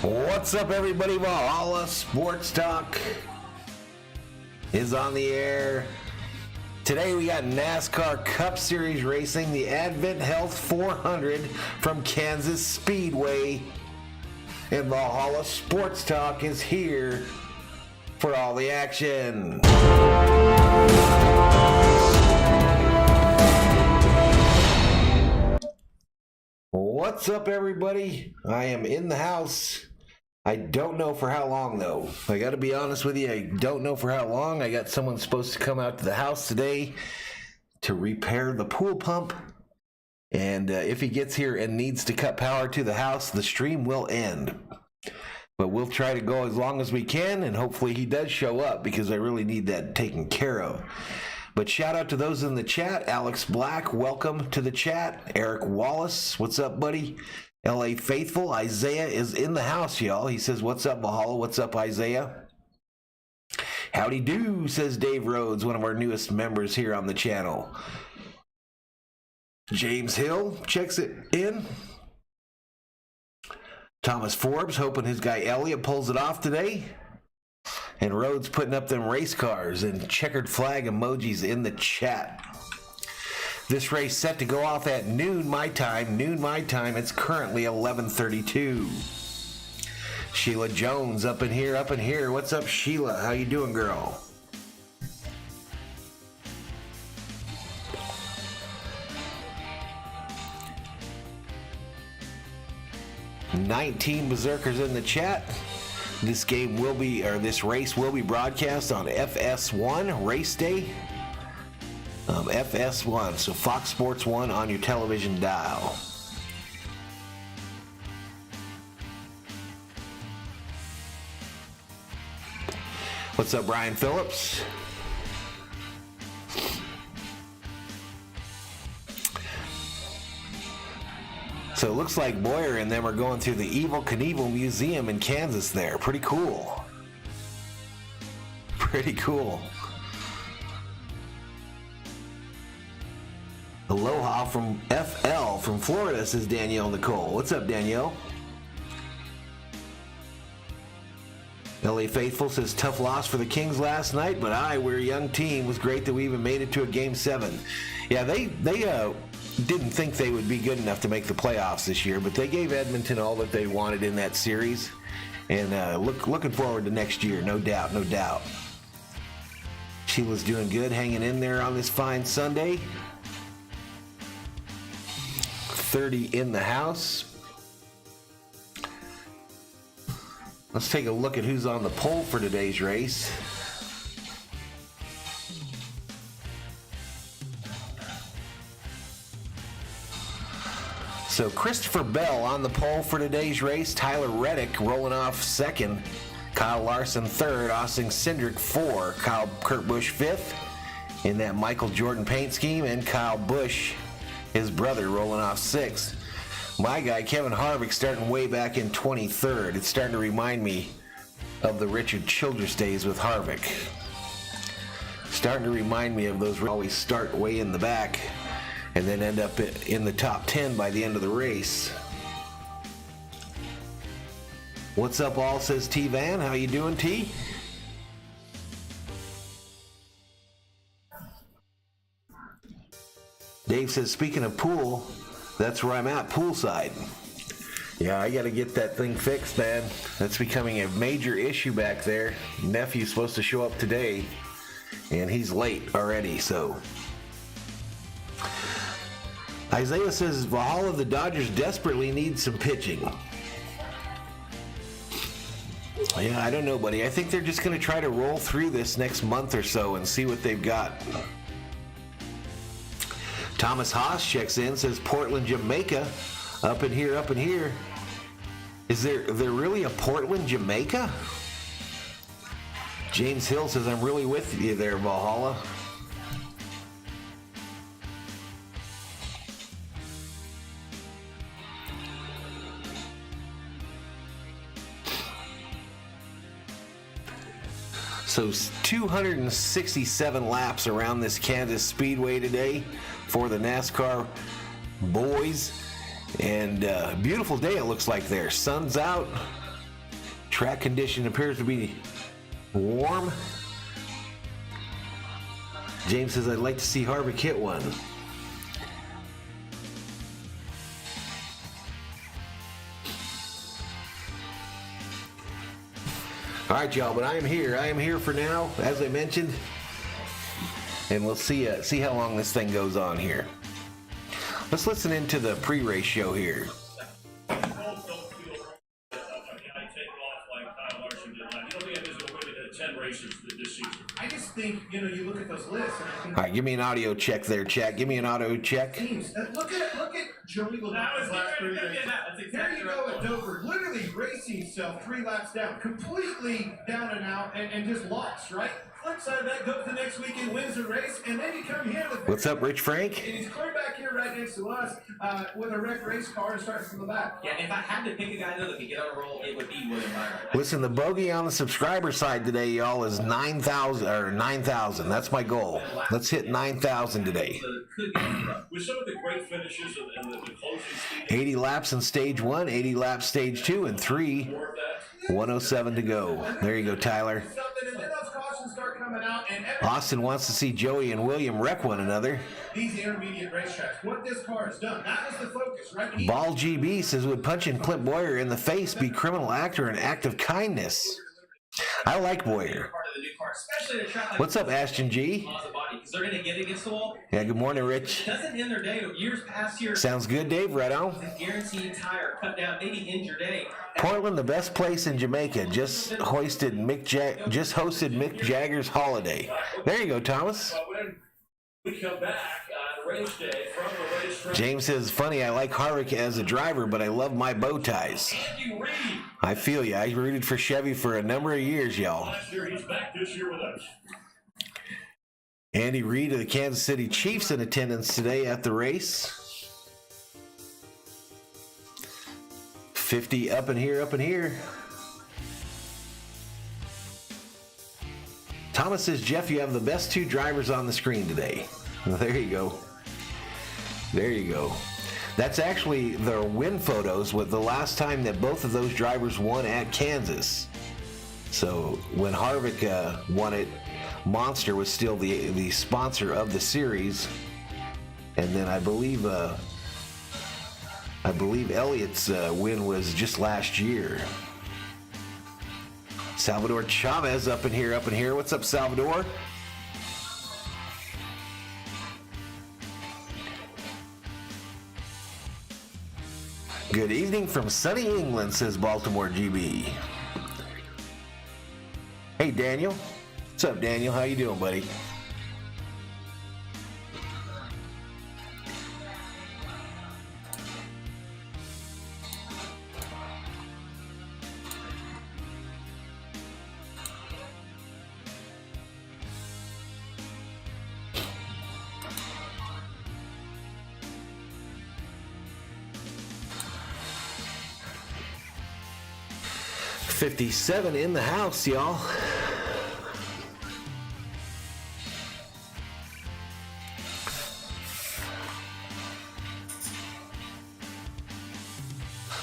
What's up, everybody? Valhalla Sports Talk is on the air. Today we got NASCAR Cup Series racing, the Advent Health 400 from Kansas Speedway. And Valhalla Sports Talk is here for all the action. What's up, everybody? I am in the house. I don't know for how long, though. I got to be honest with you. I don't know for how long. I got someone supposed to come out to the house today to repair the pool pump. And if he gets here and needs to cut power to the house, the stream will end. But we'll try to go as long as we can, and hopefully he does show up because I really need that taken care of. But shout out to those in the chat. Alex Black, welcome to the chat. Eric Wallace, what's up, buddy? LA Faithful, Isaiah is in the house, y'all. He says, what's up, Valhalla? What's up, Isaiah? Howdy do, says Dave Rhodes, one of our newest members here on the channel. James Hill checks it in. Thomas Forbes, hoping his guy Elliott pulls it off today. And Rhodes putting up them race cars and checkered flag emojis in the chat. This race set to go off at noon my time. It's currently 11:32. Sheila Jones up in here. What's up, Sheila? How you doing, girl? "19 Berserkers in the chat. This race will be broadcast on FS1 race day. FS1, so Fox Sports 1 on your television dial. What's up, Brian Phillips? So it looks like Boyer and them are going through the Evel Knievel Museum in Kansas there. Pretty cool. Aloha from FL from Florida, says Danielle Nicole. What's up, Danielle? LA Faithful says, tough loss for the Kings last night, but we're a young team. It was great that we even made it to a Game 7. Yeah, they didn't think they would be good enough to make the playoffs this year, but they gave Edmonton all that they wanted in that series. And looking forward to next year, no doubt. Sheila's doing good, hanging in there on this fine Sunday. 30 in the house. Let's take a look at who's on the pole for today's race. So Christopher Bell on the pole for today's race. Tyler Reddick rolling off second. Kyle Larson third. Austin Cindric 4. Kurt Busch 5th in that Michael Jordan paint scheme. And Kyle Busch, his brother, rolling off 6th. My guy, Kevin Harvick, starting way back in 23rd. It's starting to remind me of the Richard Childress days with Harvick. Starting to remind me of those always start way in the back and then end up in the top 10 by the end of the race. What's up, all, says T Van. How you doing, T? Dave says, speaking of pool, that's where I'm at, poolside. Yeah, I got to get that thing fixed, man. That's becoming a major issue back there. Nephew's supposed to show up today, and he's late already, so. Isaiah says, Valhalla, the Dodgers desperately need some pitching. Yeah, I don't know, buddy. I think they're just going to try to roll through this next month or so and see what they've got. Thomas Haas checks in, says Portland, Jamaica, up in here. Is there really a Portland, Jamaica? James Hill says, I'm really with you there, Valhalla. So 267 laps around this Kansas Speedway today for the NASCAR boys. And beautiful day it looks like there. Sun's out. Track condition appears to be warm. James says, I'd like to see Harvick hit one. All right, y'all, but I am here. I am here for now, as I mentioned. And we'll see how long this thing goes on here. Let's listen into the pre-race show here. I just think, you look at those lists. All right, give me an audio check there, chat. Give me an audio check. Teams. Look at Joey Logano's last 3 races. Here you go at Dover, literally racing himself 3 laps down, completely down and out, and just lost, right? Flip side of that, goes the next weekend, wins the race, and then you come here with... What's up, Rich Frank? And he's clear back here right next to us with a wrecked race car and starting from the back. Yeah, if I had to pick a guy though that could get on a roll, it would be William Byron. Listen, the bogey on the subscriber side today, y'all, is 9,000 or 9,000. That's my goal. Let's hit 9,000 today. With some of the great finishes and the closing speed. 80 laps in stage 1, 80 laps stage 2, and 3. 107 to go. There you go, Tyler. Austin wants to see Joey and William wreck one another. These intermediate racetracks, what this car has done, that was the focus, right? Ball GB says, would punching Clint Boyer in the face be criminal act or an act of kindness? I like Boyer. What's up, Ashton G? They're going to get against the wall. Yeah, good morning, Rich. Doesn't end their day. Years past year. Sounds good, Dave. Right on. Guaranteed tire, cut down, maybe end your day. Portland, the best place in Jamaica, just hosted Mick Jagger's holiday. There you go, Thomas. When we come back on race day from the racetrack. James says, funny, I like Harvick as a driver, but I love my bow ties. Andy Reid. I feel you. I rooted for Chevy for a number of years, y'all. Last year, he's back this year with us. Andy Reid of the Kansas City Chiefs in attendance today at the race. 50 up in here, up in here. Thomas says, Jeff, you have the best 2 drivers on the screen today. Well, there you go. There you go. That's actually their win photos with the last time that both of those drivers won at Kansas. So when Harvick won it, Monster was still the sponsor of the series, and then I believe Elliott's win was just last year. Salvador Chavez up in here, up in here. What's up, Salvador? Good evening from sunny England, says Baltimore GB. Hey, Daniel. What's up, Daniel? How you doing, buddy? $57 in the house, y'all.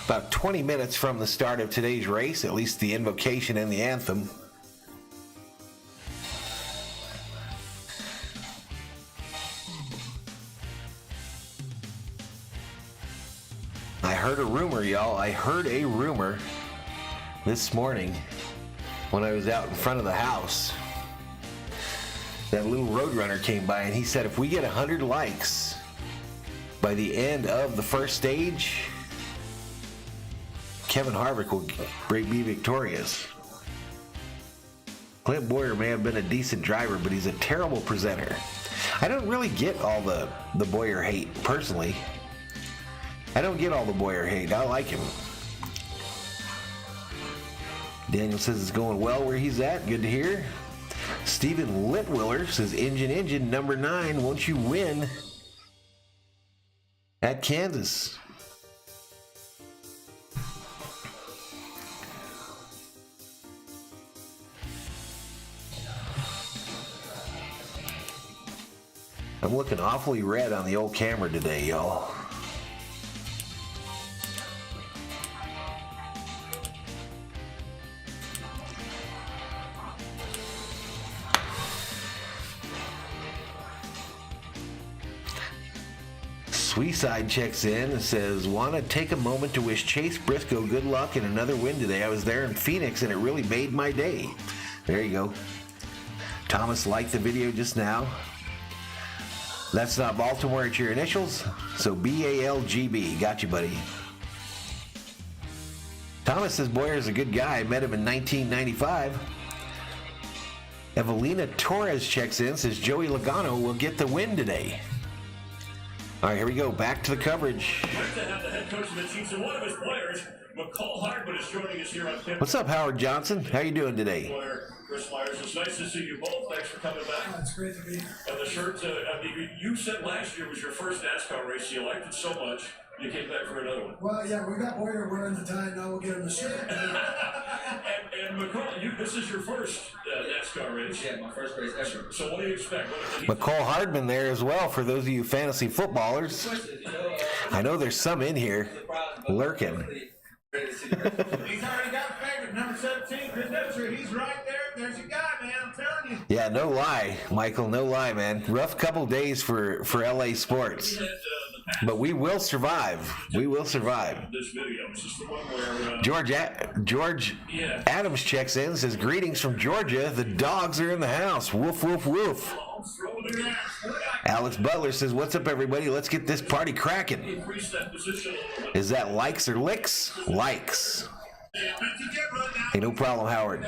About 20 minutes from the start of today's race, at least the invocation and the anthem. I heard a rumor, y'all. I heard a rumor this morning when I was out in front of the house. That little Roadrunner came by and he said, if we get 100 likes by the end of the first stage, Kevin Harvick will be victorious. Clint Boyer may have been a decent driver, but he's a terrible presenter. I don't really get all the Boyer hate, personally. I don't get all the Boyer hate. I like him. Daniel says it's going well where he's at. Good to hear. Stephen Litwiller says, Engine, number 9, won't you win at Kansas? I'm looking awfully red on the old camera today, y'all. Sweetside checks in and says, want to take a moment to wish Chase Briscoe good luck and another win today. I was there in Phoenix and it really made my day. There you go. Thomas liked the video just now. That's not Baltimore, it's your initials. So BALGB. Got you, buddy. Thomas says Boyer's a good guy. I met him in 1995. Evelina Torres checks in, says Joey Logano will get the win today. All right, here we go. Back to the coverage. Nice to have the head coach of the Chiefs and one of his players, McCall Hardman, is joining us here on Pip. What's up, Howard Johnson? How you doing today? Chris Myers, it's nice to see you both. Thanks for coming back. Oh, it's great to be here. And the shirt, you said last year was your first NASCAR race. You liked it so much, you came back for another one. Well, yeah, we got Boyer wearing the tie. Now we'll get him the shirt. and McCall, this is your first NASCAR race. Yeah, my first race ever. So what do you expect? McCall Hardman there as well for those of you fantasy footballers. I know there's some in here lurking. He's already got a favorite, number 17, Chris Edwards. He's right there. There's your guy, man. I'm telling you. Yeah, no lie, Michael, no lie, man. Rough couple days for LA sports. But we will survive. We will survive. This video, this is the one where George Adams checks in, says, greetings from Georgia. The dogs are in the house. Woof, woof, woof. Alex Butler says, what's up, everybody? Let's get this party cracking. Is that likes or licks? Likes. Hey, no problem, Howard.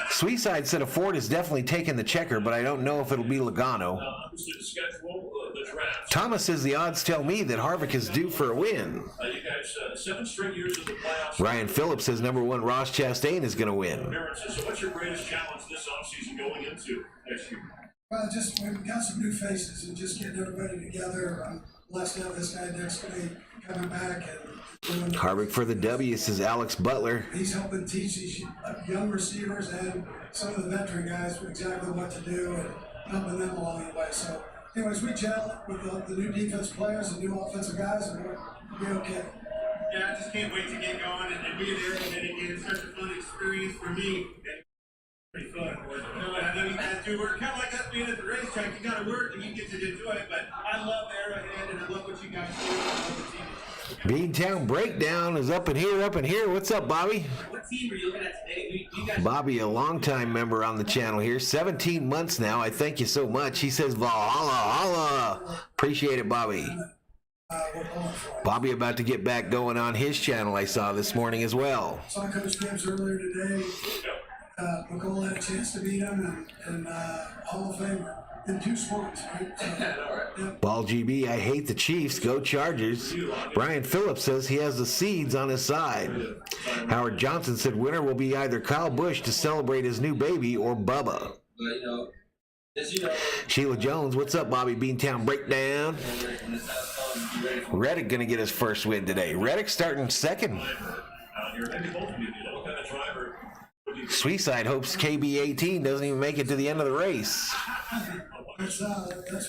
Sweetside said a Ford is definitely taking the checker, but I don't know if it'll be Logano. Thomas says the odds tell me that Harvick is due for a win. Ryan Phillips says number 1 Ross Chastain is going to win. So what's your greatest challenge this offseason going into next year? Well, just we've got some new faces and just getting everybody together. I'm blessed to have this guy next to me coming back and doing. Harvick for the W, says Alex Butler. He's helping teach these young receivers and some of the veteran guys exactly what to do and helping them along the way. So, anyways, we gel with the new defense players and new offensive guys, and we'll be okay. Yeah, I just can't wait to get going and be there and again. It's such a fun experience for me. Pretty fun. I know you guys do work kind of like us being at the racetrack. You got to work and you get to enjoy it. But I love Arrowhead and I love what you guys do. I love the team. Beantown Breakdown is up in here, up in here. What's up, Bobby? What team are you looking at today? You guys Bobby, a longtime member on the channel here, 17 months now. I thank you so much. He says Valhalla. Appreciate it, Bobby. Bobby about to get back going on his channel, I saw this morning as well. Saw Coach Gibbs earlier today. McCall had a chance to beat him and Hall of Famer in 2 sports, right? So, yeah. Ball GB, I hate the Chiefs. Go Chargers. Brian Phillips says he has the seeds on his side. Howard Johnson said winner will be either Kyle Busch to celebrate his new baby or Bubba. Sheila Jones, what's up, Bobby? Beantown Breakdown. Reddick gonna get his first win today. Reddick starting second. Sweetside hopes KB18 doesn't even make it to the end of the race. That's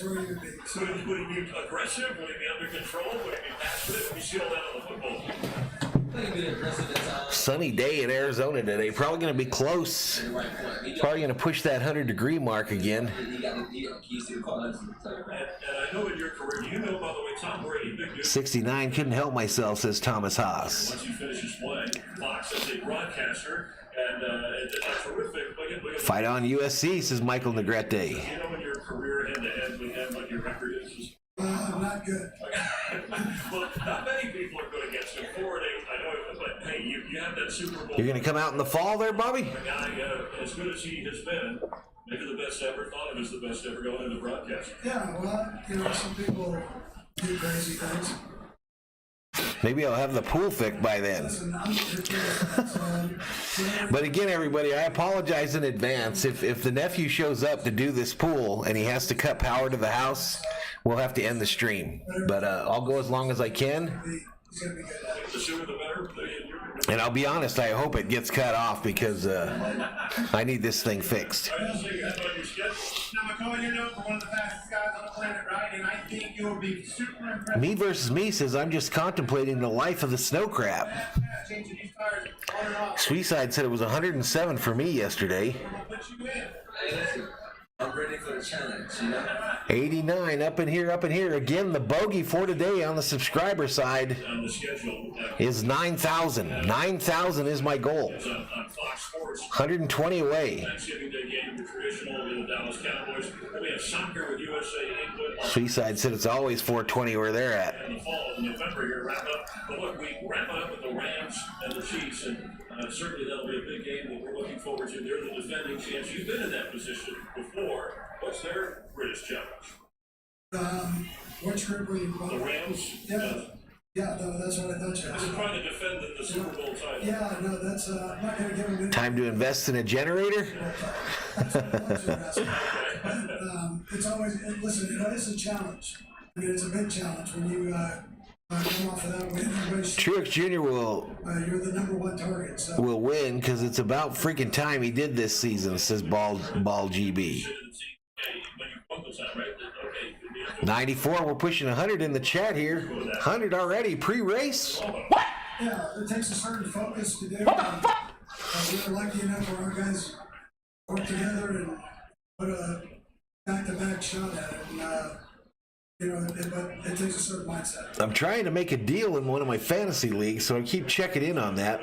where you would be. So, Would he be aggressive? Would he be under control? Would he be passionate? We see all that on the football. Sunny day in Arizona today. Probably going to be close. Probably going to push that 100-degree mark again. And I know in your career, do you know, by the way, Tom Brady, big news. 69, couldn't help myself, says Thomas Haas. Once he finishes playing, Fox as a broadcaster, and it's terrific. Fight on USC, says Michael Negrete. Do you know in your career head-to-head with him what your record is? not good. Well, not many people are good against him. 4-8, I know, but hey, you have that Super Bowl. You're going to come out in the fall there, Bobby? A guy as good as he has been, maybe the best ever, thought of as the best ever going into broadcast. Yeah, well, some people do crazy things. Maybe I'll have the pool fixed by then. But again, everybody, I apologize in advance. If the nephew shows up to do this pool and he has to cut power to the house, we'll have to end the stream. But I'll go as long as I can. The sooner the better. And I'll be honest, I hope it gets cut off because I need this thing fixed. Now, McCall, you're known for one of the fastest guys on the planet, right? And I think you'll be super impressed. Me versus me says I'm just contemplating the life of the snow crab. Changing these tires on and off. Sweetside said it was 107 for me yesterday. Put you in. I'm ready for the challenge, you know? 89 up in here. Again, the bogey for today on the subscriber side On the schedule, is 9,000. 9,000 is my goal. on Fox Sports. 120 away. Thanksgiving Day game, the traditional with the Dallas Cowboys. Then we have soccer with USA England. Seaside said it's always 420 where they're at. In the fall of November here, wrap up. But look, we wrap it up with the Rams and the Chiefs, and certainly that'll be a big game that we're looking forward to. They're the defending champs. You've been in that position before. What's their greatest challenge? Which group were you The from? Rams? Yeah, no, that's what I thought you They're asked. trying to defend the Super Bowl title. Yeah, no, that's, I'm not gonna give them any. Time to invest in a generator? That's what I thought you were asking. It's always, listen, it is a challenge. I mean, it's a big challenge when you, come off of that win. Truex Jr. will You're the number one target, so. win because it's about freaking time he did this season, says Ball GB. 94, we're pushing 100 in the chat here. 100 already, pre-race. Yeah, it takes a certain focus to do. We're lucky enough where our guys work together and put a back-to-back shot at it. And, but it takes a certain mindset. I'm trying to make a deal in one of my fantasy leagues, so I keep checking in on that.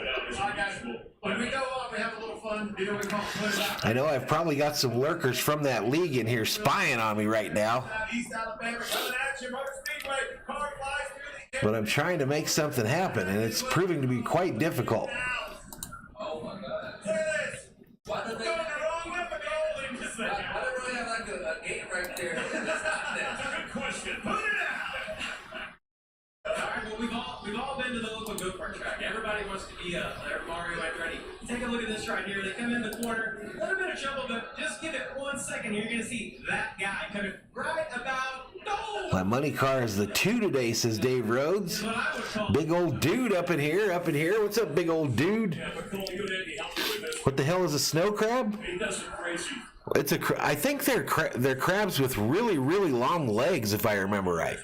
When we go on, we have a little fun. You know, we call it put it out. I know I've probably got some lurkers from that league in here spying on me right now, East Alabama coming at you, Motor Speedway. Car flies through the but I'm trying to make something happen, and it's proving to be quite difficult. Oh my God. Look at this. Why did Going they? the wrong way, but gold in just a second. Why did they have like a gate right there? Good question. Put it out. All right, well, we've all been to the local go-kart track. Everybody wants to be their Mario Andretti. Take a look at this right here. They come in the corner, a little bit of trouble, but just give it 1 second. You're going to see that guy coming right about goal. My money car is the 2 today, says Dave Rhodes. What I would call Big old dude up in here. What's up, big old dude? Yeah, but Cole, you didn't help me with this. What the hell is a snow crab? He does it crazy. I think they're crabs with really, really long legs, if I remember right.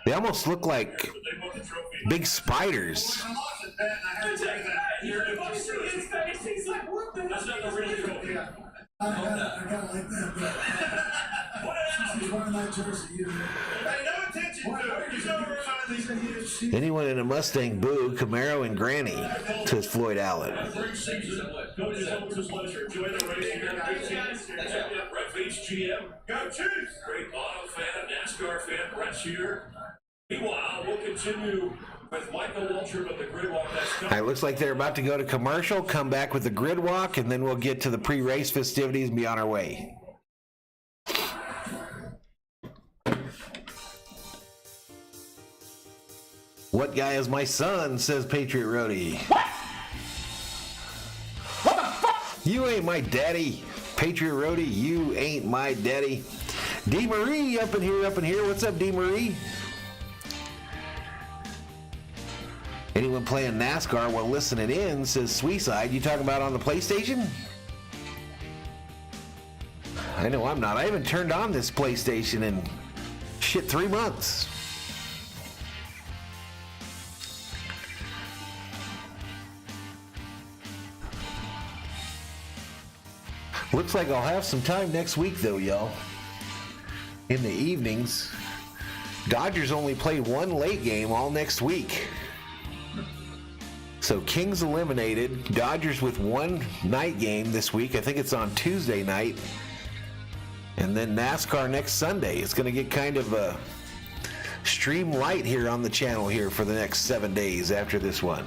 They almost look like But they won the trophy. big spiders. I lost it, Ben. I had to take that. You're the see his face. He's like, what the That's not the real trophy. I kinda like that, but he's wearing that jersey. Pay no attention to it. You know we're on these. Anyone in a Mustang, boo, Camaro, and Granny, says Floyd Allen. Great season. Coach, it's always a pleasure. Enjoy the race. You got good chance. Brett Bates, GM. Go Chiefs. Great auto fan, NASCAR fan. Brett's here. Meanwhile, we'll continue with Michael Waltrip at the grid walk. That's coming. It looks like they're about to go to commercial, come back with the grid walk, and then we'll get to the pre-race festivities and be on our way. What guy is my son, says Patriot Roadie. What the fuck? You ain't my daddy. Patriot Roadie, you ain't my daddy. D. Marie up in here. What's up, D. Marie? Anyone playing NASCAR while listening in, says Sweeside. You talking about on the PlayStation? I know I'm not. I haven't turned on this PlayStation in 3 months. Looks like I'll have some time next week though, y'all. In the evenings. Dodgers only play one late game all next week. So Kings eliminated, Dodgers with one night game this week. I think it's on Tuesday night. And then NASCAR next Sunday. It's going to get kind of a stream light here on the channel here for the next 7 days after this one.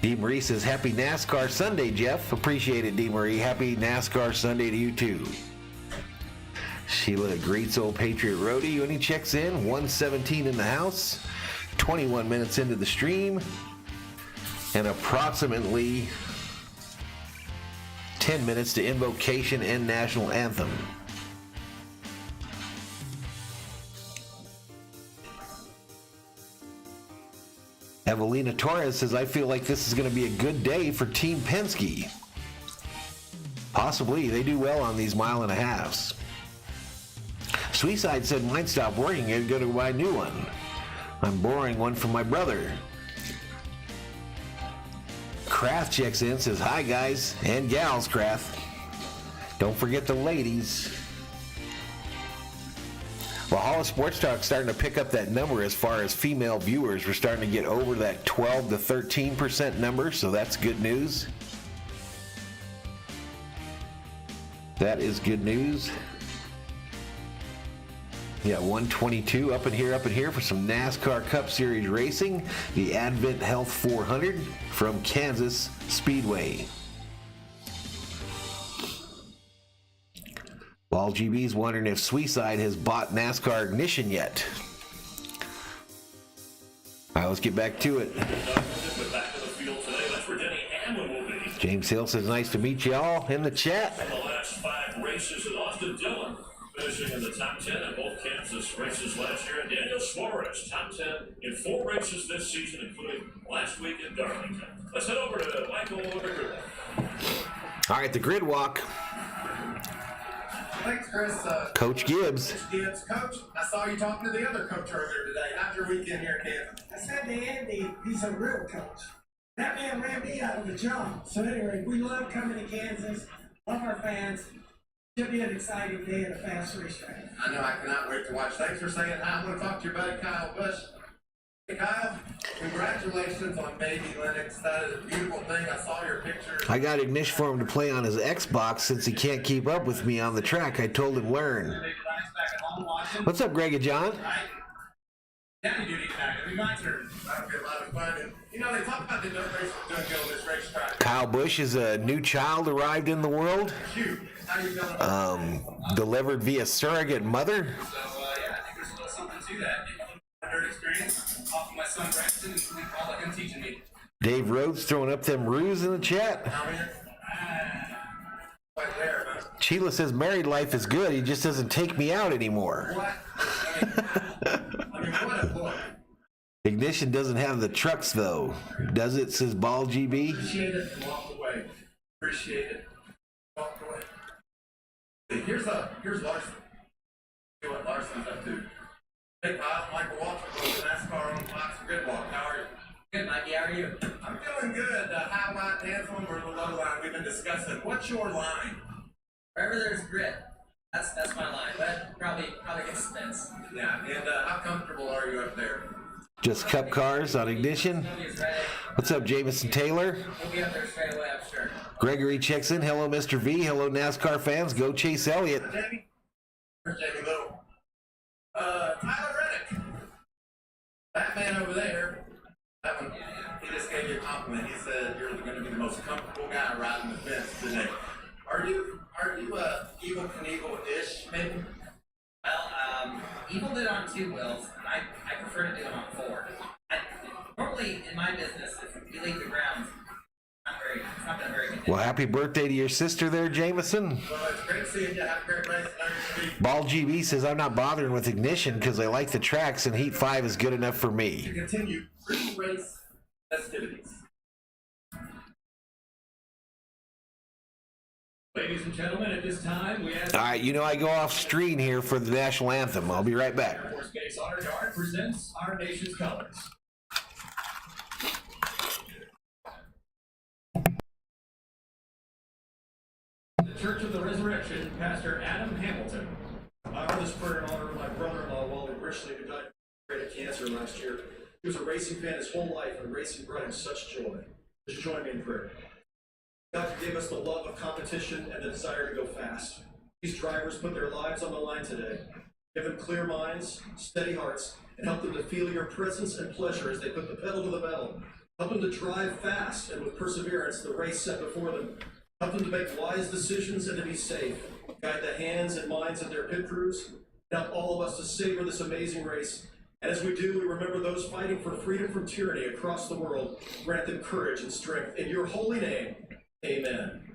D. Marie says, happy NASCAR Sunday, Jeff. Appreciate it, D. Marie. Happy NASCAR Sunday to you too. Sheila greets old Patriot Roadie when he checks in. 117 in the house. 21 minutes into the stream. And approximately 10 minutes to Invocation and National Anthem. Evelina Torres says, I feel like this is going to be a good day for Team Penske. Possibly. They do well on these 1.5 miles. Sweeside said, mine stopped working. I'd go to buy a new one. I'm borrowing one from my brother. Kraft checks in, says, hi guys and gals, Kraft. Don't forget the ladies. Valhalla Sports Talk starting to pick up that number as far as female viewers. We're starting to get over that 12 to 13% number, so that's good news. That is good news. Yeah, 122 up in here for some NASCAR Cup Series racing. The Advent Health 400 from Kansas Speedway. Ball GB's wondering if Sweeside has bought NASCAR Ignition yet. All right, let's get back to it. James Hill says, nice to meet you all in the chat. The last 5 races in Austin Dillon, finishing in the top 10 in both Kansas races last year. And Daniel Suarez, top 10 in 4 races this season, including last week in Darlington. Let's head over to Michael over the grid. All right, the grid walk. Thanks, Chris. Coach Gibbs. Coach, I saw you talking to the other coach earlier today. How's your weekend here in Kansas? I said to Andy, he's a real coach. That man ran me out of the job. So anyway, we love coming to Kansas, love our fans. Should be an exciting day at a fast racetrack. I know, I cannot wait to watch. Thanks for saying hi. I want to talk to your buddy Kyle Busch. Hey Kyle, congratulations on baby Lennox. That is a beautiful thing. I saw your pictures. I got Ignition for him to play on his Xbox since he can't keep up with me on the track. I told him learn. What's up, Greg and John? Daddy duty tonight. It'll be my turn. That'll be a lot of fun. And, you know, they talk about the dirt race doing good on this racetrack. Kyle Busch is a new child arrived in the world. Shoot. How you feeling? Delivered via surrogate mother. So, yeah, I think there's a little something to that. A dirt experience off of my son Braxton, and all of him teaching me. Dave Rhodes throwing up them roos in the chat. Right there, huh? Sheila says married life is good. He just doesn't take me out anymore. What? I mean, what a boy. Ignition doesn't have the trucks though. Does it, says Ball GB? Appreciate it and walk away. Appreciate it. Walk away. Here's Larson. See what Larson's up to. Hey Kyle, Michael Walker goes to NASCAR on Fox Grid Walk. How are you? Good, Mikey. How are you? I'm feeling good. High line, anthem, or the low line we've been discussing. What's your line? Wherever there's grit, that's my line. But probably gets spins. Yeah, and how comfortable are you up there? Just Cup cars on Ignition. He's ready. What's up, Jamison Taylor? He'll be up there straight away, I'm sure. Gregory checks in. Hello, Mr. V. Hello, NASCAR fans. Go Chase Elliott. Jamie? Where's Jamie Little? Tyler Reddick. That man over there. That one. He just gave you a compliment. He said you're going to be the most comfortable guy riding the fence today. Are you Evel Knievel-ish, maybe? Well, Evil did on 2 wheels, and I prefer to do them on 4. Normally, in my business, if you leave the ground, it's not been a very good day. Well, happy birthday to your sister there, Jameson. Well, it's great seeing you. Have a great race. Ball GB says, I'm not bothering with Ignition because I like the tracks and Heat 5 is good enough for To me. continue pre-race festivities. Ladies and gentlemen, at this time, we ask All right, you know I go off screen here for the national anthem. I'll be right back. Air Force Base Honor Guard presents our nation's colors. The Church of the Resurrection, Pastor Adam Hamilton. I hold this prayer in honor of my brother-in-law, Wally Richley, who died of cancer last year. He was a racing fan his whole life, and racing brought him such joy. Just join me in prayer. God gave us the love of competition and the desire to go fast. These drivers put their lives on the line today. Give them clear minds, steady hearts, and help them to feel your presence and pleasure as they put the pedal to the metal. Help them to drive fast and with perseverance the race set before them. Help them to make wise decisions and to be safe. Guide the hands and minds of their pit crews. Help all of us to savor this amazing race. And as we do, we remember those fighting for freedom from tyranny across the world. Grant them courage and strength. In your holy name, amen.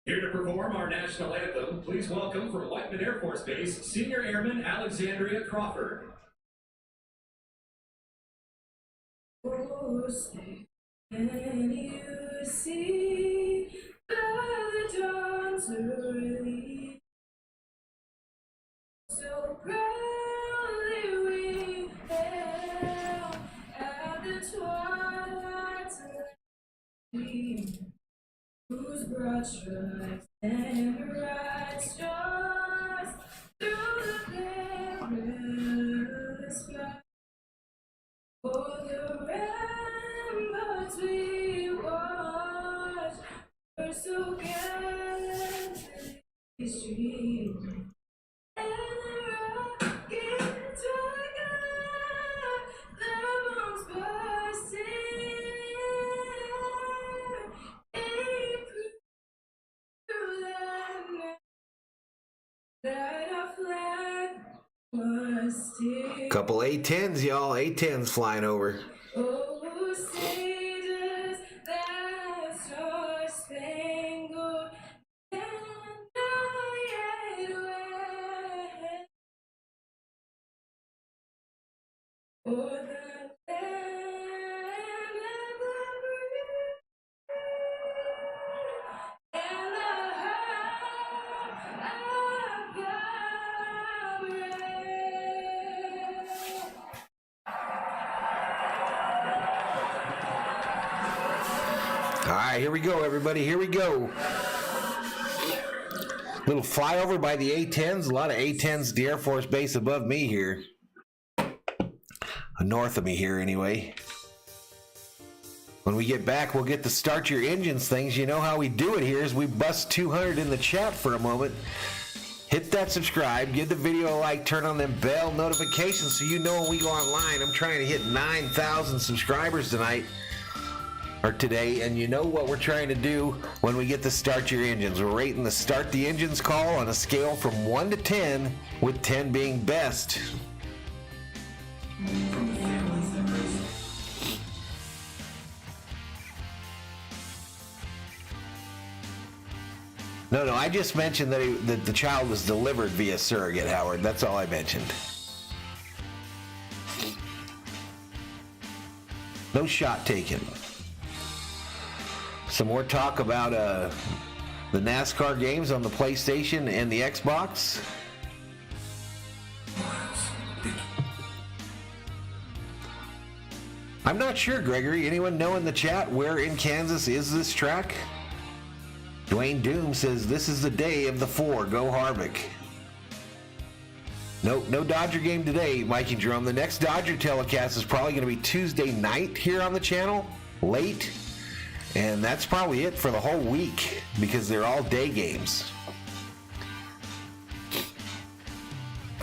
Here to perform our national anthem, please welcome from Whiteman Air Force Base, Senior Airman Alexandria Crawford. Oh, can you see the dawn's early? So proudly we hail at the twilight's and bright stars through the perilous sky. For the ramparts we watched were so gallantly streaming, and the rockets were gone, the bombs bursting. April that our flag was still. Couple A10s, y'all. A10s flying over. Oh, say does that star-spangled banner yet wave o'er the land of the free and the heart of All right, here we go, everybody. Here we go. Little flyover by the A10s. A lot of A10s, the Air Force Base above me here. North of me here, anyway. When we get back, we'll get the start your engines things. You know how we do it here is we bust 200 in the chat for a moment. Hit that subscribe, give the video a like, turn on them bell notifications so you know when we go online. I'm trying to hit 9,000 subscribers tonight. Or today, and you know what we're trying to do when we get to start your engines. We're rating the start the engines call on a scale from 1 to 10, with 10 being best. No, I just mentioned that the child was delivered via surrogate, Howard. That's all I mentioned. No shot taken. Some more talk about the NASCAR games on the PlayStation and the Xbox. I'm not sure, Gregory. Anyone know in the chat where in Kansas is this track? Dwayne Doom says this is the day of the 4. Go Harvick. No Dodger game today, Mikey Drum. The next Dodger telecast is probably going to be Tuesday night here on the channel, late. And that's probably it for the whole week because they're all day games.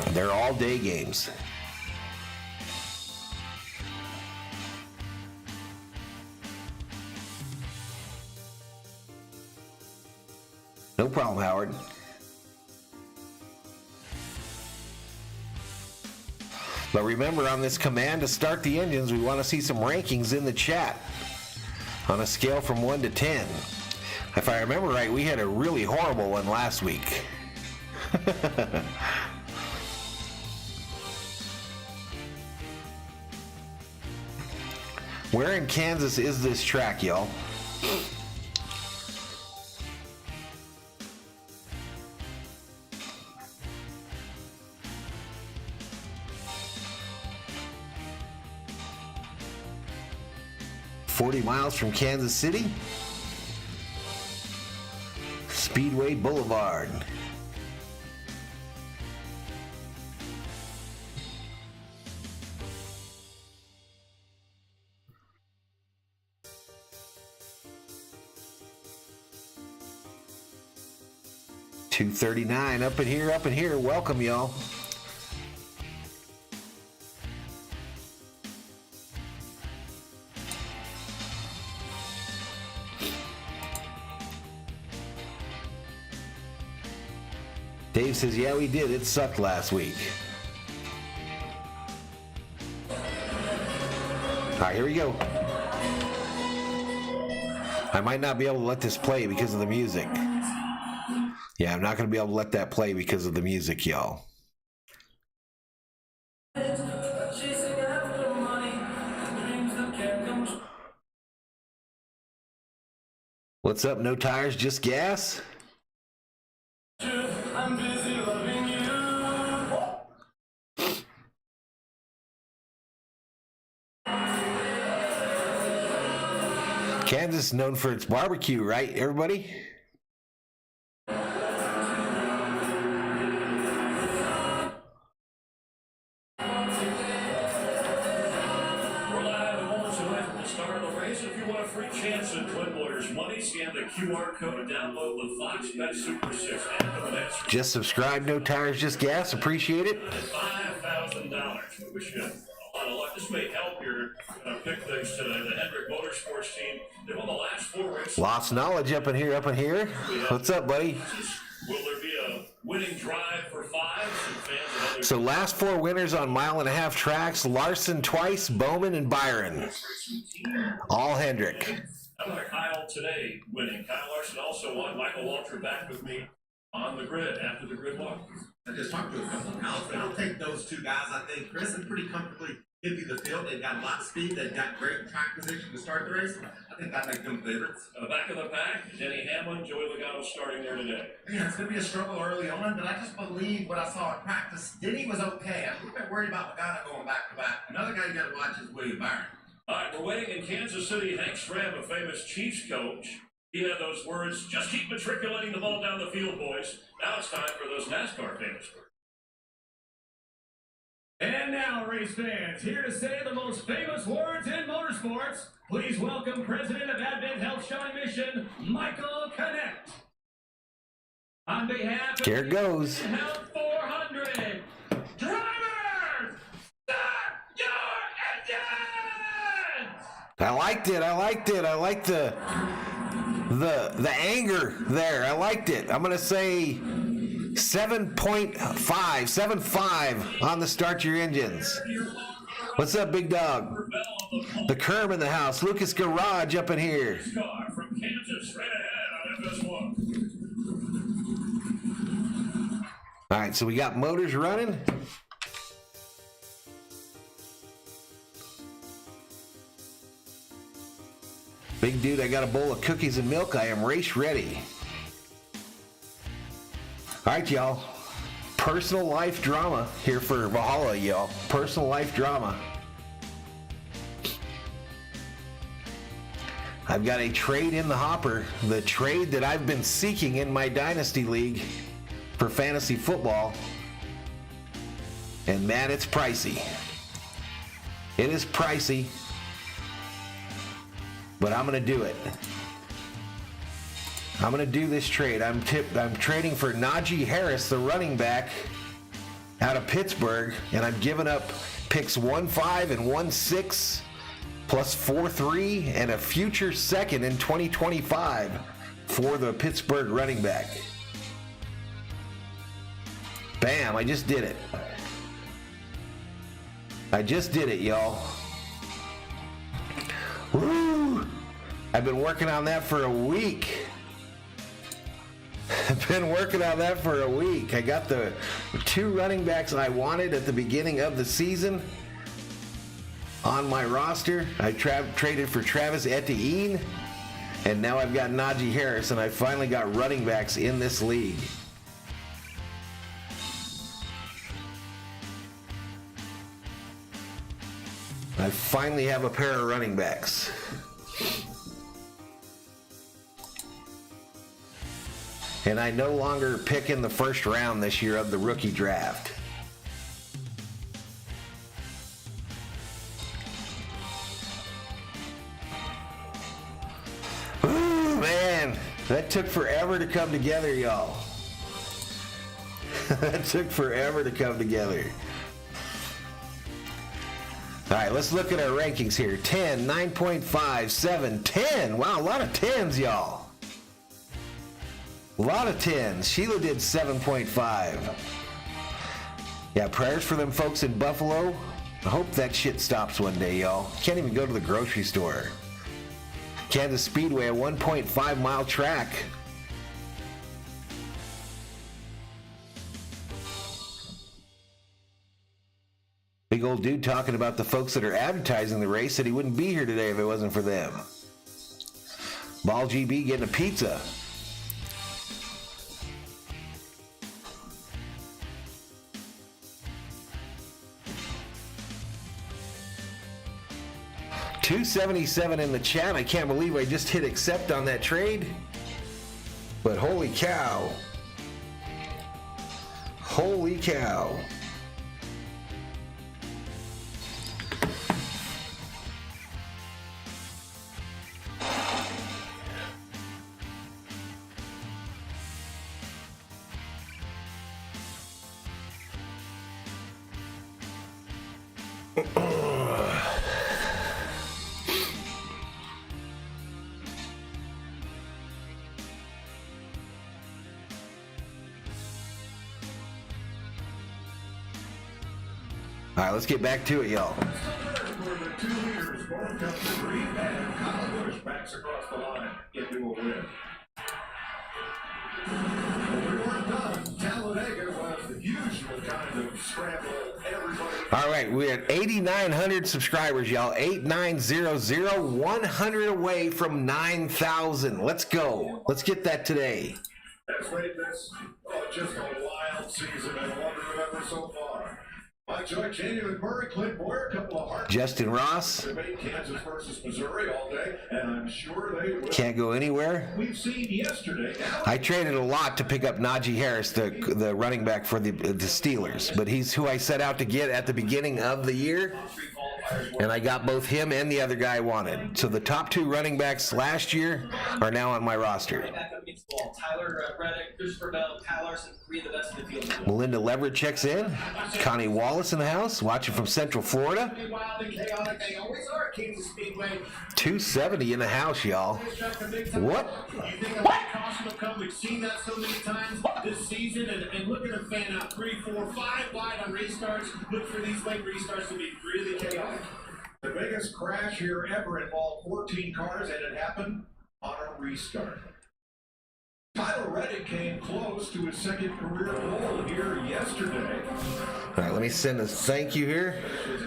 They're all day games. No problem, Howard. But remember, on this command to start the engines, we want to see some rankings in the chat. On a scale from 1 to 10. If I remember right, we had a really horrible one last week. Where in Kansas is this track, y'all? Miles from Kansas City. Speedway Boulevard. $239 up in here. Welcome, y'all. Dave says, yeah, we did. It sucked last week. All right, here we go. I might not be able to let this play because of the music. Yeah, I'm not going to be able to let that play because of the music, y'all. What's up? No tires, just gas? I'm busy loving you. Kansas is known for its barbecue, right, everybody? Boys, if you want a free chance at Twin Lawyers money, scan the QR code and download the Fox Bet Super 6 anthem and answer Just subscribe, no tires, just gas. Appreciate it. $5,000. We wish you a lot of luck. This may help your pick things today. The Hendrick Motorsports team, they won the last 4 races. Lost knowledge up in here, What's up, buddy? Will there be a winning drive for 5? Some fans and others. So last 4 winners on 1.5-mile tracks, Larson twice, Bowman and Byron. All Hendrick. How about Kyle today winning? Kyle Larson also won. Michael Walter back with me on the grid after the grid walk. I just talked to a couple of Kyle, but I'll take those 2 guys. I think Chris and pretty comfortably give you the field. They've got a lot of speed. They've got great track position to start the race. I think that makes them favorites. Back of the pack, Denny Hamlin, Joey Logano starting there today. Yeah, it's going to be a struggle early on, but I just believe what I saw in practice. Denny was okay. I'm a bit worried about Logano going back to back. Another guy you got to watch is William Byron. All right, we're waiting in Kansas City. Hank Stram, a famous Chiefs coach, he had those words, just keep matriculating the ball down the field, boys. Now it's time for those NASCAR famous words. And now, race fans, here to say the most famous words in motorsports, please welcome President of Advent Health Shine Mission, Michael Connect. On behalf of Here it goes. Health 400, drivers, start your engines! I liked it. I like the anger there. I liked it. I'm gonna say 7.5 on the start your engines. What's up, big dog? The Kerm in the house. Lucas Garage up in here. Car from Kansas, right ahead on FS1. All right, so we got motors running. Big dude, I got a bowl of cookies and milk. I am race ready. All right, y'all. Personal life drama here for Valhalla, y'all. Personal life drama. I've got a trade in the hopper. The trade that I've been seeking in my Dynasty League for fantasy football. And man, it's pricey. It is pricey. But I'm going to do it. I'm going to do this trade. I'm trading for Najee Harris, the running back out of Pittsburgh, and I'm giving up picks 1-5 and 1-6 plus 4-3 and a future second in 2025 for the Pittsburgh running back. Bam, I just did it. I just did it, y'all. Woo! I've been working on that for a week. I've been working on that for a week. I got the 2 running backs I wanted at the beginning of the season on my roster. I traded for Travis Etienne, and now I've got Najee Harris, and I finally got running backs in this league. I finally have a pair of running backs. And I no longer pick in the first round this year of the rookie draft. Ooh, man, that took forever to come together, y'all. That took forever to come together. All right, let's look at our rankings here. 10, 9.5, 7, 10. Wow, a lot of 10s, y'all. A lot of 10s. Sheila did 7.5. Yeah, prayers for them folks in Buffalo. I hope that shit stops one day, y'all. Can't even go to the grocery store. Kansas Speedway, a 1.5-mile track. Big old dude talking about the folks that are advertising the race said he wouldn't be here today if it wasn't for them. Ball GB getting a pizza. $277 in the chat. I can't believe I just hit accept on that trade. But holy cow. Holy cow. All right, let's get back to it, y'all. For the 2 leaders, both come to green, and Kyle Busch backs across the line into a win. We weren't done. Talladega was the usual kind of scramble. Everybody. All right, we're at 8,900 subscribers, y'all. 8900, 100 away from 9,000. Let's go. Let's get that today. That's made this just a wild season and one ever so far. Mike Joy, Jamie McMurray, Clint Boyer, a couple of heart. Justin Ross. Debate Kansas versus Missouri all day, and I'm sure they will. Can't go anywhere. We've seen yesterday. Now I traded a lot to pick up Najee Harris, the running back for the Steelers, but he's who I set out to get at the beginning of the year, and I got both him and the other guy I wanted. So the top 2 running backs last year are now on my roster. Back up against the wall. Tyler Reddick, Christopher Bell, Kyle Larson, 3 of the best in the field. Melinda Leverett checks in. Connie Wallace in the house, watching from Central Florida. wild and chaotic, they always are at Kansas Speedway. 270 in the house, y'all. What? You think a late caution will come? We've seen that so many times this season, and look at them fan out 3, 4, 5 wide on restarts. Look for these late restarts to be really chaotic. The biggest crash here ever involved 14 cars, and it happened on a restart. Tyler Reddick came close to his second career pole here yesterday. All right, let me send a thank you here.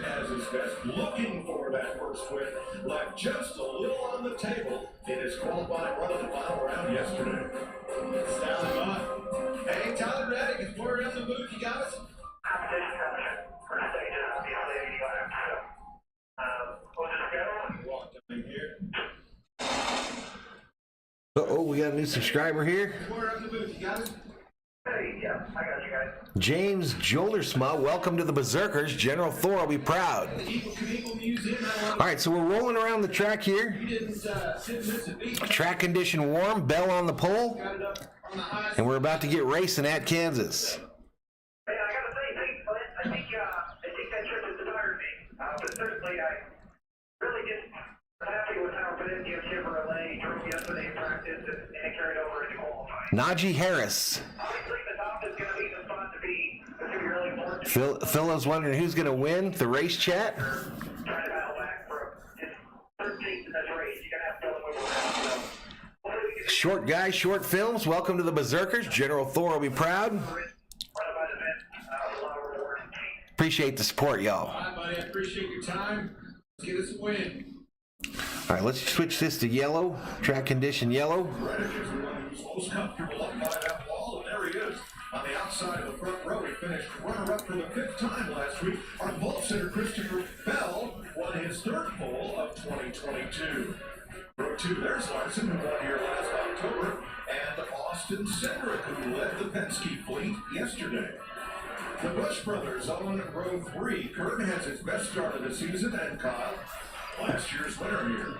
As his best, looking for that first win, left just a little on the table in his qualifying run of the final round yesterday. Standing by. Hey, Tyler Reddick, is Florida on the booth? You got us? Competition coming. First stage is obviously left. We'll just go. Walked in here. Uh-oh, we got a new subscriber here. Florida on the booth. You got us? Hey, yeah, I got you guys. James Joldersma, welcome to the Berserkers. General Thor will be proud. The Eagle Knievel Museum. All right, so we're rolling around the track here. You didn't miss a beat. Track condition warm, bell on the pole, Got it up on the highest. and we're about to get racing at Kansas. Hey, I gotta say, thanks, Clint. I think that trip has inspired me. But certainly, I really just happy with how Benedict Chevrolet drove yesterday in practice and it carried over into qualifying. Najee Harris. Obviously, the top is going to be the spot to be. It's going to be really important. Phil is wondering who's going to win the race chat. Trying to battle back from just 13th in this race. You're going to have to go and move around. So, hopefully we can Short guy, short films. Welcome to the Berserkers. General Thor will be proud. run about event with a lot of reward. Appreciate the support, y'all. All right, buddy. I appreciate your time. Let's get us a win. All right, let's switch this to yellow. Track condition yellow. Reddick is the one who's most comfortable up by that wall, and there he is. On the outside of the front row, he finished runner-up for the 5th time last week. Our vault sitter, Christopher Bell, won his 3rd pole of 2022. Row 2, there's Larson, who won here last October, and Austin Cindric, who led the Penske fleet yesterday. The Busch brothers own row 3. Kurt has his best start of the season, and Kyle, last year's winner here.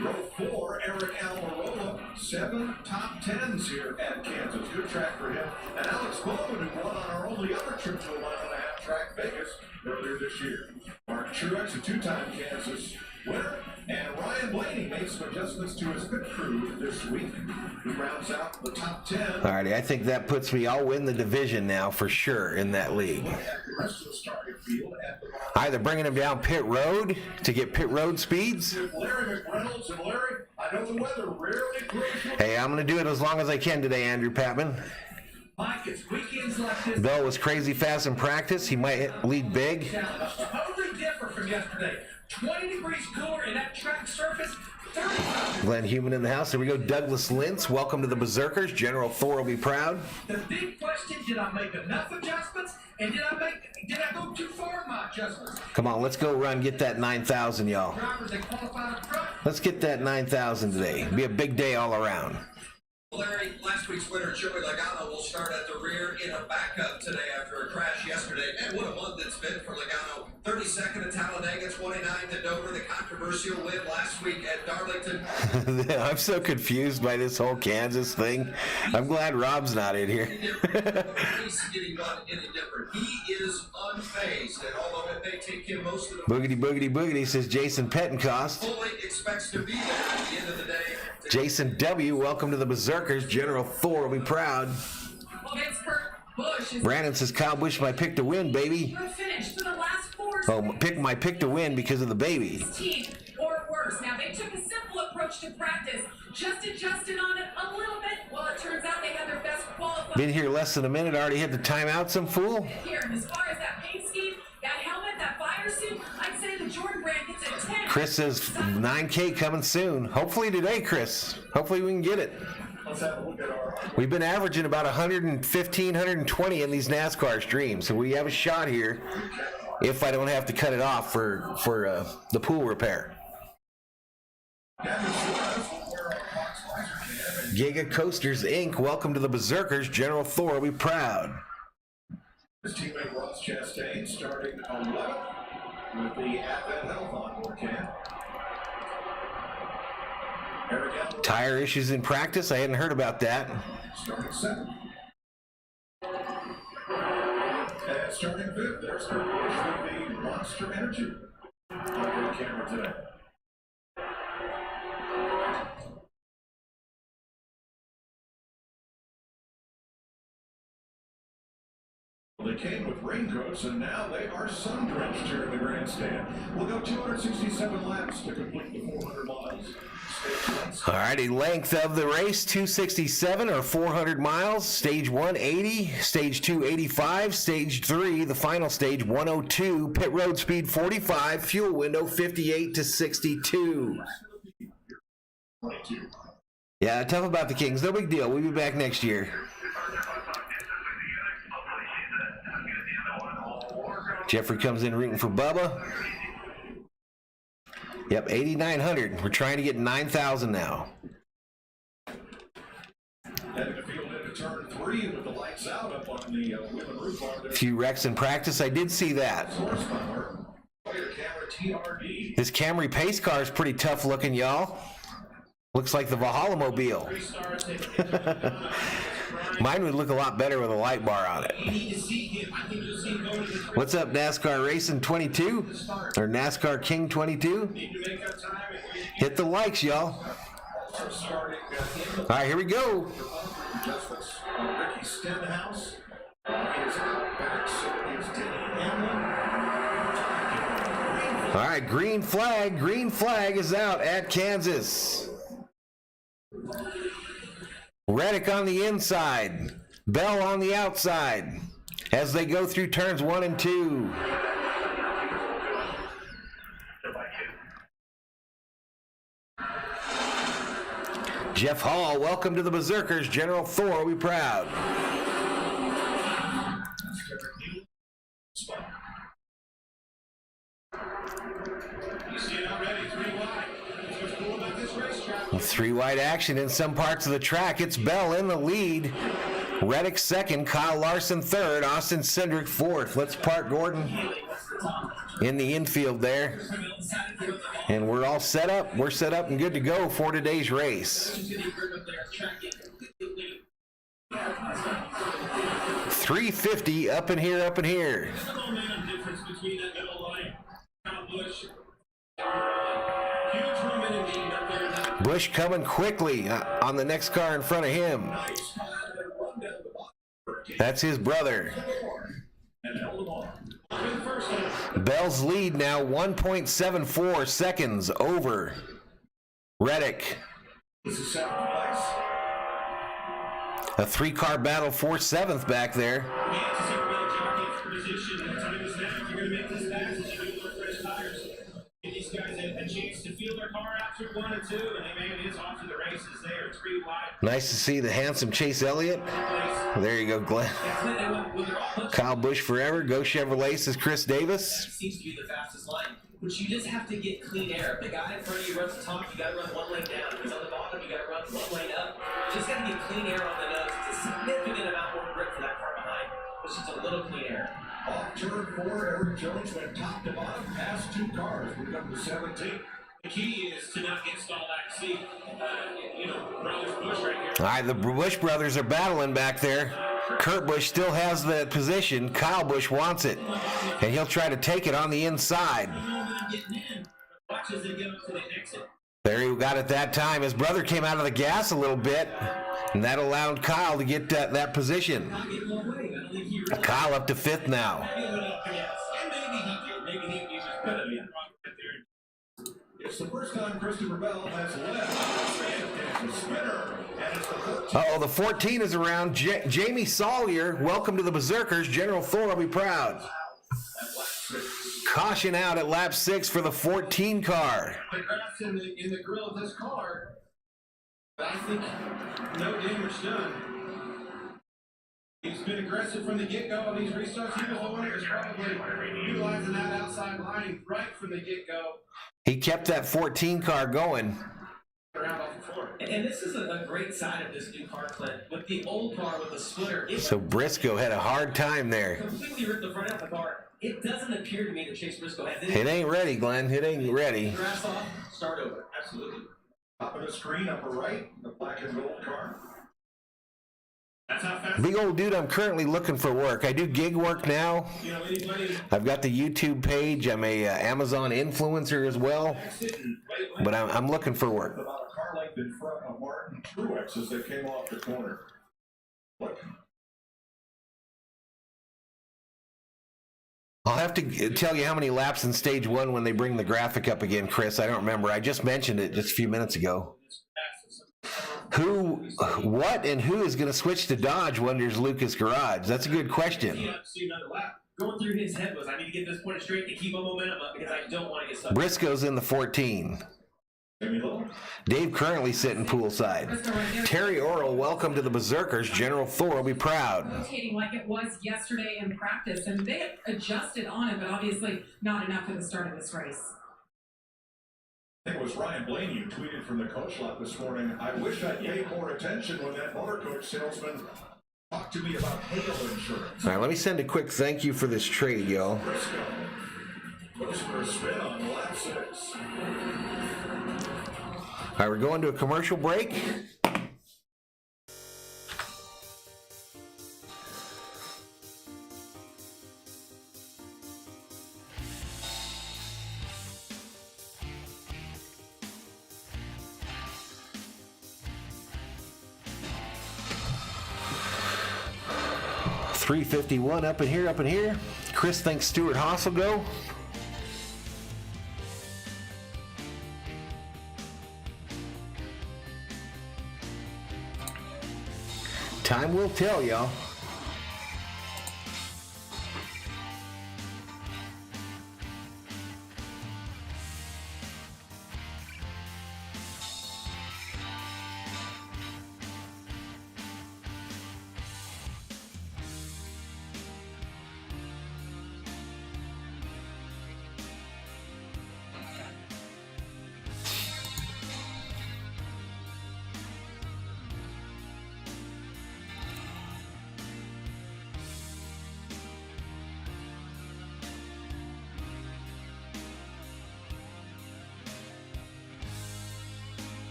Row 4, Eric Almirola, 7 top 10s here at Kansas. Good track for him. And Alex Bowman, who won on our only other trip to a mile-and-a-half track, Vegas, earlier this year. Mark Truex, a 2-time Kansas winner. And Ryan Blaney made some adjustments to his pit crew this week. He rounds out the top 10. All righty, I think that puts me, I'll win the division now for sure in that league. At the rest of the starting field at the bottom. Either bringing him down pit road to get pit road speeds. Larry McReynolds, and Larry, I know the weather rarely crucial. Hey, I'm going to do it as long as I can today, Andrew Patman. Mike, it's weekends like this. Bell was crazy fast in practice. He might lead big. Totally different from yesterday. 20 degrees cooler in that track surface. 35. Glenn Human in the house. There we go. Douglas Lintz. Welcome to the Berserkers. General Thor will be proud. The big question, did I make enough adjustments? And did I go too far in my adjustments? Come on, let's go run. Get that 9,000, y'all. Drivers that qualify up front. Let's get that 9,000 today. Be a big day all around. Larry, last week's winner, Joey Logano, will start at the rear in a backup today after a crash yesterday. Man, what a month it's been for Logano. 37 22nd at Talladega, 29 to Dover, the controversial win last week at Darlington. I'm so confused by this whole Kansas thing. I'm glad Rob's not in here. He's getting done any different. He is unfazed, and although it may take him most of the Boogity, boogity, boogity, says Jason Pettencost. fully expects to be there at the end of the day. Jason W., welcome to the Berserkers. General Thor will be proud. Well, it's Kurt Busch. Brandon says Kyle Busch my pick to win, baby. Finished for the last four. Oh, my pick to win because of the baby. 16 or worse. Now, they took a simple approach to practice, just adjusted on it a little bit. Well, it turns out they had their best qualifier Been here less than a minute, already hit the timeout, some fool. here. And as far as that paint scheme, that helmet, that fire suit, I'd say the Jordan brand gets a 10. Chris says 9K coming soon. Hopefully today, Chris. Hopefully we can get it. Let's have a look at our. We've been averaging about 115, 120 in these NASCAR streams, so we have a shot here if I don't have to cut it off for the pool repair. Giga Coasters Inc., welcome to the Berserkers. General Thor will be proud. His teammate Ross Chastain starting 11th with the Advent Health onboard can. Eric Allen Tire issues in practice, I hadn't heard about that. starting 7th. And starting 5th, there's Kurt Busch with the Monster Energy on the camera today. They came with raincoats, and now they are sun-drenched here in the grandstand. We'll go 267 laps to complete the 400 miles. All righty, length of the race, 267 or 400 miles. Stage 1, 80. Stage 2, 85. Stage 3, the final stage, 102. Pit road speed, 45. Fuel window, 58 to 62. 22. Yeah, tough about the Kings. No big deal. We'll be back next year. Jeffrey comes in rooting for Bubba. Yep, 8,900. We're trying to get 9,000 now. Heading the field into turn 3 with the lights out up on the women roof bar there. A few wrecks in practice. I did see that. Horsepower. Player camera TRD. This Camry pace car is pretty tough looking, y'all. Looks like the Valhalla Mobile. Mine would look a lot better with a light bar on it. What's up, NASCAR Racing 22? Or NASCAR King 22? Hit the likes, y'all. All right, here we go. Justice Ricky Stenhouse is out back, so is Denny Hamlin. All right, green flag is out at Kansas. Reddick on the inside, Bell on the outside as they go through turns 1 and 2. Jeff Hall, welcome to the Berserkers. General Thor, we proud. You see it already, 3 wide. That's what's cool about this racetrack. 3 wide action in some parts of the track. It's Bell in the lead. Reddick second, Kyle Larson third, Austin Cindric fourth. Let's park Gordon in the infield there. And we're all set up. We're set up and good to go for today's race. 350 up in here, up in here. Busch coming quickly on the next car in front of him. That's his brother. Bell's lead now 1.74 seconds over Reddick. This is 7th place. A 3-car battle for 7th back there. These guys a chance to feel their car out through 1 and 2, and they made it off to the races there. 3 wide. Nice to see the handsome Chase Elliott. There you go, Glenn. Kyle Busch forever. Go Chevrolet, says Chris Davis. Seems to be the fastest line, but you just have to get clean air. If the guy in front of you runs the top, you got to run 1 lane down. If he's on the bottom, you got to run 1 lane up. You just got to get clean air on the nose. It's a significant amount more grip for that car behind. It's just a little clean air. Off turn 4, Eric Erik Jones went top to bottom, past 2 cars, moved up to 17. The key is to not get stalled out. See, brothers Busch right here. All right, the Busch brothers are battling back there. Kurt Busch still has the position. Kyle Busch wants it, and he'll try to take it on the inside. Watch as they get up to the exit. There he got it that time. His brother came out of the gas a little bit, and that allowed Kyle to get that position. Kyle up to 5th now. It's the first time Christopher Bell has left. And the spinner, and it's the 14th. Uh-oh, the 14 is around. Jamie Sawyer, welcome to the Berserkers. General Thor will be proud. Caution out at lap 6 for the 14 car. The grass in the grill of this car, but I think no damage done. He's been aggressive from the get-go on these restarts. He was the one that was probably utilizing that outside line right from the get-go. He kept that 14 car going. Around off the floor. And this is a great side of this new car, Clint. With the old car with the splitter, it So Briscoe had a hard time there. completely ripped the front out of the car. It doesn't appear to me that Chase Briscoe has It ain't ready, Glenn. It ain't ready. grass off, start over. Absolutely. Top of the screen, upper right, the black and gold car. That's how fast. Big old dude, I'm currently looking for work. I do gig work now. Anybody I've got the YouTube page. I'm a Amazon influencer as well. But I'm looking for work. About a car length in front of Martin Truex as they came off the corner. Look. I'll have to tell you how many laps in stage 1 when they bring the graphic up again, Chris. I don't remember. I just mentioned it just a few minutes ago. What and who is going to switch to Dodge, wonders Lucas Garage. That's a good question. see another lap. Going through his head was, I need to get this point straight to keep my momentum up because I don't want to get stuck. Briscoe's in the 14. Dave currently sitting poolside. Terry Orrell, welcome to the Berserkers. General Thor will be proud. Rotating like it was yesterday in practice, and they had adjusted on it, but obviously not enough for the start of this race. I think it was Ryan Blaney who tweeted from the coach lot this morning, I wish I'd paid more attention when that motor coach salesman talked to me about hail insurance. All right, let me send a quick thank you for this trade, y'all. Briscoe goes for a spin on lap 6. All right, we're going to a commercial break. $351 up in here. Chris thinks Stuart Haas will go. Time will tell, y'all.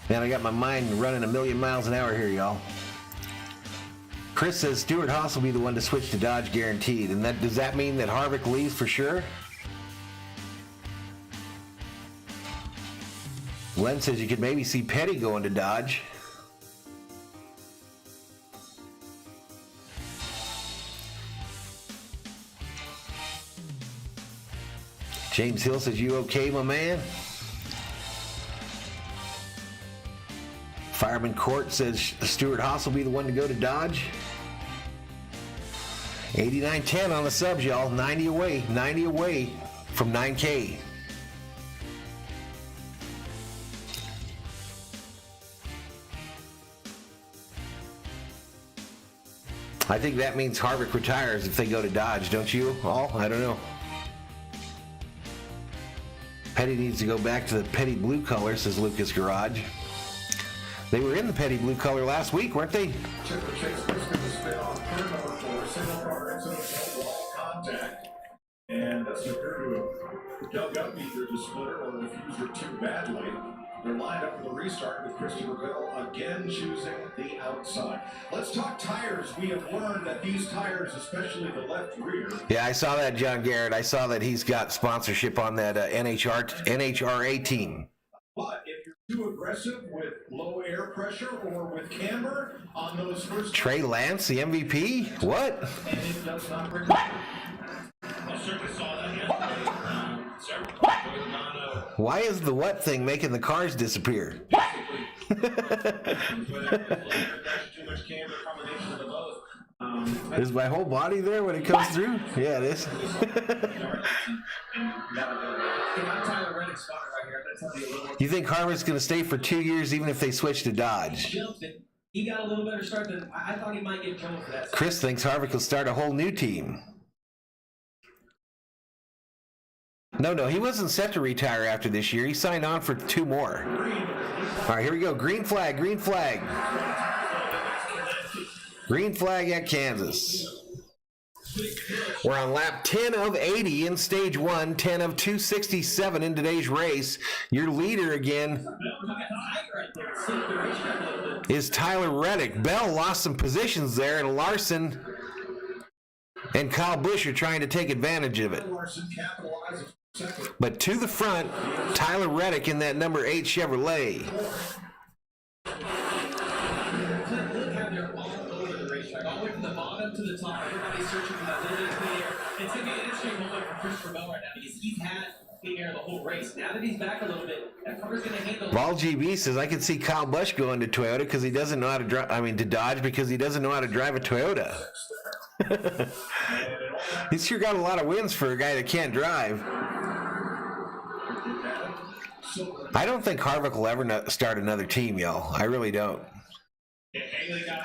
Man, I got my mind running a million miles an hour here, y'all. Chris says Stuart Haas will be the one to switch to Dodge guaranteed. And does that mean that Harvick leaves for sure? Len says you could maybe see Petty going to Dodge. James Hill says, you okay, my man? Fireman Court says Stuart Haas will be the one to go to Dodge. 89.10 on the subs, y'all. 90 away from 9K. I think that means Harvick retires if they go to Dodge, don't you all? I don't know. Petty needs to go back to the Petty blue color, says Lucas Garage. They were in the petty blue color last week, weren't they? Chipper Chase was going to spin on turn number 4, single car incident, no wall contact. And that's appeared to have dug up either the splitter or the diffuser too badly. They're lined up for the restart with Christopher Bell again choosing the outside. Let's talk tires. We have learned that these tires, especially the left rear. Yeah, I saw that, John Garrett. I saw that he's got sponsorship on that NHRA team. But if you're too aggressive with low air pressure or with camber on those first... Trey Lance, the MVP? What? And it does not bring... I certainly saw that yesterday. Several cars going on. Why is the what thing making the cars disappear? Too much camber, combination of the both. Is my whole body there when it comes through? Yeah, it is. Tyler Reddick's spot right here. I'm going to tell you a little more. You think Harvick's going to stay for 2 years even if they switch to Dodge? Jumped it. He got a little better start than I thought he might get Jones for that. Chris thinks Harvick will start a whole new team. No, he wasn't set to retire after this year. He signed on for 2 more. All right, here we go. Green flag, green flag. Green flag at Kansas. We're on lap 10 of 80 in stage 1, 10 of 267 in today's race. Your leader again is Tyler Reddick. Bell lost some positions there, and Larson and Kyle Busch are trying to take advantage of it. But to the front, Tyler Reddick in that number 8 Chevrolet. Look how they're all over the racetrack, all the way from the bottom to the top. Everybody's searching for that little bit of clean air. It's going to be an interesting moment for Christopher Bell right now because he's had clean air the whole race. Now that he's back a little bit, that car's going to handle it. Vol GB says I can see Kyle Busch going to Toyota because he doesn't know how to drive. I mean, to Dodge because he doesn't know how to drive a Toyota. He's sure got a lot of wins for a guy that can't drive. I don't think Harvick will ever start another team, y'all. I really don't.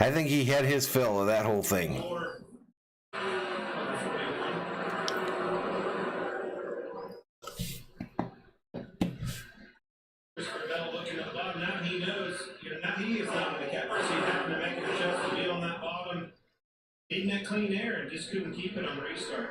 I think he had his fill of that whole thing. Christopher Bell looking at the bottom. Now he knows, now he is down in the cap. So he's having to make an adjustment to be on that bottom, needing that clean air, and just couldn't keep it on restart.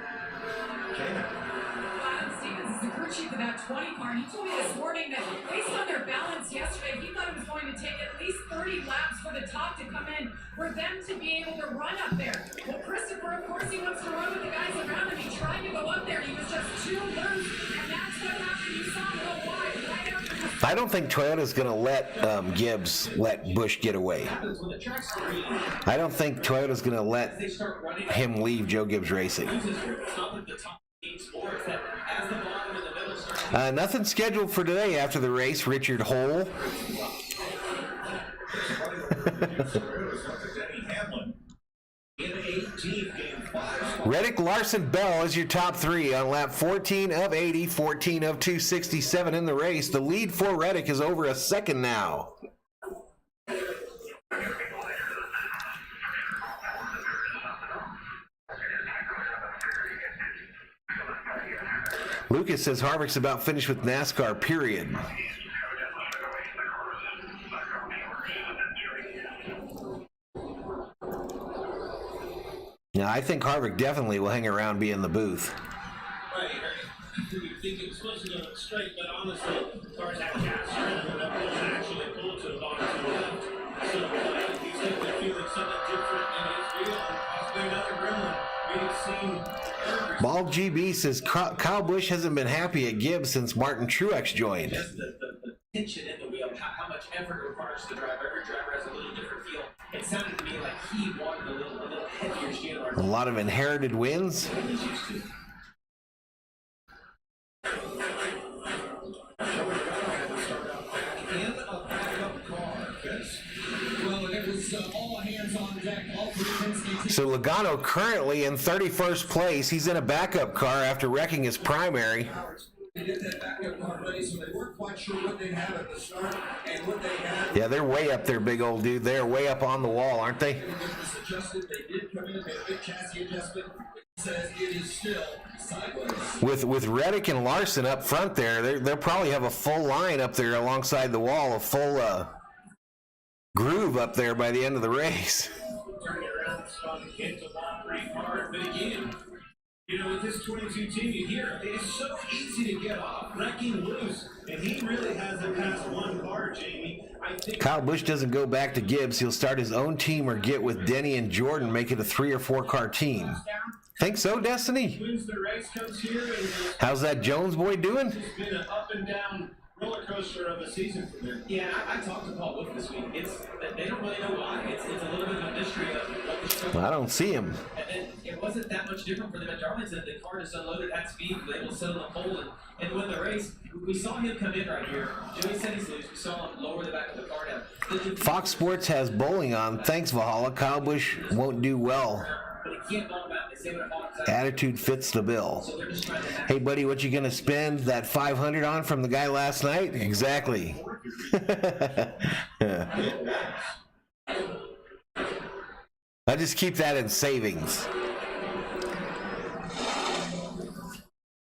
Adam Stevens is the crew chief of that 20 car, and he told me this morning that based on their balance yesterday, he thought it was going to take at least 30 laps for the top to come in for them to be able to run up there. Well, Christopher, of course, he wants to run with the guys around him. He tried to go up there, and he was just too loose, and that's what happened. You saw him go wide right after the... I don't think Toyota's going to let Gibbs let Busch get away. I don't think Toyota's going to let him leave Joe Gibbs Racing. Nothing scheduled for today after the race. Richard Hole. Reddick, Larson, Bell is your top 3 on lap 14 of 80, 14 of 267 in the race. The lead for Reddick is over a second now. Lucas says Harvick's about finished with NASCAR, period. Now, I think Harvick definitely will hang around, be in the booth. Right, you think it was supposed to go straight, but honestly, cars have gas and actually pull to the bottom to the left. So he's definitely feeling something different in his wheel, and possibly another gremlin. We've seen... Bald GB says Kyle Busch hasn't been happy at Gibbs since Martin Truex joined. Just the tension in the wheel, how much effort it requires to drive. Every driver has a little different feel. It sounded to me like he wanted a little heavier steer. A lot of inherited wins. So Logano currently in 31st place. He's in a backup car after wrecking his primary. Yeah, they're way up there, big old dude. They're way up on the wall, aren't they? With Reddick and Larson up front there, they'll probably have a full line up there alongside the wall, a full groove up there by the end of the race. Turning around, spun, hit the ball pretty hard, but again, you know, with this 22 team, you hear it's so easy to get off, wrecking loose, and he really hasn't passed one car, Jamie. I think Kyle Busch doesn't go back to Gibbs. He'll start his own team or get with Denny and Jordan, make it a 3 or 4 car team. Think so, Destiny? wins the race, comes here, and it's How's that Jones boy doing? been an up and down roller coaster of a season for them. Yeah, I talked to Paul Wolf this week. They don't really know why. It's a little bit of a mystery of what the struggle. I don't see him. And it wasn't that much different for them at Darlington. The car just unloaded at speed, was able to sit on the pole and win the race. We saw him come in right here. Joey said he's loose. We saw him lower the back of the car down. Fox Sports has bowling on. Thanks, Valhalla. Kyle Busch won't do well. But he can't ball him out. They say when it falls out. Attitude fits the bill. So they're just trying to Hey, buddy, what you gonna spend that $500 on from the guy last night? Exactly. I just keep that in savings.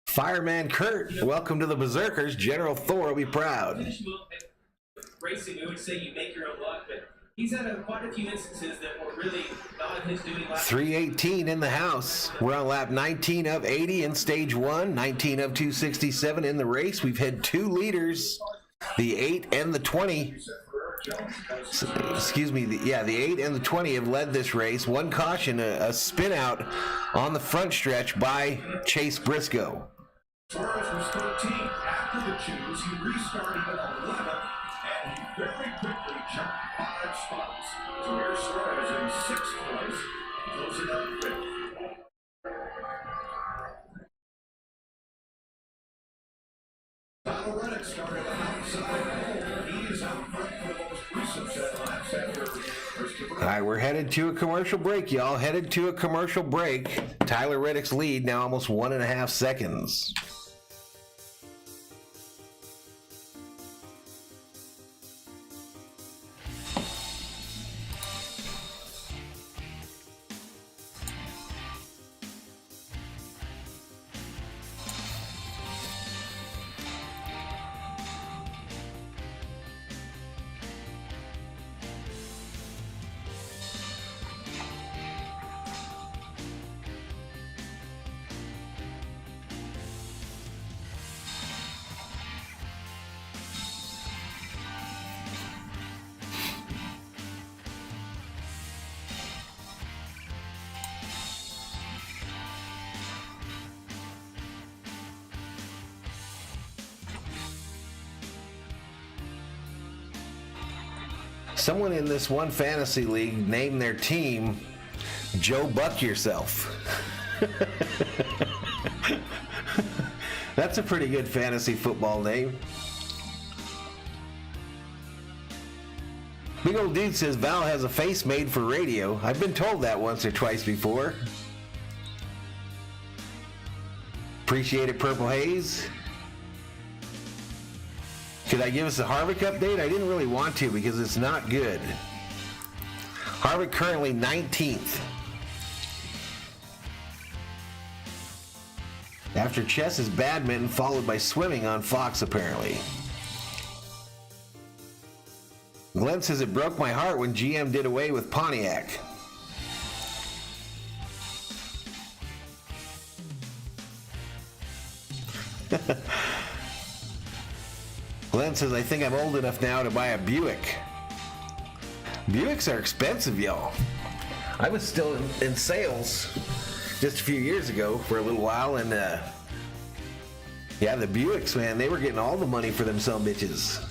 Fireman Kurt, welcome to the Berserkers. General Thor will be proud. Racing, we would say you make your own luck, but he's had quite a few instances that were really not of his doing last 318 in the house. We're on lap 19 of 80 in stage 1, 19 of 267 in the race. We've had 2 leaders, the 8 and the 20. Excuse me, the 8 and the 20 have led this race. One caution, a spin out on the front stretch by Chase Briscoe. Suarez was 13th after the choose. He restarted at 11th, and he very quickly jumped 5 spots. So here's Suarez in 6th place, closing up 5th. Tyler Reddick started outside pole. He is out front for the most recent set laps after first to All right, we're headed to a commercial break, y'all. Headed to a commercial break. Tyler Reddick's lead now almost 1.5 seconds. Someone in this one fantasy league named their team Joe Buck Yourself. That's a pretty good fantasy football name. Big old dude says Val has a face made for radio. I've been told that once or twice before. Appreciate it, Purple Haze. Could I give us a Harvick update? I didn't really want to because it's not good. Harvick currently 19th. After chess is badminton, followed by swimming on Fox, apparently. Glenn says it broke my heart when GM did away with Pontiac. Glenn says, I think I'm old enough now to buy a Buick. Buicks are expensive, y'all. I was still in sales just a few years ago for a little while, and yeah, the Buicks, man, they were getting all the money for them sumbitches.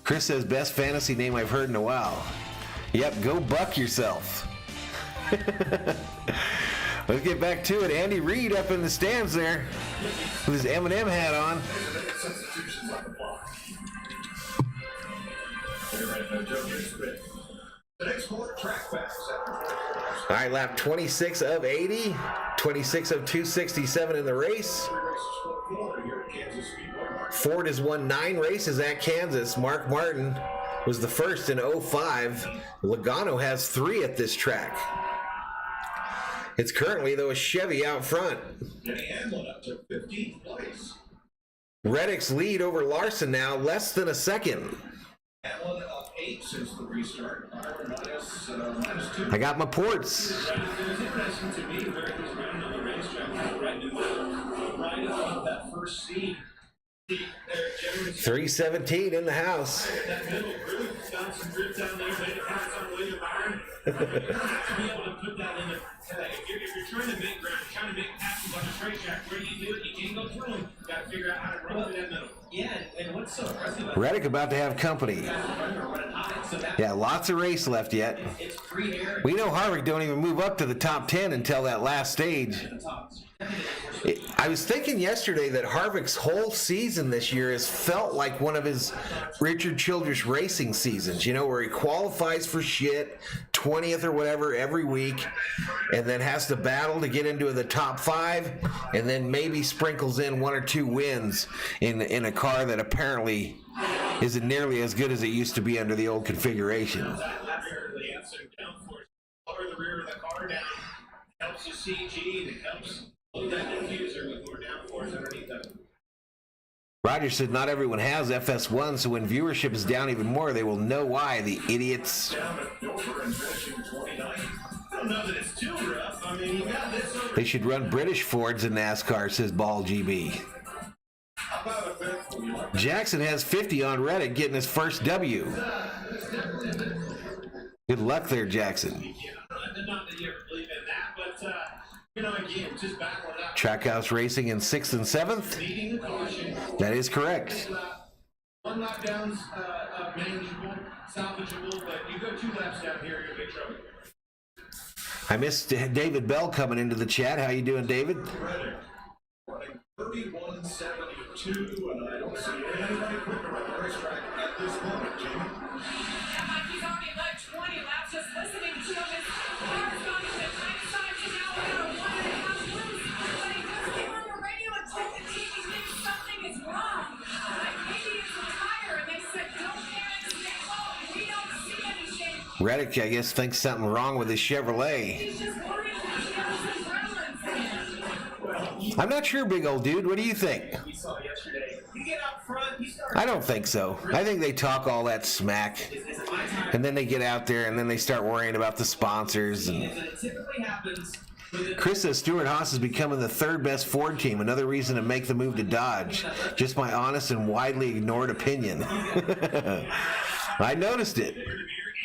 Chris says, best fantasy name I've heard in a while. Yep, go Buck Yourself. Let's get back to it. Andy Reid up in the stands there with his M&M hat on. substitutions on the block. The next quarter, track backs after 24 laps. All right, lap 26 of 80, 26 of 267 in the race. 3 races split 4 here at Kansas Speedway. Ford has won 9 races at Kansas. Mark Martin was the first in 05. Logano has 3 at this track. It's currently, though, a Chevy out front. Denny Hamlin up to 15th place. Reddick's lead over Larson now, less than a second. Hamlin up 8 since the restart. -2. I got my ports. It was interesting to me where he was running on the racetrack, right above that first seed. There, generally 317 in the house. that middle group found some grip down there, made it pass on William Byron. You have to be able to put that in if you're trying to make ground, trying to make passes on the racetrack, where do you do it? You can't go through them. You got to figure out how to run through that middle. Yeah, and what's so impressive about Reddick about to have company. running high, so that Yeah, lots of race left yet. it's free air We know Harvick don't even move up to the top 10 until that last stage. at the top. I was thinking yesterday that Harvick's whole season this year has felt like one of his Richard Childress racing seasons, you know, where he qualifies for shit, 20th or whatever every week, and then has to battle to get into the top 5, and then maybe sprinkles in 1 or 2 wins in a car that apparently isn't nearly as good as it used to be under the old configuration. That's the answer. Lower the rear of the car down. Helps you CG, and it helps load that diffuser with more downforce underneath them. Roger said not everyone has FS1, so when viewership is down even more, they will know why, the idiots. Down at Dover and finishing 29th. I don't know that it's too rough. I mean, you got this over. They should run British Fords in NASCAR, says Ball GB. About a fifth from you. Jackson has 50 on Reddit, getting his first W. Good luck there, Jackson. Yeah, not that you ever believe in that, but, you know, again, just battle it out. Trackhouse Racing in 6th and 7th. Needing the caution. That is correct. One lap down's manageable, salvageable, but you go 2 laps down here, you're in big trouble. I missed David Bell coming into the chat. How you doing, David? Reddick running 31.72, and I don't see anybody quicker on the racetrack at this moment, Jamie. Yeah, Mike, he's already led 20 laps just listening to him. His car's gone to the tight side to now about 1.5 loose. But he does get on the radio and check the TV. He thinks something is wrong. Like maybe it's a tire, and they said, don't panic, stay low. We don't see anything. Reddick, I guess, thinks something wrong with his Chevrolet. He's just worried that he has some gremlins in it. I'm not sure, big old dude. What do you think? We saw yesterday. You get out front, you start. I don't think so. I think they talk all that smack, Is it my time? and then they get out there, and then they start worrying about the sponsors. And It typically happens with it. Chris says Stuart Haas is becoming the 3rd best Ford team. Another reason to make the move to Dodge. Just my honest and widely ignored opinion. I noticed it.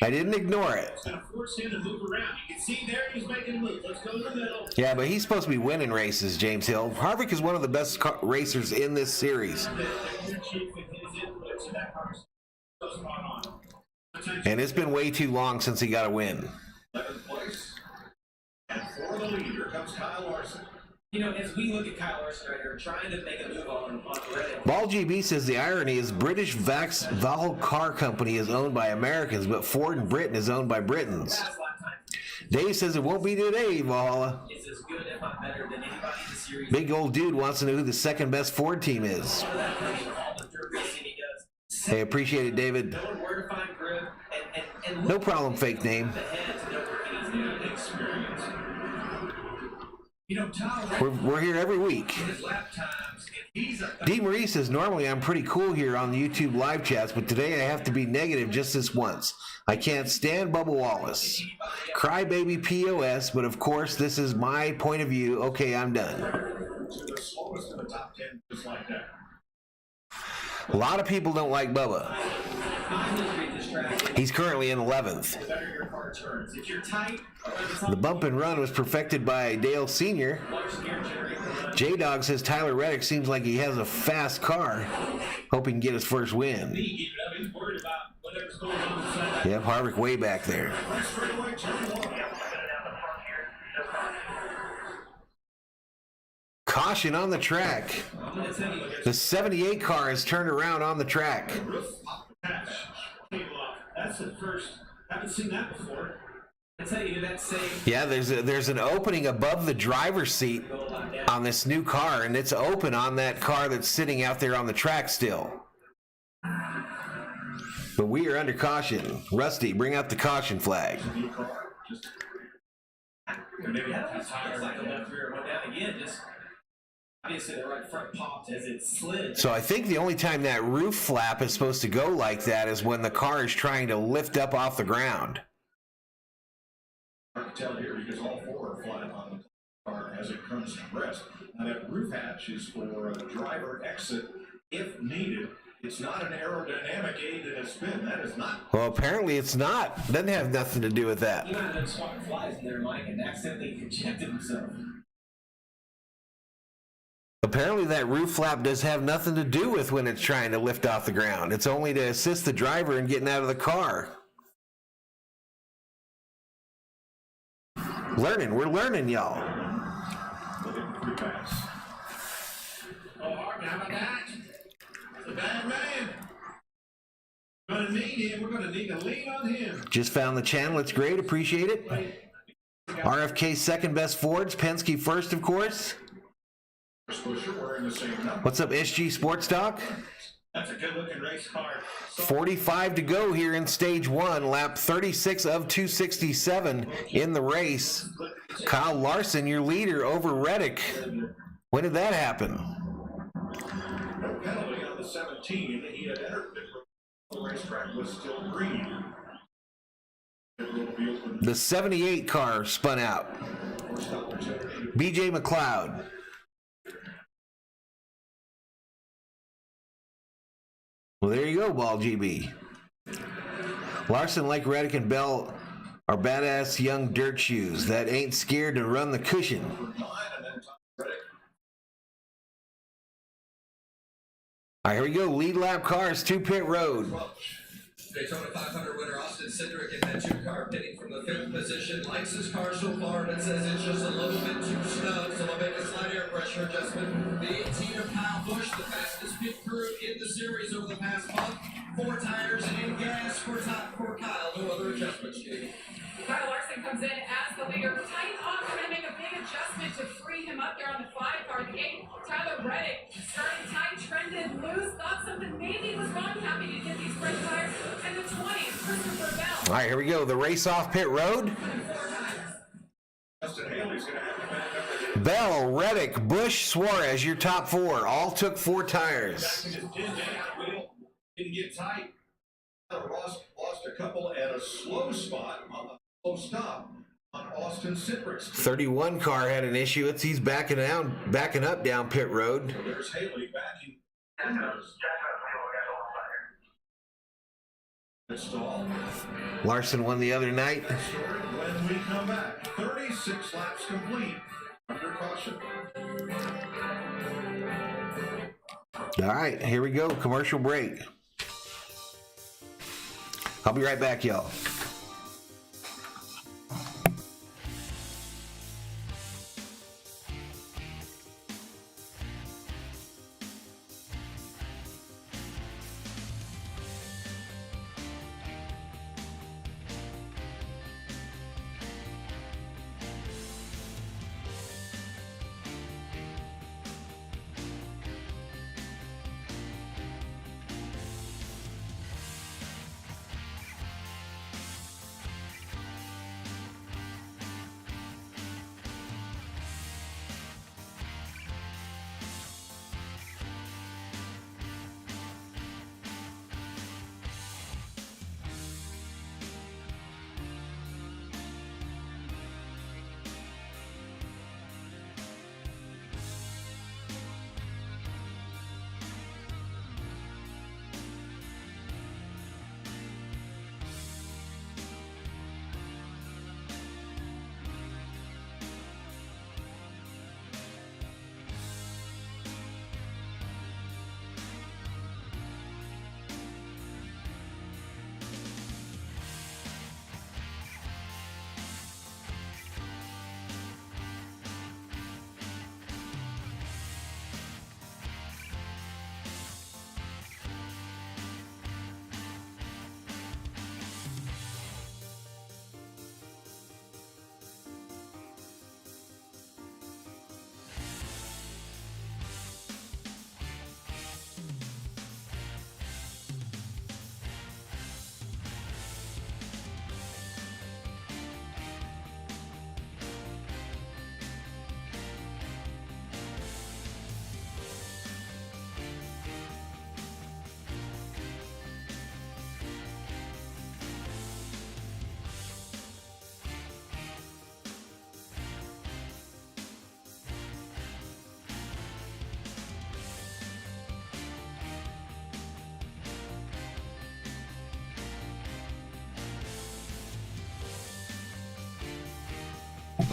I didn't ignore it. It's going to force him to move around. You can see there he's making a move. Let's go in the middle. Yeah, but he's supposed to be winning races, James Hill. Harvick is one of the best racers in this series. Your chief and his input to that car is so spot on. And it's been way too long since he got a win. 11th place. And for the lead, here comes Kyle Larson. You know, as we look at Kyle Larson right here, trying to make a move on Reddit. Ball GB says the irony is British Valhalla Car Company is owned by Americans, but Ford in Britain is owned by Britons. Last lifetime Dave says it won't be today, Valhalla. is as good, if not better, than anybody in the series. Big old dude wants to know who the 2nd best Ford team is. All the dirt racing he does. Hey, appreciate it, David. Knowing where to find grip and No problem, fake name. ahead to know where he's doing experience. You know, Tom, We're here every week. his lap times, and he's a D. Marie says, normally I'm pretty cool here on the YouTube live chats, but today I have to be negative just this once. I can't stand Bubba Wallace. Crybaby POS, but of course this is my point of view. Okay, I'm done. To the slowest in the top 10, just like that. A lot of people don't like Bubba. He's currently in 11th. better your car turns. If you're tight, The bump and run was perfected by Dale Sr. J-Dog says Tyler Reddick seems like he has a fast car. Hope he can get his first win. he's worried about whatever's going on inside. Yep, Harvick way back there. Caution on the track. I'm going to tell you, The 78 car has turned around on the track. patch came off. That's the first. I haven't seen that before. I tell you, that same Yeah, there's an opening above the driver's seat on this new car, and it's open on that car that's sitting out there on the track still. But we are under caution. Rusty, bring out the caution flag. maybe that's higher like the left rear went down again. Just Obviously, the right front popped as it slid. So I think the only time that roof flap is supposed to go like that is when the car is trying to lift up off the ground. Hard to tell here because all four are flat on the car as it comes to rest. Now that roof hatch is for a driver exit if needed. It's not an aerodynamic aid in a spin. That is not. Well, apparently it's not. Doesn't have nothing to do with that. He might have been swatting flies in there, Mike, and accidentally ejected himself. Apparently that roof flap does have nothing to do with when it's trying to lift off the ground. It's only to assist the driver in getting out of the car. We're learning, y'all. Look at the free pass. Oh, Harvick, how about that? That's a bad man. Gonna need him. We're gonna need to lean on him. Just found the channel. It's great. Appreciate it. RFK second best Fords. Penske first, of course. Buscher wearing the same number. What's up, SG Sports Talk? That's a good looking race car. 45 to go here in stage one. Lap 36 of 267 in the race. Kyle Larson, your leader over Reddick. When did that happen? No penalty on the 17. He had entered the racetrack was still green. The 78 car spun out. BJ McLeod. Well, there you go, Ball GB. Larson, like Reddick and Bell, are badass young dirt shoes that ain't scared to run the cushion. All right, here we go. Lead lap cars to pit road. Daytona 500 winner Austin Cindric in that 2-car pitting from the 5th position. Likes his car so far, but says it's just a little bit too snug, so they'll make a slight air pressure adjustment. The 18 of Kyle Busch, the fastest pit crew in the series over the past month. 4 tires and gas for Kyle. No other adjustments, Jake. Kyle Larson comes in as the leader. Tight off, going to make a big adjustment to free him up there on the 5-car. The 8, Tyler Reddick, starting tight, trended loose, thought something maybe was wrong. Happy to get these fresh tires. And the 20, Christopher Bell. All right, here we go. The race off pit road. Justin Haley's going to have to back up again. Bell, Reddick, Busch, Suarez, your top 4. All took 4 tires. Didn't get tight. Lost a couple at a slow spot on the slow stop on Austin Cindric's. 31 car had an issue. He's backing up down pit road. There's Haley backing. Install. Larson won the other night. When we come back, 36 laps complete. Under caution. All right, here we go. Commercial break. I'll be right back, y'all.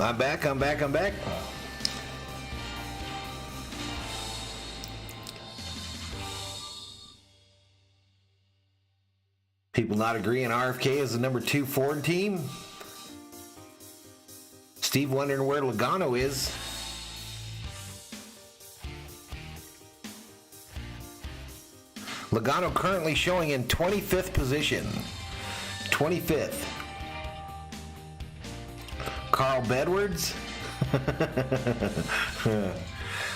I'm back. People not agreeing RFK is the number 2 Ford team. Steve wondering where Logano is. Logano currently showing in 25th position. 25th. Carl Bedwards. All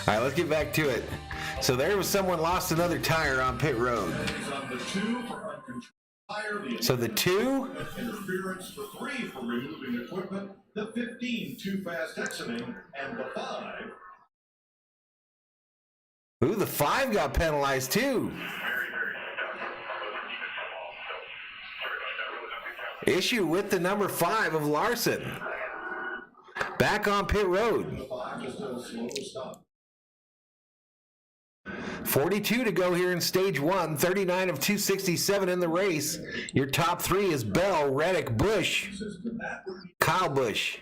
right, let's get back to it. So there was someone lost another tire on pit road. So the 2? Interference, the 3 for removing equipment, the 15 too fast exiting, and the 5. Ooh, the 5 got penalized too. Issue with the number 5 of Larson. Back on pit road. The 5 is still slow to stop. 42 to go here in stage 1. 39 of 267 in the race. Your top 3 is Bell, Reddick, Busch, Kyle Busch.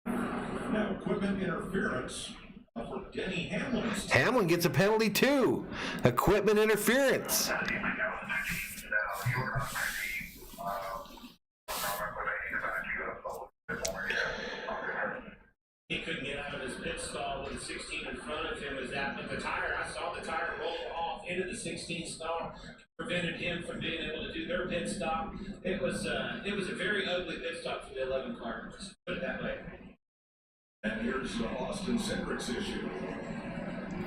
Now, equipment interference for Denny Hamlin. Hamlin gets a penalty too. Equipment interference. He couldn't get out of his pit stall when the 16 in front of him was at the tire. I saw the tire roll off into the 16 stall, prevented him from being able to do their pit stop. It was a very ugly pit stop for the 11 car. Just put it that way. And here's the Austin Cindric's issue.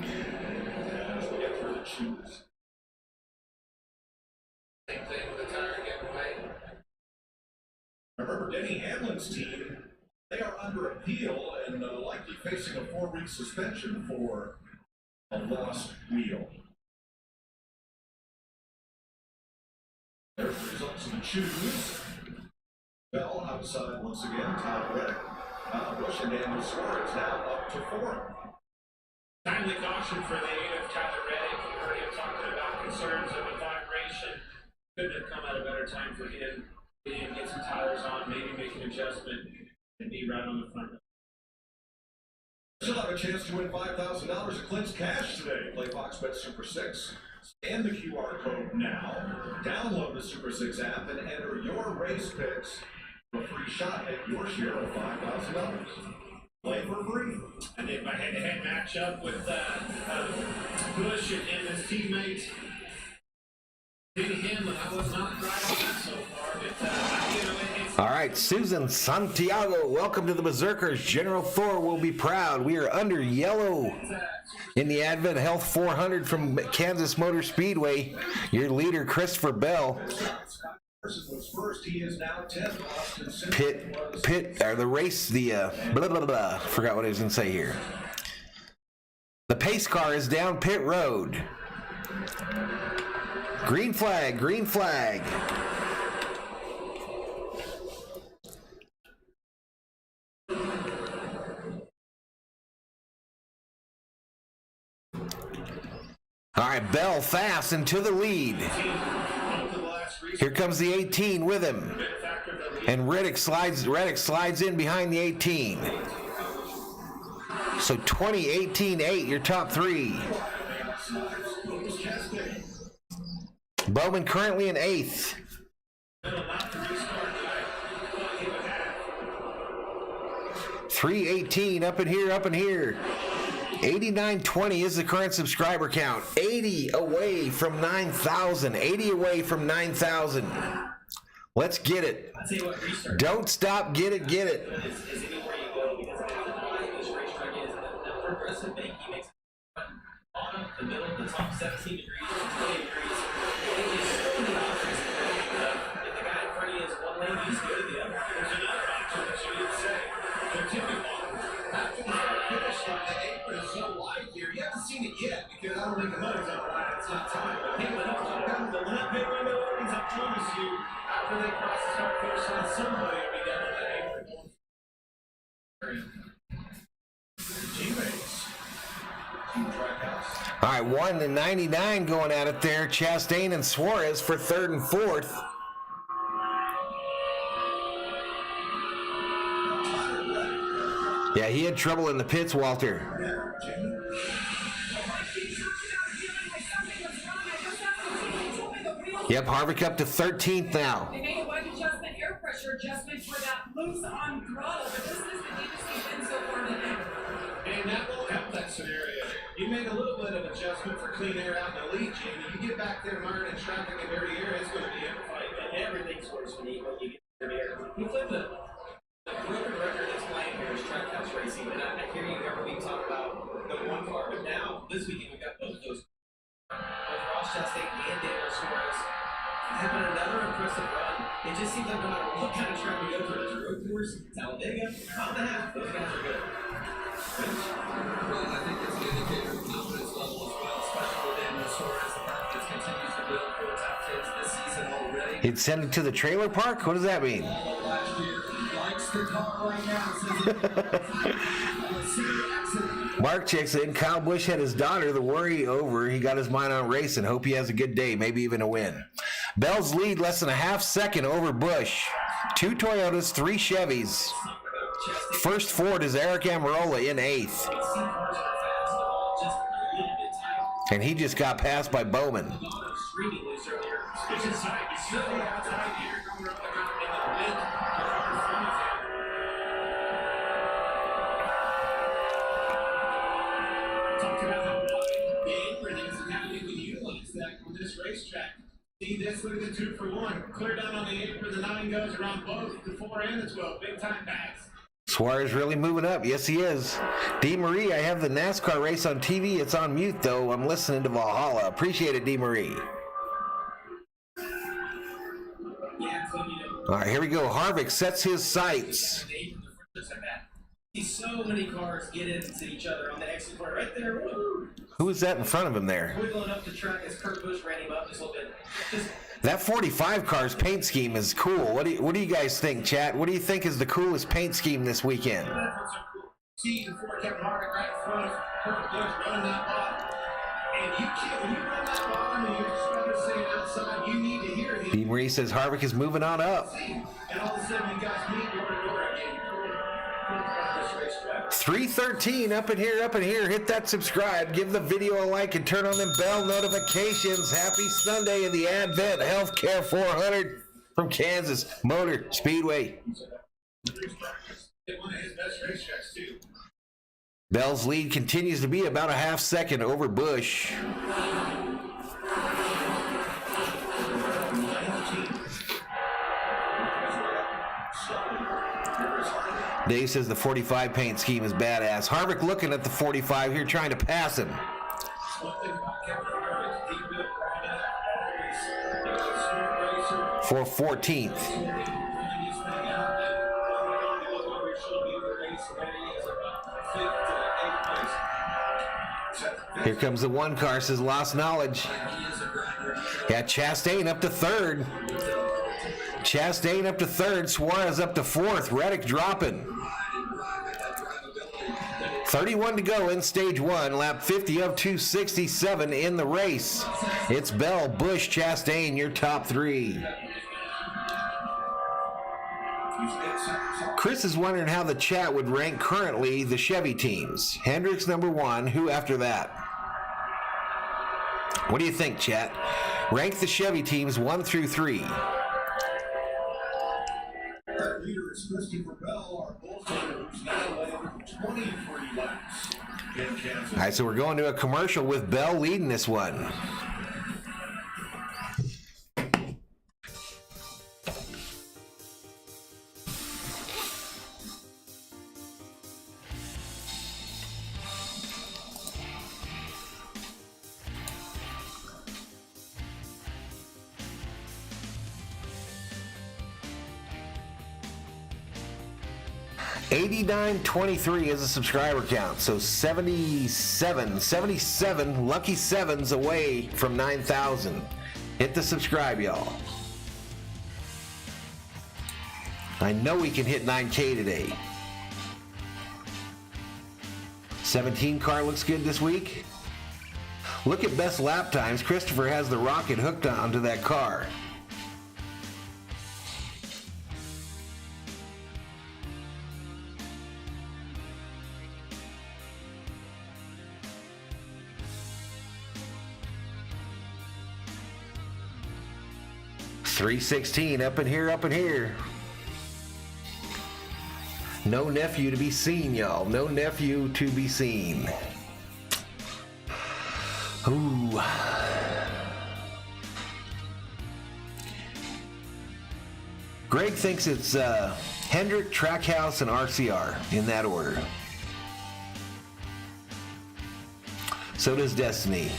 As we get through the shoes. Same thing with the tire getting away. Remember, Denny Hamlin's team, they are under appeal and likely facing a 4-week suspension for a lost wheel. There's the results of the choose. Bell outside once again, Tyler Reddick. Busch and Daniel Suarez now up to 4. Timely caution for the 8 of Tyler Reddick. You heard him talking about concerns of a vibration. Couldn't have come at a better time for him. Get some tires on, maybe make an adjustment, and be right on the front. Still have a chance to win $5,000 of Clint's cash today. Play Fox Bet Super 6. Scan the QR code now. Download the Super 6 app and enter your race picks for a free shot at your share of $5,000. Play for free. And then my head-to-head matchup with Busch and his teammate. Denny Hamlin, I was not right on that so far, but it's... All right, Susan Santiago, welcome to the Berserkers. General Thor will be proud. We are under yellow in the Advent Health 400 from Kansas Motor Speedway. Your leader, Christopher Bell. First, he is now 10th. The race, blah, blah, blah. Forgot what I was going to say here. The pace car is down pit road. Green flag, green flag. All right, Bell fast into the lead. Here comes the 18 with him. And Reddick slides in behind the 18. So 20, 18, 8, your top 3. Bowman currently in 8th. 318 up in here. 8920 is the current subscriber count. 80 away from 9,000. 80 away from 9,000. Let's get it. Don't stop. Get it. Is anywhere you go, because this racetrack is the progressive bank. He makes bottom, the middle, the top 17 degrees, 20 degrees. It is so many options. If the guy in front of you is one lane, he's go to the other. There's another option that you didn't say. The tipping ball. After the finish line, the apron is so wide here. You haven't seen it yet because I don't think the motor's up wide. It's not time. But people know when the limit pit window opens, I promise you, after they cross the start finish line, somebody will be down on that apron. Teammates. All right, 1 to 99 going at it there. Chastain and Suarez for 3rd and 4th. Yeah, he had trouble in the pits, Walter. Yep, Harvick up to 13th now. They made a wide adjustment, air pressure adjustment for that loose on throttle, but this is the deepest he's been so far today. And that won't help that scenario. You make a little bit of adjustment for clean air out in the lead, Jamie. You get back there, iron and traffic and dirty air, it's going to be a fight. And everything's worse when you get to the air. We played the broken record that's playing here is trackhouse racing, and I hear you every week talk about the one car, but now this weekend we've got both of those. Both Ross Chastain and Daniel Suarez having another impressive run. It just seems like no matter what kind of track we go through, it's road course, Talladega, Mountain Half, those guys are good. Well, I think it's an indicator of confidence level as well, especially with Daniel Suarez, the confidence continues to build for top 10s this season already. He'd send it to the trailer park? What does that mean? Last year, likes the car right now. Mark checks in. Kyle Busch had his daughter. The worry over. He got his mind on racing. Hope he has a good day, maybe even a win. Bell's lead less than a half second over Busch. 2 Toyotas, 3 Chevys. First Ford is Eric Amarola in 8th. And he just got passed by Bowman. Racetrack. See this? Look at the 2 for 1. Clear down on the apron. The 9 goes around both the 4 and the 12. Big time pass. Suarez really moving up. Yes, he is. D. Marie, I have the NASCAR race on TV. It's on mute, though. I'm listening to Valhalla. Appreciate it, D. Marie. All right, here we go. Harvick sets his sights. See so many cars get into each other on the exit corner right there. Woo! Who is that in front of him there? Wiggling up the track as Kurt Busch ran him up just a little bit. That 45 car's paint scheme is cool. What do you guys think, chat? What do you think is the coolest paint scheme this weekend? See the 4 Kevin Harvick right in front of Kurt Busch running that bottom. And you can't, when you run that bottom and you're just trying to say outside, you need to hear him. D. Marie says Harvick is moving on up. And all of a sudden you guys meet door to door again. 313 up in here. Hit that subscribe, give the video a like, and turn on them bell notifications. Happy Sunday in the Advent Healthcare 400 from Kansas Motor Speedway. One of his best racetracks too. Bell's lead continues to be about a half second over Busch. Dave says the 45 paint scheme is badass. Harvick looking at the 45 here, trying to pass him. For 14th. Here comes the 1 car, says lost knowledge. Yeah, Chastain up to 3rd. Chastain up to 3rd. Suarez up to 4th. Reddick dropping. 31 to go in stage 1. Lap 50 of 267 in the race. It's Bell, Busch, Chastain, your top 3. Chris is wondering how the chat would rank currently the Chevy teams. Hendricks number 1. Who after that? What do you think, chat? Rank the Chevy teams 1 through 3. Our leader is Christopher Bell, our bullfighter, who's now led 23 laps in Kansas. All right, so we're going to a commercial with Bell leading this one. $89.23 is a subscriber count, so 77 lucky 7s away from 9,000. Hit the subscribe, y'all. I know we can hit 9K today. 17 car looks good this week. Look at best lap times. Christopher has the rocket hooked onto that car. 316 up in here, up in here. No nephew to be seen, y'all. No nephew to be seen. Ooh. Greg thinks it's Hendrick, Trackhouse, and RCR in that order. So does Destiny.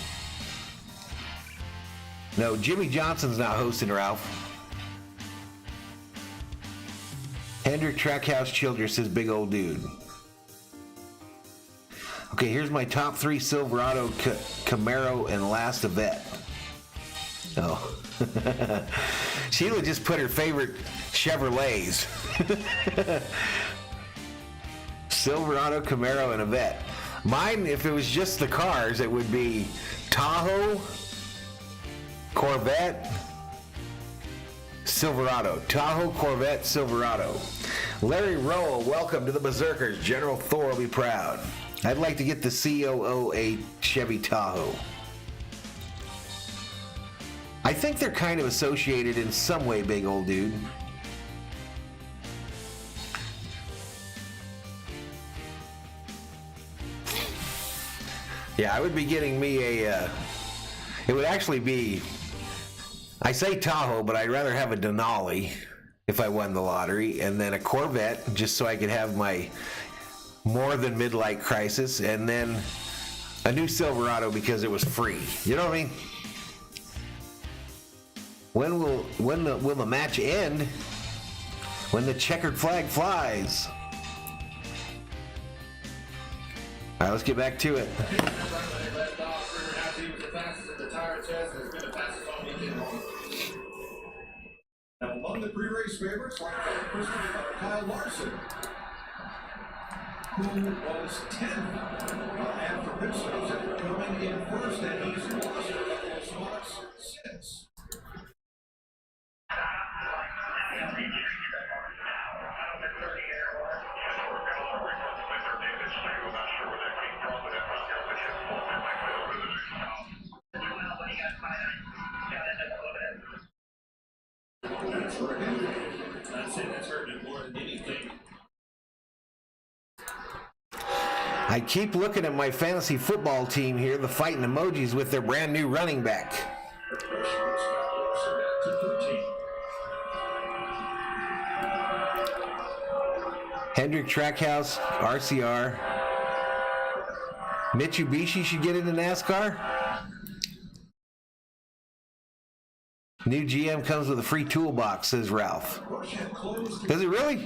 No, Jimmy Johnson's not hosting, Ralph. Hendrick, Trackhouse, Childress, his big old dude. Okay, here's my top 3 Silverado, Camaro, and last Evette. Oh. Sheila just put her favorite Chevrolets. Silverado, Camaro, and Evette. Mine, if it was just the cars, it would be Tahoe, Corvette, Silverado. Tahoe, Corvette, Silverado. Larry Rowe, welcome to the Berserkers. General Thor will be proud. I'd like to get the COO a Chevy Tahoe. I think they're kind of associated in some way, big old dude. Yeah, I would be getting me a, it would actually be, I say Tahoe, but I'd rather have a Denali if I won the lottery, and then a Corvette, just so I could have my more than midlife crisis, and then a new Silverado because it was free. You know what I mean? When will the match end? When the checkered flag flies. All right, let's get back to it. Now, among the pre-race favorites, like Kyle Larson, who was 10th after pit stops after coming in first, and he's lost a couple of spots since. That's hurting more than anything. I keep looking at my fantasy football team here, the Fighting Emojis, with their brand new running back. Hendrick, Trackhouse, RCR. Mitsubishi should get into NASCAR. New GM comes with a free toolbox, says Ralph. Does it really?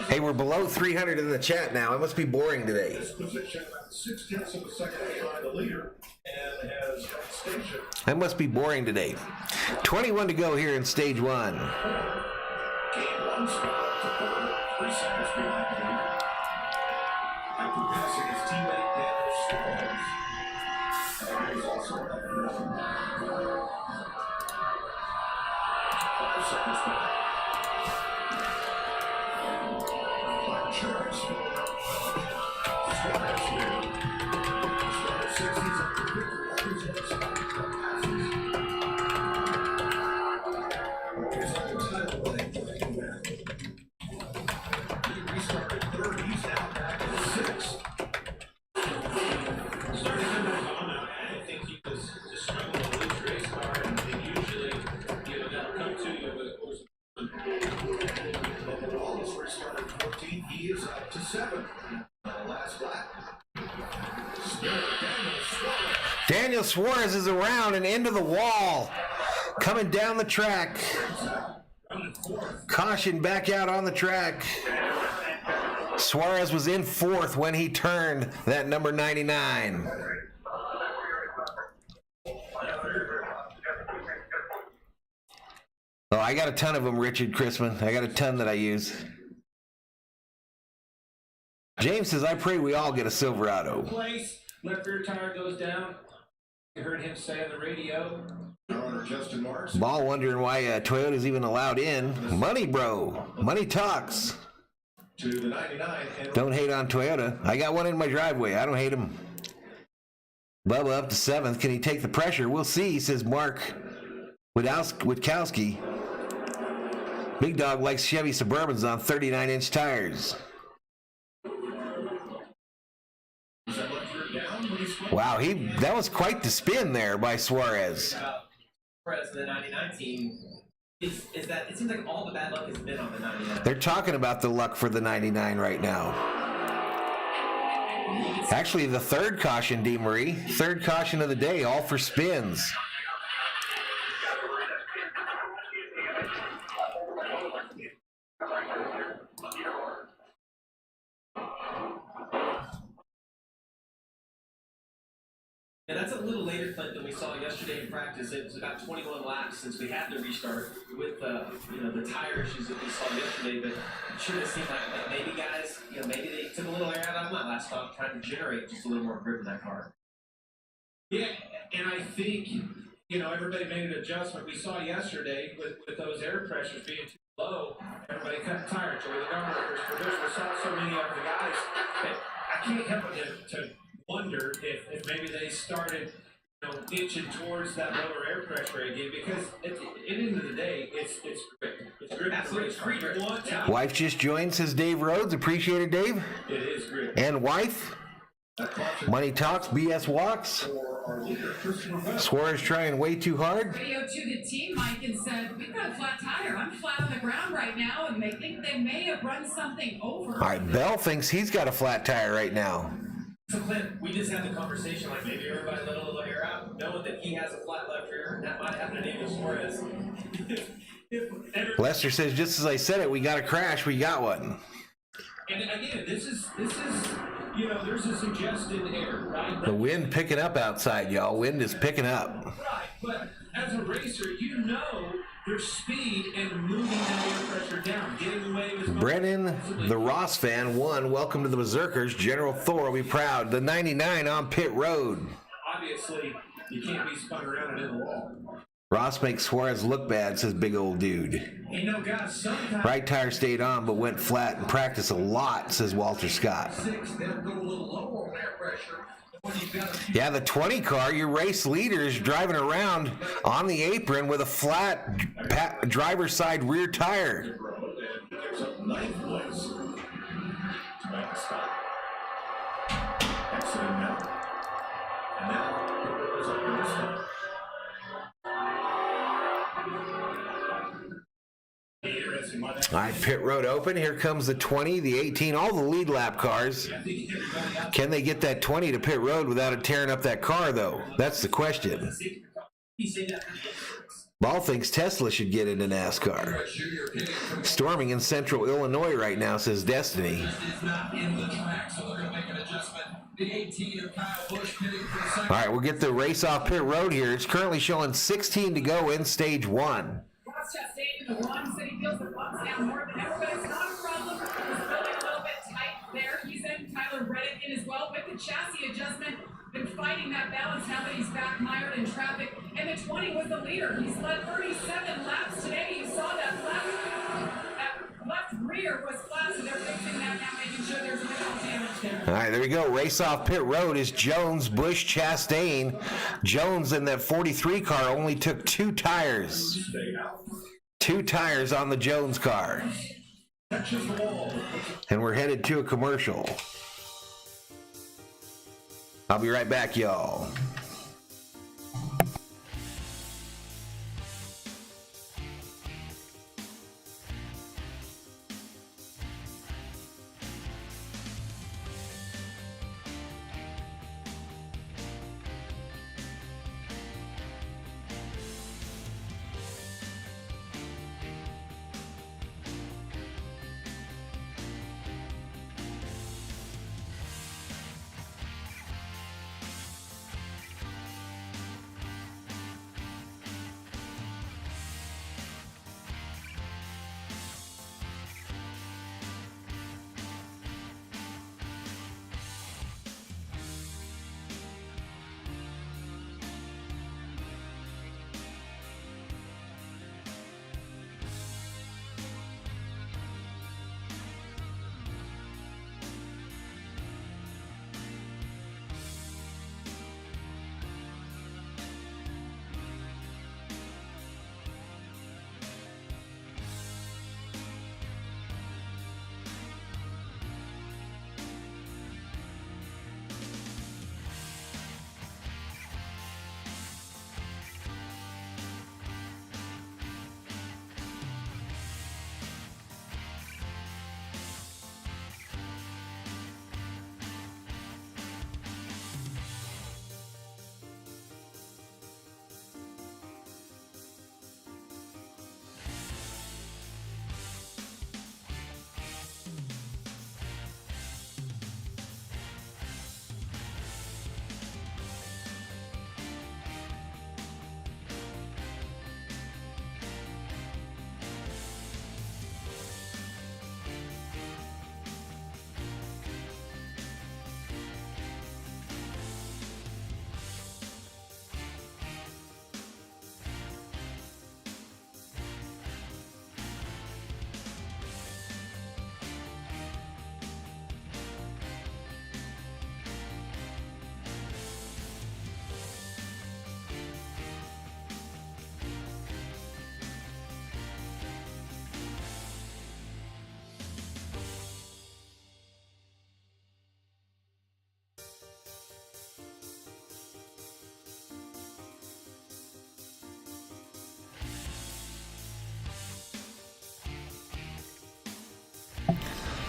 Hey, we're below 300 in the chat now. It must be boring today. That must be boring today. 21 to go here in stage 1. Daniel Suarez is around and into the wall. Coming down the track. Caution back out on the track. Suarez was in 4th when he turned that number 99. Oh, I got a ton of them, Richard Chrisman. I got a ton that I use. James says, I pray we all get a Silverado. Place, left rear tire goes down. I heard him say on the radio. Ball wondering why Toyota's even allowed in. Money, bro. Money talks. Don't hate on Toyota. I got one in my driveway. I don't hate him. Bubba up to 7th. Can he take the pressure? We'll see, says Mark Witkowski. Big Dog likes Chevy Suburbans on 39-inch tires. Wow, that was quite the spin there by Suarez. Suarez in the 99 team is that it seems like all the bad luck has been on the 99. They're talking about the luck for the 99 right now. Actually, the third caution, DeMarie. Third caution of the day, all for spins. And that's a little later, Clint, than we saw yesterday in practice. It was about 21 laps since we had the restart with the tire issues that we saw yesterday. But it sure does seem like maybe guys, maybe they took a little air out on that last stop, trying to generate just a little more grip in that car. Yeah, and I think, everybody made an adjustment. We saw yesterday with those air pressures being too low, everybody cut tires. Joey, the car workers for Busch, we saw so many of the guys that I can't help but to wonder if maybe they started, inching towards that lower air pressure again, because at the end of the day, it's grip. It's grip. Absolutely, it's free grip. Wife just joined, says Dave Rhodes. Appreciate it, Dave. It is grip. And wife. Money talks, BS walks. Suarez trying way too hard. Radio to the team, Mike, and said, we've got a flat tire. I'm flat on the ground right now, and they think they may have run something over. All right, Bell thinks he's got a flat tire right now. So Clint, we just had the conversation like maybe everybody let a little air out, knowing that he has a flat left rear, and that might happen to Daniel Suarez. Lester says, just as I said it, we got a crash, we got one. And again, this is there's a suggested error, right? The wind picking up outside, y'all. Wind is picking up. Right, but as a racer, there's speed and moving that air pressure down, getting away with. Brennan, the Ross fan, won. Welcome to the Berserkers. General Thor will be proud. The 99 on pit road. Obviously, you can't be spun around and in the wall. Ross makes Suarez look bad, says big old dude. Guys, sometimes Right tire stayed on, but went flat in practice a lot, says Walter Scott. Yeah, the 20 car, your race leader is driving around on the apron with a flat driver's side rear tire. There's a ninth place to make a stop. Exiting now. And now, there's a good stop. All right, pit road open. Here comes the 20, the 18, all the lead lap cars. Can they get that 20 to pit road without it tearing up that car, though? That's the question. Ball thinks Tesla should get into NASCAR. Storming in central Illinois right now, says Destiny. All right, we'll get the race off pit road here. It's currently showing 16 to go in stage 1. Ross Chastain in the one said he feels the bumps down more than ever, but it's not a problem. He's feeling a little bit tight there. He's in. Tyler Reddick in as well with the chassis adjustment. Been fighting that balance now that he's back mired in traffic. And the 20 was the leader. He's led 37 laps today. You saw that left rear was flat, so they're fixing that now, making sure there's minimal damage there. All right, there we go. Race off pit road is Jones, Busch, Chastain. Jones in that 43 car only took 2 tires. 2 tires on the Jones car. And we're headed to a commercial. I'll be right back, y'all.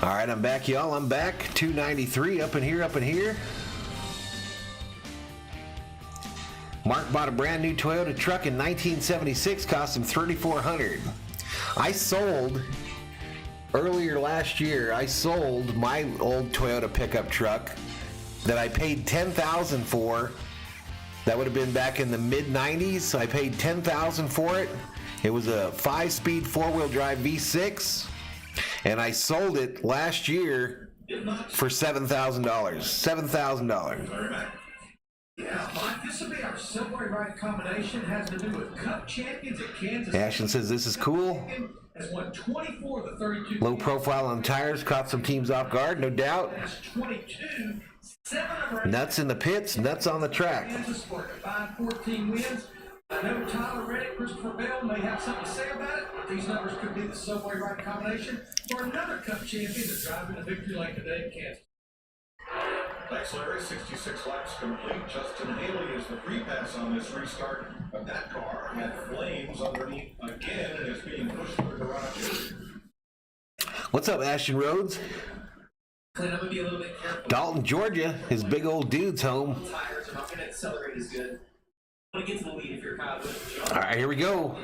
All right, I'm back, y'all. I'm back. 293 up in here. Mark bought a brand new Toyota truck in 1976, cost him $3,400. I sold, earlier last year, I sold my old Toyota pickup truck that I paid $10,000 for. That would have been back in the mid-90s, so I paid $10,000 for it. It was a 5-speed 4-wheel drive V6, and I sold it last year for $7,000. $7,000. Yeah, Mike, this will be our subway ride combination. Has to do with Cup champions at Kansas. Ashton says this is cool. Has won 24 of the 32. Low profile on tires, caught some teams off guard, no doubt. Has 22. 7 of our Nuts in the pits, nuts on the track. Kansas for 5-14 wins. I know Tyler Reddick, Christopher Bell may have something to say about it, but these numbers could be the subway ride combination for another Cup champion that's driving a victory lane today in Kansas. Thanks, Larry. 66 laps complete. Justin Haley is the free pass on this restart, but that car had flames underneath again and is being pushed to the garage. What's up, Ashton Rhodes? Clint, I'm gonna be a little bit careful. Dalton, Georgia, his big old dude's home. Tires are not gonna accelerate as good. I want to get to the lead if you're Kyle Busch. All right, here we go.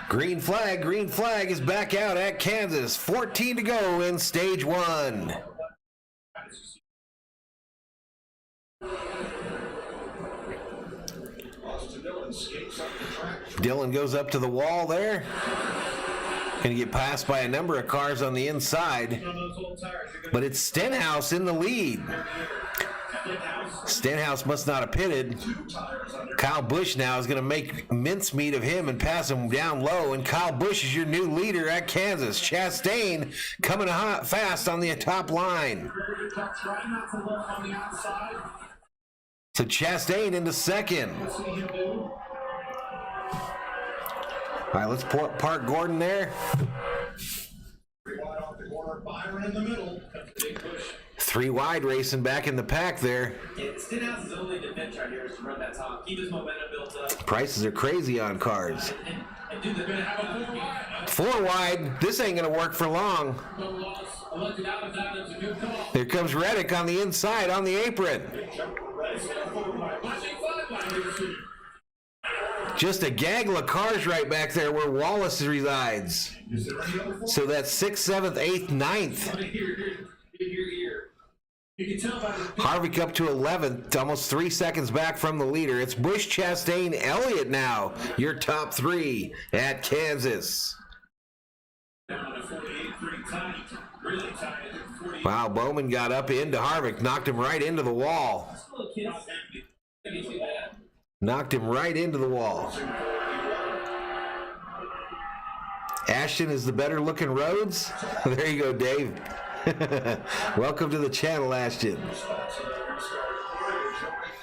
Green flag is back out at Kansas. 14 to go in stage 1. Dylan goes up to the wall there. Going to get passed by a number of cars on the inside. But it's Stenhouse in the lead. Stenhouse must not have pitted. Kyle Busch now is going to make mincemeat of him and pass him down low. And Kyle Busch is your new leader at Kansas. Chastain coming hot fast on the top line. So Chastain into second. All right, let's park Gordon there. 3 wide off the corner, Byron in the middle. Big push. 3 wide racing back in the pack there. Yeah, Stenhouse's only defense right here is to run that top. Keep his momentum built up. Prices are crazy on cars. And do the good. Have a 4 wide. 4 wide. This ain't going to work for long. No loss. I looked it out of that. It's a good call. Here comes Reddick on the inside on the apron. Just a gaggle of cars right back there where Wallace resides. So that's 6th, 7th, 8th, 9th. Harvick up to 11th, almost 3 seconds back from the leader. It's Busch, Chastain, Elliott now, your top 3 at Kansas. Wow, Bowman got up into Harvick, knocked him right into the wall. Knocked him right into the wall. Ashton is the better looking Rhodes. There you go, Dave. Welcome to the channel, Ashton.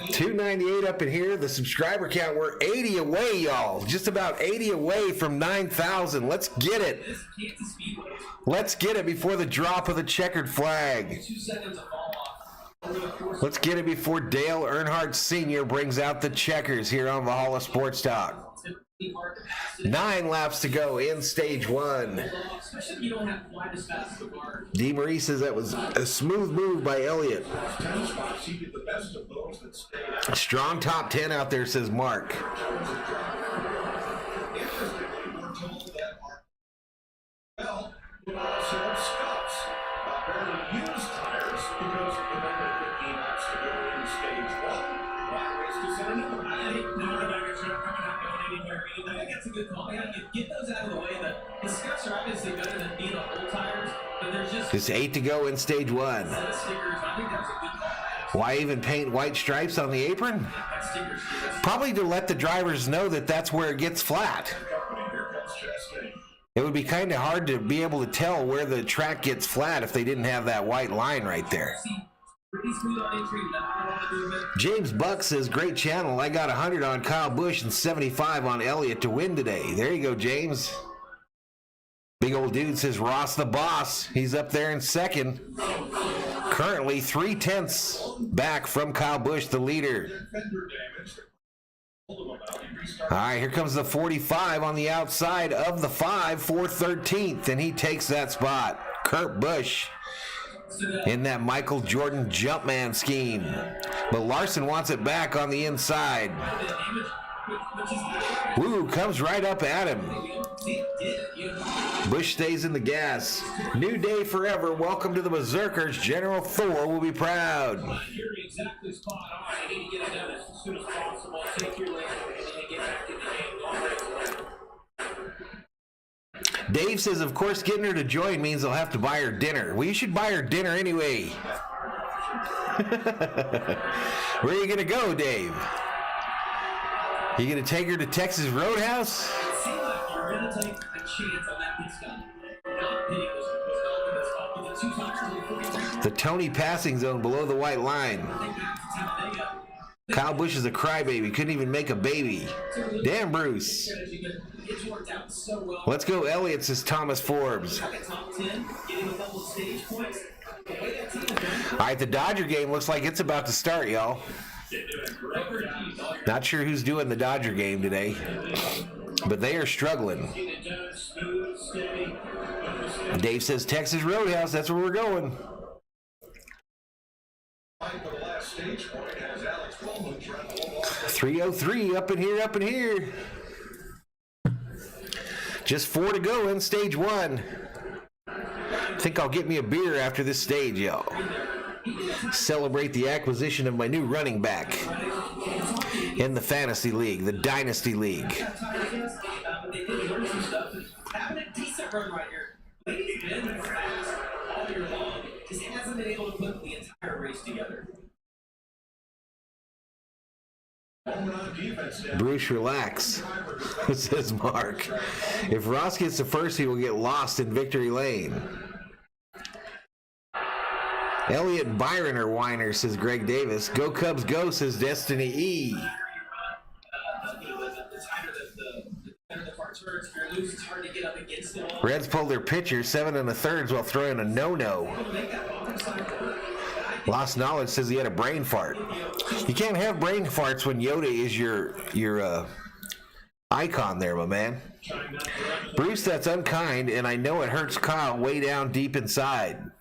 298 up in here. The subscriber count, we're 80 away, y'all. Just about 80 away from 9,000. Let's get it. Let's get it before the drop of the checkered flag. 2 seconds of fall off. Let's get it before Dale Earnhardt Sr. brings out the checkers here on Valhalla Sports Talk. 9 laps to go in stage 1. Especially if you don't have quite as fast of a car. DeMarie says that was a smooth move by Elliott. Strong top 10 out there, says Mark. I think that's a good call. Yeah, you get those out of the way. The scuffs are obviously better than being on old tires, but there's just 8 to go in stage 1. a set of stickers. I think that's a good call. Why even paint white stripes on the apron? That stickers do this. Probably to let the drivers know that that's where it gets flat. It would be kind of hard to be able to tell where the track gets flat if they didn't have that white line right there. Pretty smooth on entry. I don't want to do it. James Buck says, great channel. I got 100 on Kyle Busch and 75 on Elliott to win today. There you go, James. Big old dude says, Ross the boss. He's up there in second. Currently 3/10 back from Kyle Busch, the leader. All right, here comes the 45 on the outside of the 5 for 13th, and he takes that spot. Kurt Busch in that Michael Jordan Jumpman scheme. But Larson wants it back on the inside. Woo, comes right up at him. Busch stays in the gas. New day forever. Welcome to the Berserkers. General Thor will be proud. You're exactly spot on. You need to get it done as soon as possible. Take your lane and get back in the game. Dave says, of course, getting her to join means they'll have to buy her dinner. Well, you should buy her dinner anyway. Where are you going to go, Dave? You going to take her to Texas Roadhouse? It seemed like you're going to take a chance on that pit stop. Not pitting was not the spot with the 2 tires before he ran. The Tony passing zone below the white line. Kyle Busch is a crybaby. Couldn't even make a baby. Damn, Bruce. It's worked out so well. Let's go, Elliott, says Thomas Forbes. Top 10, getting a couple of stage points. The way that team is going. All right, the Dodger game looks like it's about to start, y'all. Not sure who's doing the Dodger game today, but they are struggling. Dave says Texas Roadhouse, that's where we're going. 303 up in here. Just 4 to go in stage 1. I think I'll get me a beer after this stage, y'all. Celebrate the acquisition of my new running back in the fantasy league, the dynasty league. Having a decent run right here. He's been fast all year long. Just hasn't been able to put the entire race together. Bruce, relax, says Mark. If Ross gets the first, he will get lost in victory lane. Elliott and Byron are whiners, says Greg Davis. Go Cubs go, says Destiny E. Reds pulled their pitcher 7 1/3 while throwing a no-no. Lost Knowledge says he had a brain fart. You can't have brain farts when Yoda is your icon there, my man. Bruce, that's unkind, and I know it hurts Kyle way down deep inside.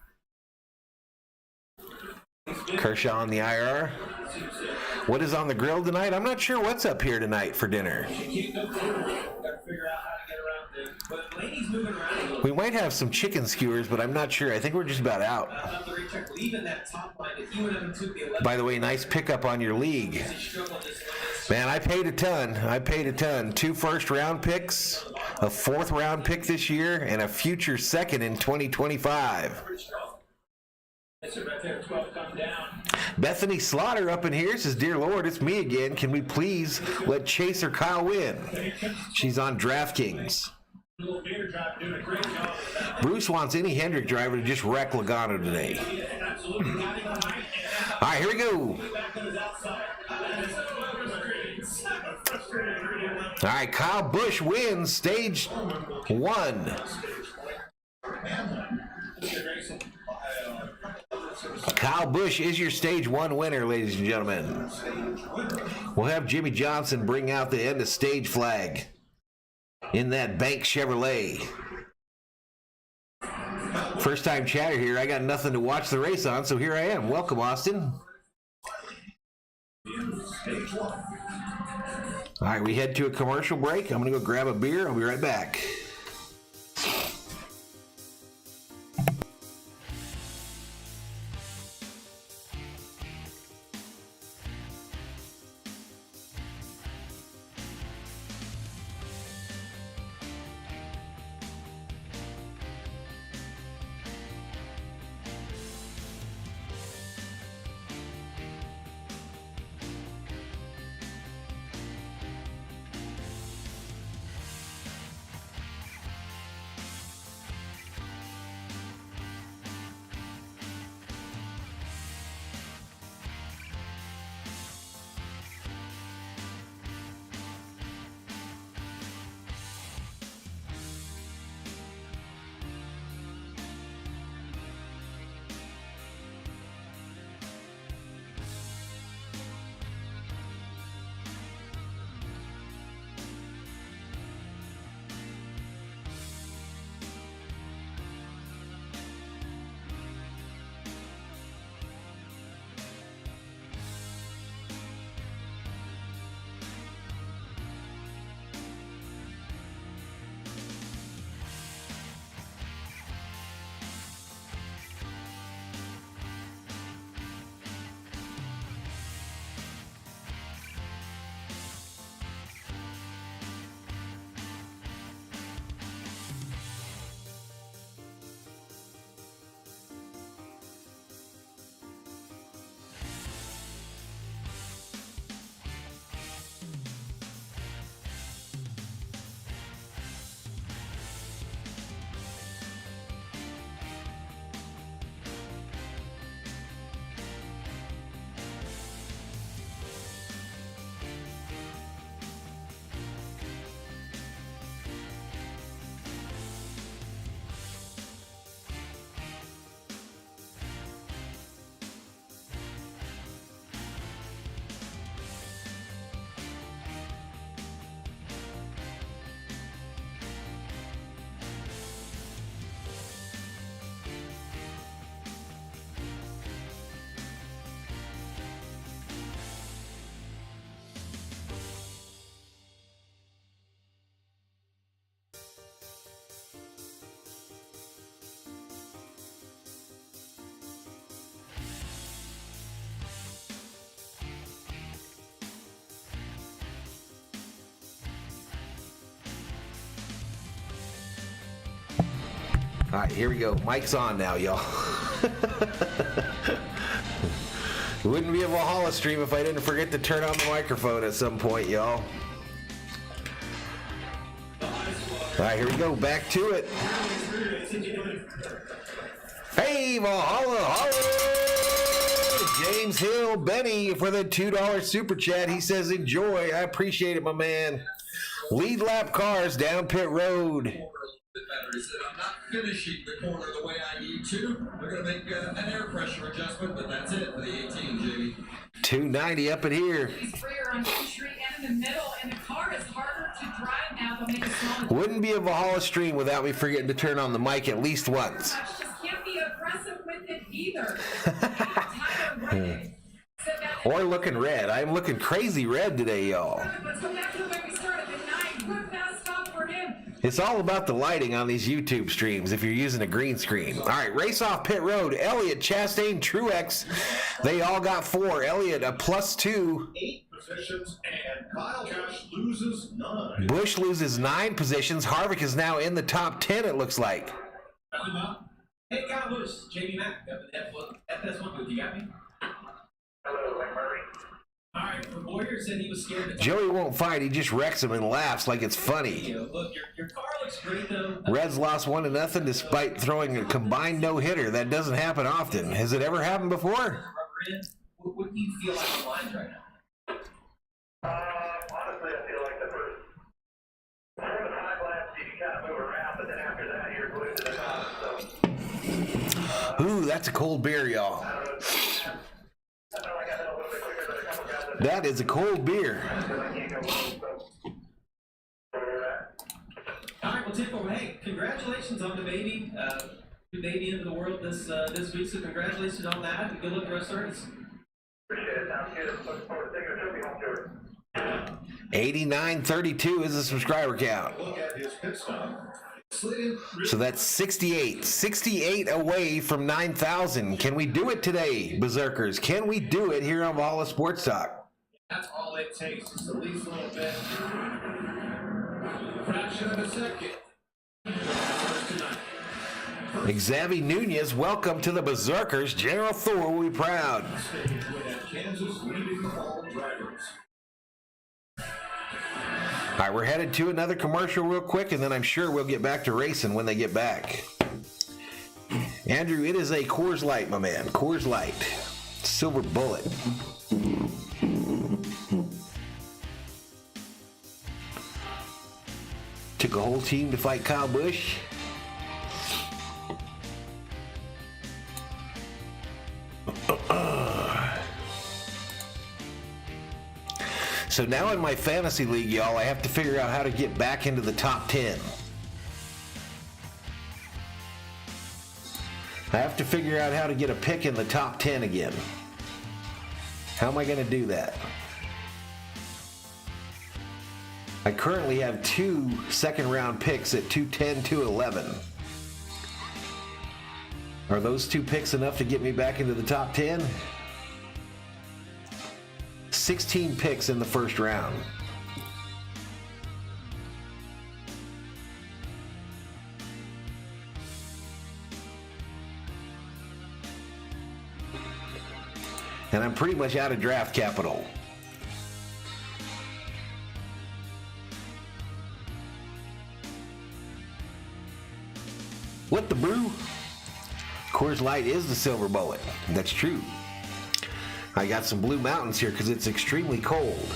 Kershaw on the IR. What is on the grill tonight? I'm not sure what's up here tonight for dinner. We might have some chicken skewers, but I'm not sure. I think we're just about out. By the way, nice pickup on your league. Man, I paid a ton. 2 first-round picks, a 4th-round pick this year, and a future 2nd in 2025. Bethany Slaughter up in here says, Dear Lord, it's me again. Can we please let Chase or Kyle win? She's on DraftKings. Bruce wants any Hendrick driver to just wreck Logano today. All right, here we go. All right, Kyle Busch wins stage 1. Kyle Busch is your stage 1 winner, ladies and gentlemen. We'll have Jimmy Johnson bring out the end of stage flag in that Bank Chevrolet. First time chatter here. I got nothing to watch the race on, so here I am. Welcome, Austin. All right, we head to a commercial break. I'm going to go grab a beer. I'll be right back. All right, here we go. Mic's on now, y'all. It wouldn't be a Valhalla stream if I didn't forget to turn on the microphone at some point, y'all. All right, here we go. Back to it. Hey, Valhalla, holla! James Hill, Benny for the $2 super chat. He says, enjoy. I appreciate it, my man. Lead lap cars down pit road. He said, I'm not finishing the corner the way I need to. They're going to make an air pressure adjustment, but that's it for the 18, Jamie. 290 up in here. He's freer on Main Street and in the middle, and the car is harder to drive now. They'll make a small. Wouldn't be a Valhalla stream without me forgetting to turn on the mic at least once. Just can't be aggressive with it either. Tyler Reddick said that. Or looking red. I'm looking crazy red today, y'all. Let's go back to the way we started the night. Good fast stop for him. It's all about the lighting on these YouTube streams if you're using a green screen. All right, race off pit road. Elliott, Chastain, Truex, they all got 4. Elliott, a +2. 8 positions, and Kyle Busch loses 9. Busch loses 9 positions. Harvick is now in the top 10, it looks like. Hey, Kyle Busch, JB Mack, up in FS1 booth. You got me? Hello, McMurray. All right, the Boyer said he was scared to Joey won't fight. He just wrecks him and laughs like it's funny. Look, your car looks great, though. Reds lost 1-0 despite throwing a combined no-hitter. That doesn't happen often. Has it ever happened before? Rubber in. What do you feel like on lines right now? Honestly, I feel like the first 4 to 5 laps, you can kind of move around, but then after that, you're glued to the top. So, Ooh, that's a cold beer, y'all. I don't know. I felt like I've been a little bit quicker than a couple guys. That is a cold beer. I can't go wrong, so where we're at. All right, well, Tico, hey, congratulations on the baby. The baby into the world this week, so congratulations on that. Good luck the rest of the race. Appreciate it. Sounds good. Looking forward to taking a trophy home, George. 8932 is the subscriber count. Look at his pit stop. Slid in. So that's 68. 68 away from 9,000. Can we do it today, Berserkers? Can we do it here on Valhalla Sports Talk? That's all it takes, just the least little bit. Fraction of a second. Xavi Nunez, welcome to the Berserkers. General Thor will be proud. Stage with Kansas leading all drivers. All right, we're headed to another commercial real quick, and then I'm sure we'll get back to racing when they get back. Andrew, it is a Coors Light, my man. Coors Light. Silver Bullet. Took a whole team to fight Kyle Busch. So now in my fantasy league, y'all, I have to figure out how to get back into the top 10. I have to figure out how to get a pick in the top 10 again. How am I going to do that? I currently have 2 second-round picks at 210, 211. Are those 2 picks enough to get me back into the top 10? 16 picks in the first round. And I'm pretty much out of draft capital. What the brew? Coors Light is the silver bullet. That's true. I got some Blue Mountains here because it's extremely cold.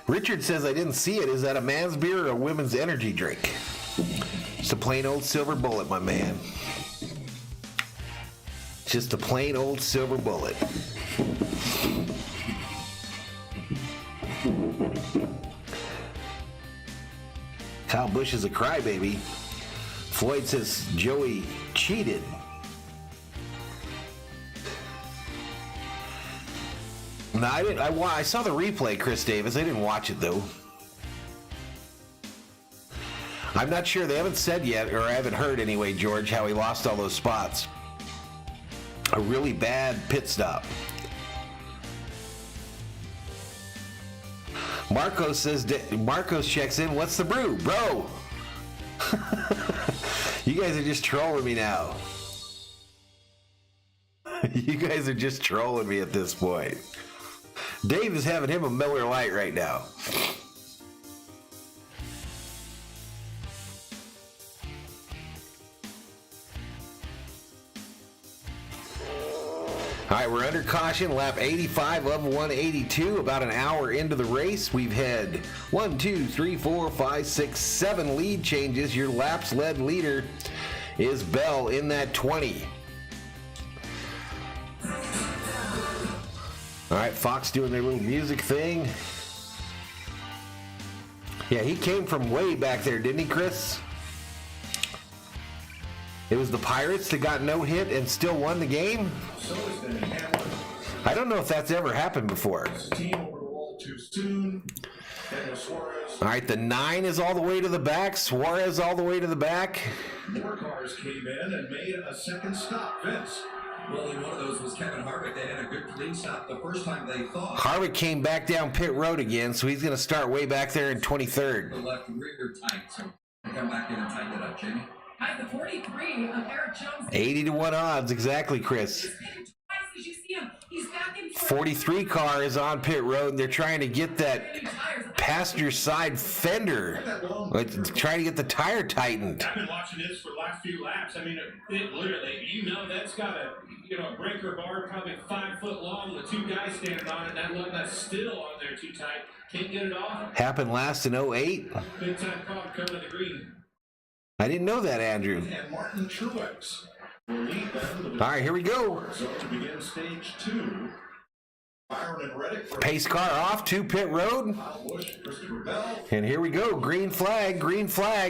Richard says, I didn't see it. Is that a man's beer or a women's energy drink? It's a plain old silver bullet, my man. Just a plain old silver bullet. Kyle Busch is a crybaby. Floyd says Joey cheated. No, I didn't. I saw the replay, Chris Davis. I didn't watch it though. I'm not sure. They haven't said yet, or I haven't heard anyway, George, how he lost all those spots. A really bad pit stop. Marcos checks in. What's the brew, bro? You guys are just trolling me now. You guys are just trolling me at this point. Dave is having him a Miller Lite right now. All right, we're under caution, lap 85 of 182, about an hour into the race. We've had 1, 2, 3, 4, 5, 6, 7 lead changes. Your laps led leader is Bell in that 20. All right, Fox doing their little music thing. Yeah, he came from way back there, didn't he, Chris? It was the Pirates that got no hit and still won the game? I don't know if that's ever happened before. All right, the 9 is all the way to the back. Suarez all the way to the back. More cars came in and made a second stop. Vince. Well, in one of those was Kevin Harvick. They had a good clean stop the first time they thought. Harvick came back down pit road again, so he's going to start way back there in 23rd. The left rear tight, so come back in and tighten it up, Jamie. At the 43 of Eric Jones. 80 to 1 odds, exactly, Chris. As you see him, he's back in 43 car is on pit road, and they're trying to get that passenger side fender. Trying to get the tire tightened. I've been watching this for the last few laps. I mean, it literally, that's got a breaker bar probably 5 foot long with 2 guys standing on it. That one that's still on there too tight. Can't get it off. Happened last in 08. Big time problem coming to the green. I didn't know that, Andrew. And Martin Truex will lead them. All right, here we go. So to begin stage 2, Byron and Reddick for Pace car off to pit road. Busch, Christopher Bell. And here we go. Green flag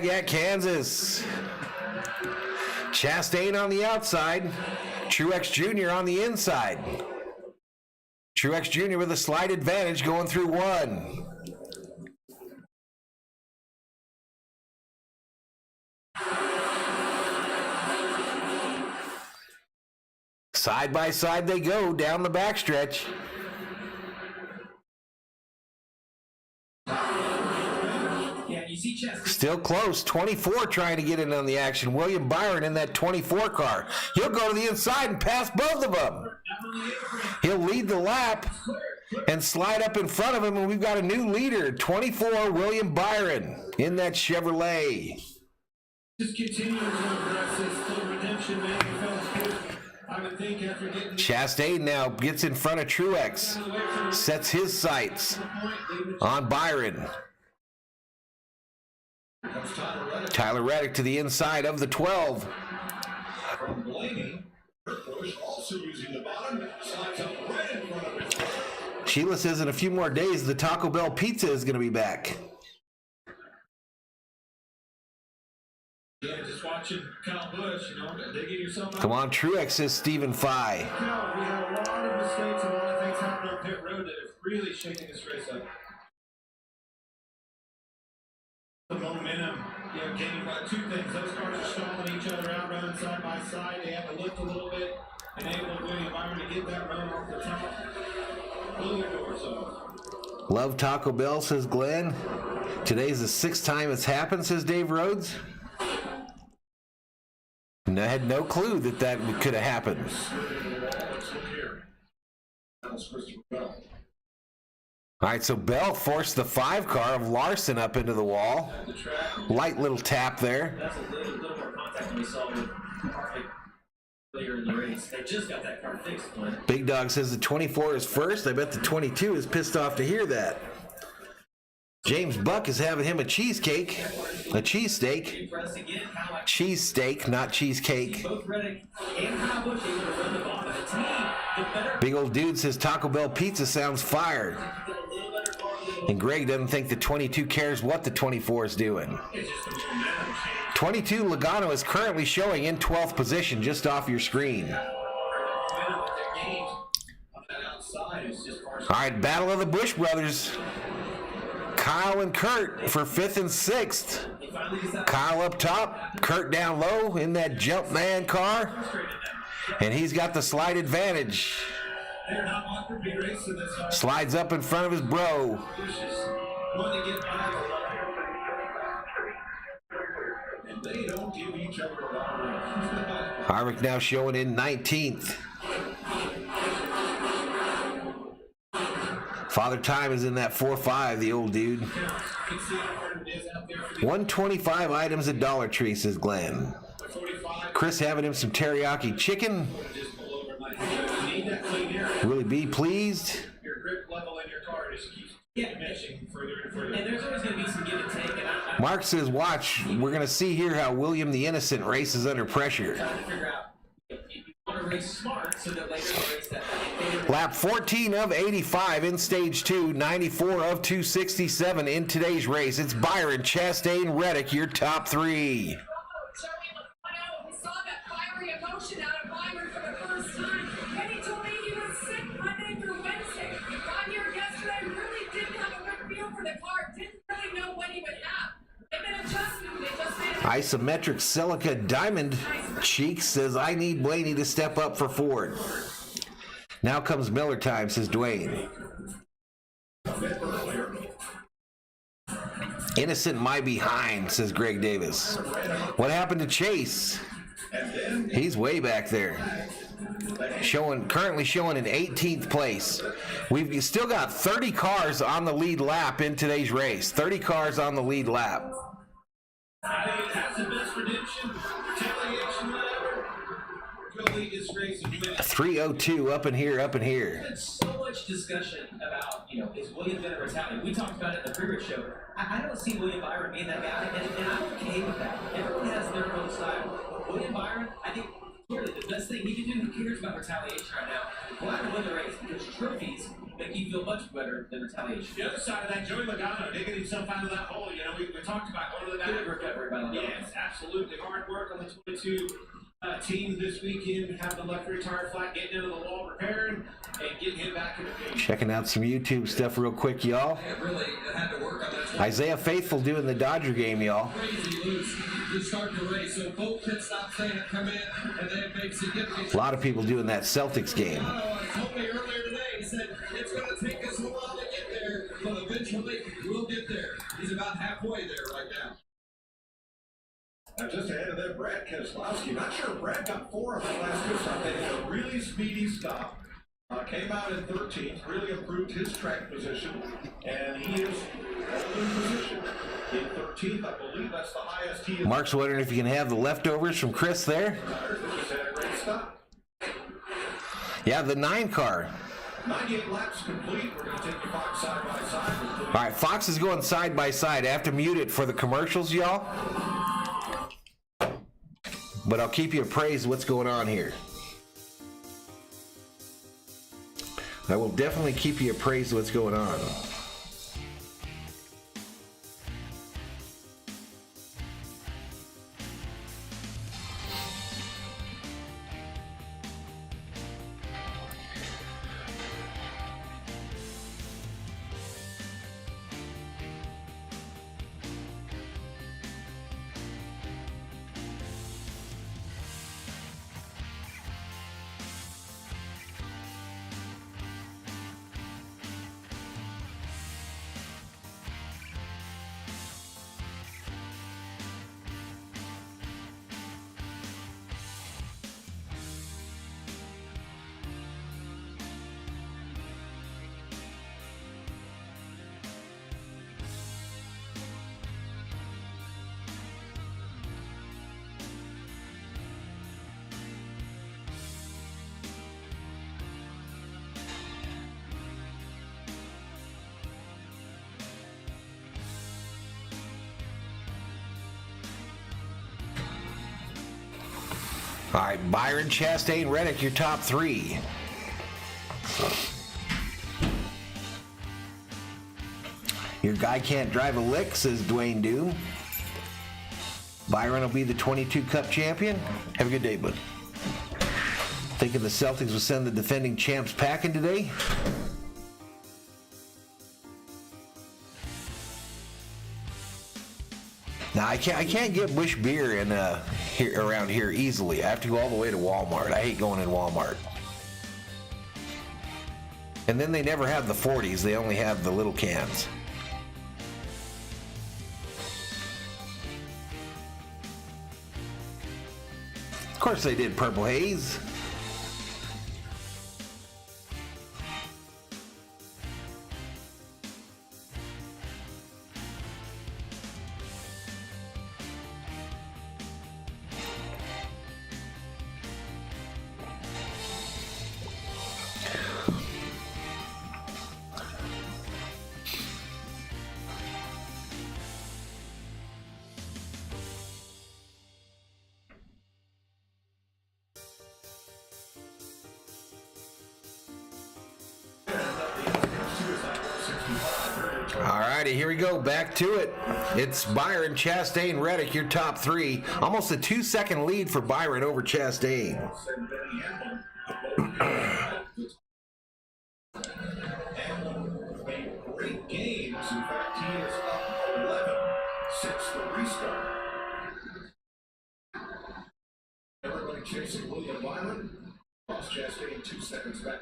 at Kansas. Chastain on the outside. Truex Jr. on the inside. Truex Jr. with a slight advantage going through 1. Side by side they go down the backstretch. Yeah, you see Chester. Still close. 24 trying to get in on the action. William Byron in that 24 car. He'll go to the inside and pass both of them. He'll lead the lap and slide up in front of him, and we've got a new leader. 24, William Byron in that Chevrolet. Just continuing to address this full redemption, man. I would think after getting Chastain now gets in front of Truex. Sets his sights on Byron. Tyler Reddick to the inside of the 12. From Blaney, Busch also using the bottom, slides up right in front of him. Sheila says in a few more days the Taco Bell pizza is going to be back. Yeah, just watching Kyle Busch, digging yourself out. Come on, Truex, says Stephen Fye. Kyle, we had a lot of mistakes and a lot of things happening on pit road that have really shaken this race up. The momentum, gaining by 2 things. Those cars are stalling each other out, running side by side. They have to lift a little bit, enable William Byron to get that run off the top. Pull your doors off. Love Taco Bell, says Glenn. Today's the 6th time it's happened, says Dave Rhodes. And I had no clue that could have happened. All right, so Bell forced the 5 car of Larson up into the wall. Light little tap there. That's a little more contact than we saw with Harvick earlier in the race. They just got that car fixed, Glenn. Big Dog says the 24 is first. I bet the 22 is pissed off to hear that. James Buck is having him a cheesecake, a cheesesteak. Cheesesteak, not cheesecake. Both Reddick and Kyle Busch able to run the bottom of the team. The better Big old dude says Taco Bell pizza sounds fire. And Greg doesn't think the 22 cares what the 24 is doing. 22 Logano is currently showing in 12th position just off your screen. All right, battle of the Busch brothers. Kyle and Kurt for 5th and 6th. Kyle up top, Kurt down low in that Jumpman car. And he's got the slight advantage. Slides up in front of his bro. One to get by And they don't give each other a lot of room. Harvick now showing in 19th. Father Time is in that 4-5, the old dude. 125 items at Dollar Tree, says Glenn. Chris having him some teriyaki chicken. Will he be pleased? Your grip level in your car just keeps diminishing further and further. And there's always going to be some give and take. And Mark says, watch, we're going to see here how William the Innocent races under pressure. trying to figure out if you want to race smart so that later in the race that Lap 14 of 85 in stage 2, 94 of 267 in today's race. It's Byron, Chastain, Reddick, your top three. We saw that fiery emotion out of Byron for the first time. And he told me he was sick Monday through Wednesday. Got here yesterday, really didn't have a good feel for the car. Didn't really know what he would have. They've been adjusting. They just made Isometric Silica Diamond Cheek says, I need Blaney to step up for Ford. Now comes Miller time, says Dwayne. Innocent my behind, says Greg Davis. What happened to Chase? He's way back there. Currently showing in 18th place. We've still got 30 cars on the lead lap in today's race. 30 cars on the lead lap. that's the best redemption, retaliation, whatever. Go lead this race and win it. 302 up in here, up in here. There's been so much discussion about, is William going to retaliate? We talked about it in the previous show. I don't see William Byron being that guy, and I'm okay with that. Everyone has their own style. But William Byron, I think, clearly, the best thing he can do, who cares about retaliation right now? Go out and win the race, because trophies make you feel much better than retaliation. The other side of that, Joey Logano digging himself out of that hole. We talked about going to the Good recovery by the way. Yes, absolutely. Hard work on the 22 team this weekend. Have the left rear tire flat, getting into the wall, repairing, and getting him back in the game. Checking out some YouTube stuff real quick, y'all. It really had to work on that. Isaiah Faithful doing the Dodger game, y'all. Crazy loose to start the race. So both pit stops saying it come in, and then it makes significant. A lot of people doing that Celtics game. Told me earlier today, he said it's going to take us a while to get there, but eventually we'll get there. He's about halfway there right now. Now just ahead of that, Brad Keselowski. Not sure Brad got 4 on that last pit stop. They had a really speedy stop. Came out in 13th, really improved his track position, and he is in position in 13th. I believe that's the highest he is. Mark's wondering if you can have the leftovers from Chris there. They just had a great stop. Yeah, the 9 car. 98 laps complete. We're going to take you Fox side by side. All right, Fox is going side by side. I have to mute it for the commercials, y'all. But I'll keep you appraised of what's going on here. I will definitely keep you appraised of what's going on. All right, Byron, Chastain, Reddick, your top 3. Your guy can't drive a lick, says Dwayne Doom. Byron will be the 22 Cup champion. Have a good day, bud. Thinking the Celtics will send the defending champs packing today? Now I can't get Busch beer in around here easily. I have to go all the way to Walmart. I hate going in Walmart. And then they never have the 40s. They only have the little cans. course they did, Purple Haze. Alrighty, here we go. Back to it. It's Byron, Chastain, Reddick, your top three. Almost a 2-second lead for Byron over Chastain. Made great games. In fact, he is up 11 since the restart. Everybody chasing William Byron. Lost Chastain 2 seconds back.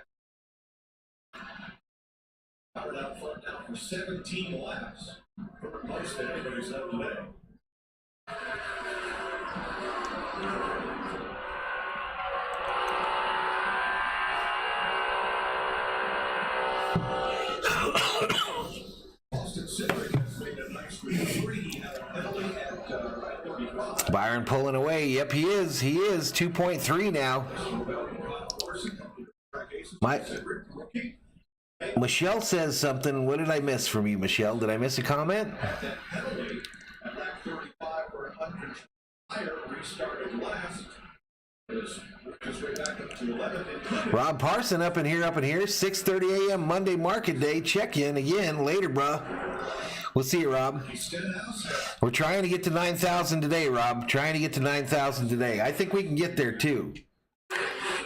Powered out front now for 17 laps. For most of everybody's up today. Austin Cindric has made a nice free out of penalty at 35. Byron pulling away. Yep, he is. He is 2.3 now. Michelle says something. What did I miss from you, Michelle? Did I miss a comment? That penalty at lap 35 for 100 higher restarted last. Just way back up to 11th. Rob Parson up in here, 6:30 a.m. Monday market day. Check in again later, bruh. We'll see you, Rob. We're trying to get to 9,000 today, Rob. Trying to get to 9,000 today. I think we can get there, too.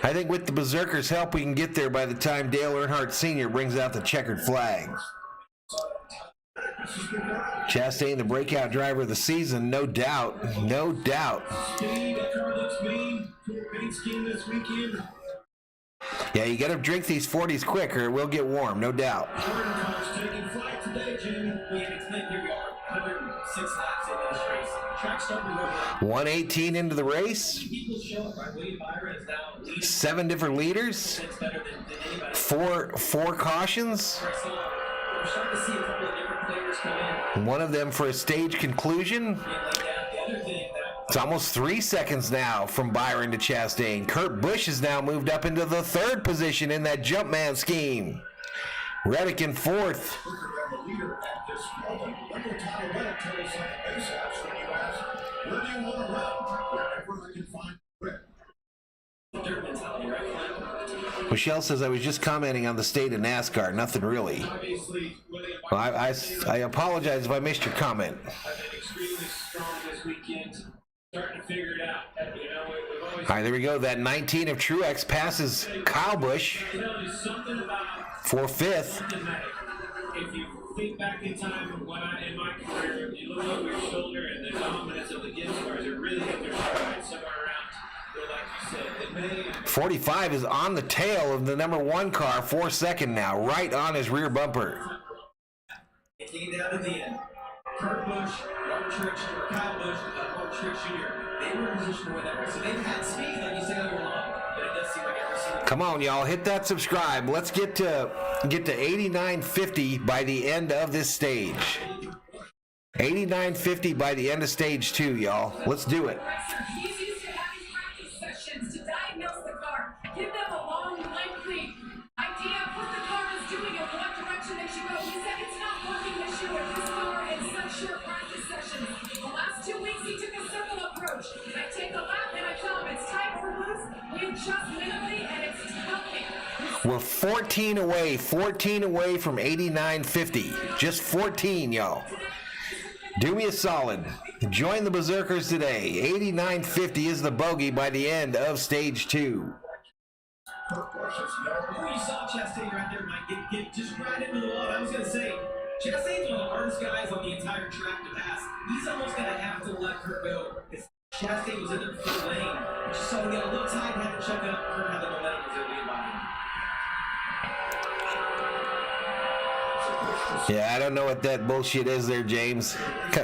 I think with the Berserkers' help, we can get there by the time Dale Earnhardt Sr. brings out the checkered flag. Chastain, the breakout driver of the season, no doubt. No doubt. Yeah, you got to drink these 40s quick or it will get warm, no doubt. 118 into the race. 7 different leaders. Four cautions. One of them for a stage conclusion. It's almost 3 seconds now from Byron to Chastain. Kurt Busch has now moved up into the 3rd position in that Jumpman scheme. Reddick in 4th. Michelle says, I was just commenting on the state of NASCAR. Nothing really. Well, I apologize if I missed your comment. I've been extremely strong this weekend. Starting to figure it out. You know, we've always. All right, there we go. That 19 of Truex passes Kyle Busch There's something about for 5th. if you think back in time from when in my career, you look over your shoulder and the dominance of the Gibbs cars are really hit their stride somewhere around. Like you said, it may. 45 is on the tail of the number 1 car, 4nd now, right on his rear bumper. It came down to the end. Kurt Busch, Martin Truex, or Kyle Busch, Martin Truex Jr. They were in position to win that race, so they've had speed, like you said, all year long. But it does seem like every single. Come on, y'all, hit that subscribe. Let's get to 89.50 by the end of this stage. 89.50 by the end of stage 2, y'all. Let's do it. He's used to having practice sessions to diagnose the car, give them a long, lengthy idea of what the car is doing and what direction they should go. He said it's not working this year with this car in such short practice sessions. The last 2 weeks he took a circle approach. I take a lap and I tell him it's tight or loose. We adjust minimally and it's helping. We're 14 away from 89.50. Just 14, y'all. Do me a solid. Join the Berserkers today. 89.50 is the bogey by the end of stage 2. You saw Chastain right there, Mike. Get just right into the wall. I was going to say, Chastain's one of the hardest guys on the entire track to pass. He's almost going to have to let Kurt go. Chastain was in the full lane. Just saw him get a little tight and had to check up. Kurt had the momentum was going to be by him. Yeah, I don't know what that bullshit is there, James.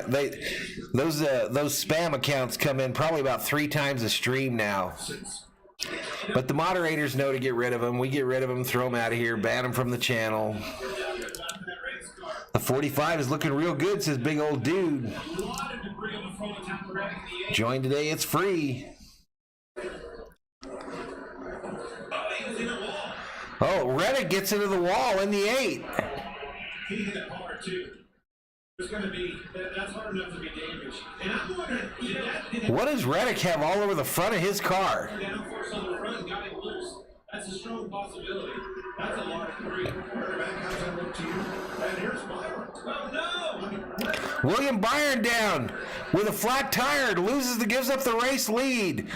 Those spam accounts come in probably about 3 times a stream now. But the moderators know to get rid of them. We get rid of them, throw them out of here, ban them from the channel. The 45 is looking real good, says big old dude. Join today, it's free. Oh, Reddick gets into the wall in the 8. He hit it hard too. It's going to be, that's hard enough to be damaged. And I'm wondering, what does Reddick have all over the front of his car? downforce on the front and got him loose. That's a strong possibility. That's a lot of debris. Quarterback, how's that look to you? And here's Byron. Oh no! William Byron down with a flat tire, gives up the race lead.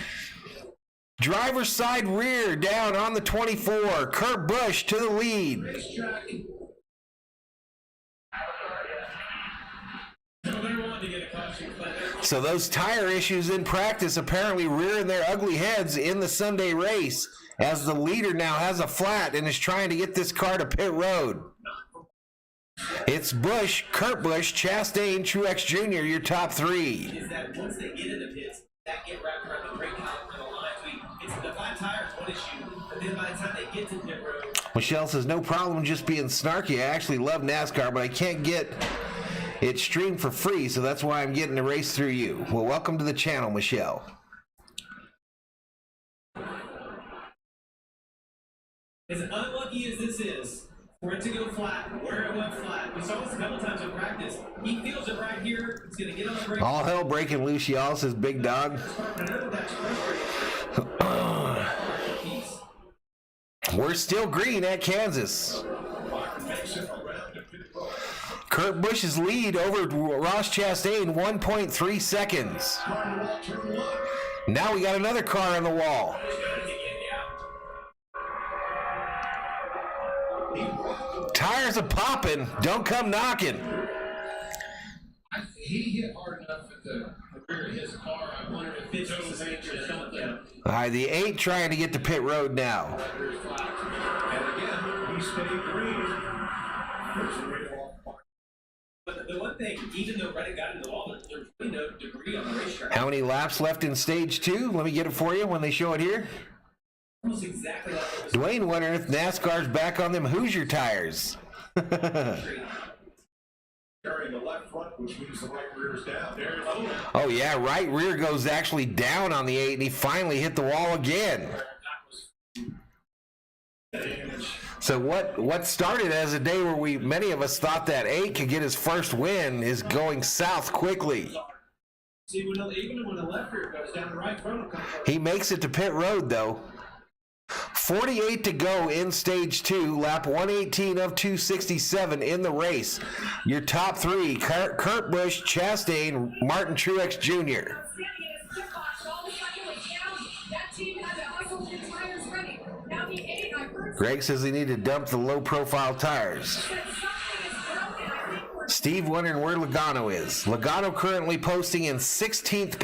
Driver's side rear down on the 24. Kurt Busch to the lead. Racetrack. So those tire issues in practice apparently rearing their ugly heads in the Sunday race as the leader now has a flat and is trying to get this car to pit road. It's Busch, Kurt Busch, Chastain, Truex Jr., your top 3. Is that once they get in the pits, that get wrapped around the brake column and the lines. It's the flat tire is one issue, but then by the time they get to pit road. Michelle says, no problem just being snarky. I actually love NASCAR, but I can't get it streamed for free, so that's why I'm getting the race through you. Well, welcome to the channel, Michelle. As unlucky as this is, for it to go flat, where it went flat, we saw this a couple times in practice. He feels it right here. It's going to get on the brake. All hell breaking loose, y'all, says Big Dog. We're still green at Kansas. Kurt Busch's lead over Ross Chastain, 1.3 seconds. Now we got another car on the wall. Tires are popping. Don't come knocking. He hit hard enough at the rear of his car. I wonder if it's All right, the 8 trying to get to pit road now. And again, he stayed green. But the one thing, even though Reddick got in the wall, there's really no debris on the racetrack. How many laps left in stage 2? Let me get it for you when they show it here. Almost exactly like it was. Dwayne wondering if NASCAR's back on them Hoosier tires. Carrying the left front, which means the right rear is down. Oh yeah, right rear goes actually down on the 8, and he finally hit the wall again. So what started as a day where many of us thought that 8 could get his first win is going south quickly. See, even when the left rear goes down, the right front will come forward. He makes it to pit road though. 48 to go in stage 2, lap 118 of 267 in the race. Your top 3, Kurt Busch, Chastain, Martin Truex Jr. Greg says they need to dump the low-profile tires. Steve wondering where Logano is. Logano currently posting in 16th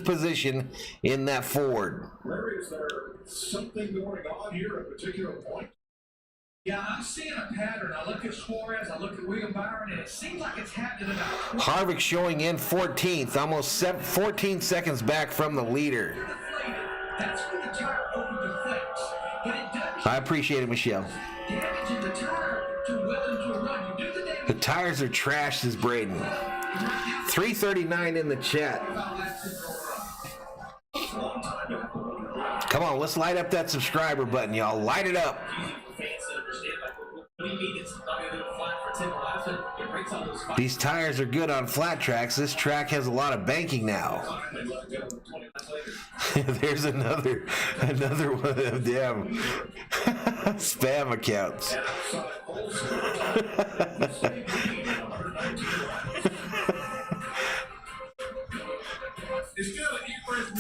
position in that Ford. Larry, is there something going on here at a particular point? Yeah, I'm seeing a pattern. I look at Suarez, I look at William Byron, and it seems like it's happening about. Harvick showing in 14th, almost 14 seconds back from the leader. That's when the tire over-deflects, but it doesn't. I appreciate it, Michelle. Damaging the tire to well into a run. You do the damage. The tires are trashed, says Braden. 339 in the chat. Come on, let's light up that subscriber button, y'all. Light it up. These tires are good on flat tracks. This track has a lot of banking now. There's another one of them damn spam accounts.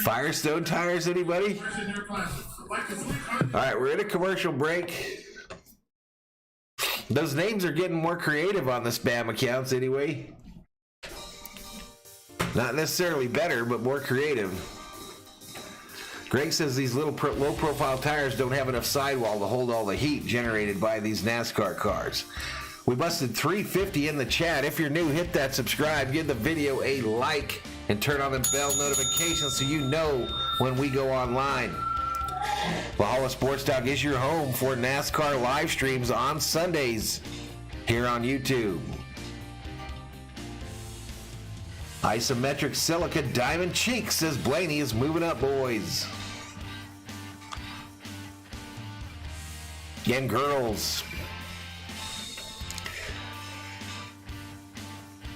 Firestone tires, anybody? All right, we're in a commercial break. Those names are getting more creative on the spam accounts anyway. Not necessarily better, but more creative. Greg says these little low-profile tires don't have enough sidewall to hold all the heat generated by these NASCAR cars. We busted 350 in the chat. If you're new, hit that subscribe, give the video a like, and turn on the bell notifications so you know when we go online. Valhalla Sports Talk is your home for NASCAR live streams on Sundays here on YouTube. Isometric Silica Diamond Cheek says Blaney is moving up, boys. And girls.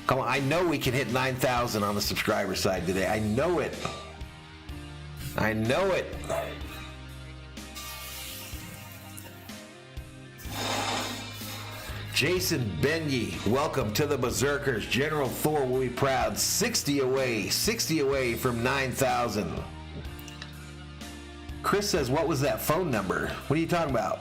Come on, I know we can hit 9,000 on the subscriber side today. I know it. I know it. Jason Benye, welcome to the Berserkers. General Thor will be proud. 60 away from 9,000. Chris says, what was that phone number? What are you talking about?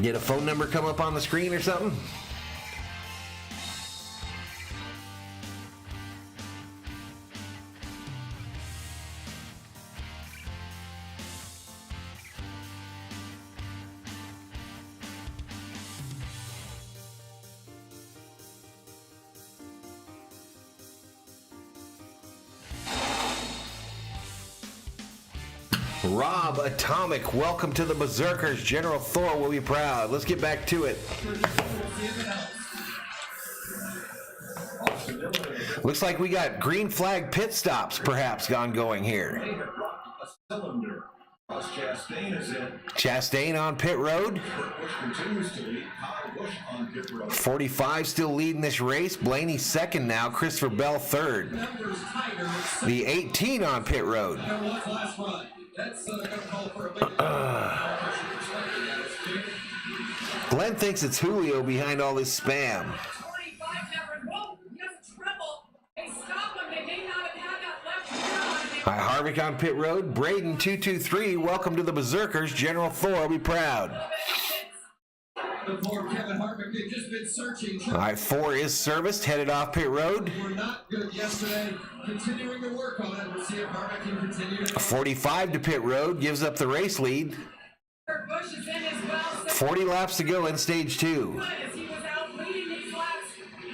Did a phone number come up on the screen or something? Rob Atomic, welcome to the Berserkers. General Thor will be proud. Let's get back to it. Looks like we got green flag pit stops perhaps ongoing here. They have brought a cylinder. Ross Chastain is in. Chastain on pit road. Busch continues to lead. Kyle Busch on pit road. 45 still leading this race. Blaney second now. Christopher Bell third. The 18 on pit road. Glenn thinks it's Julio behind all this spam. 25 never. Whoa, he has a treble. They stop him. They may not have had that left turn. Hi, Harvick on pit road. Braden 223, welcome to the Berserkers. General Thor will be proud. Before Kevin Harvick, they've just been searching. All right, 4 is serviced, headed off pit road. We're not good yesterday. Continuing to work on it. We'll see if Harvick can continue. 45 to pit road, gives up the race lead. Busch is in as well. 40 laps to go in stage 2. As he was out leading these laps,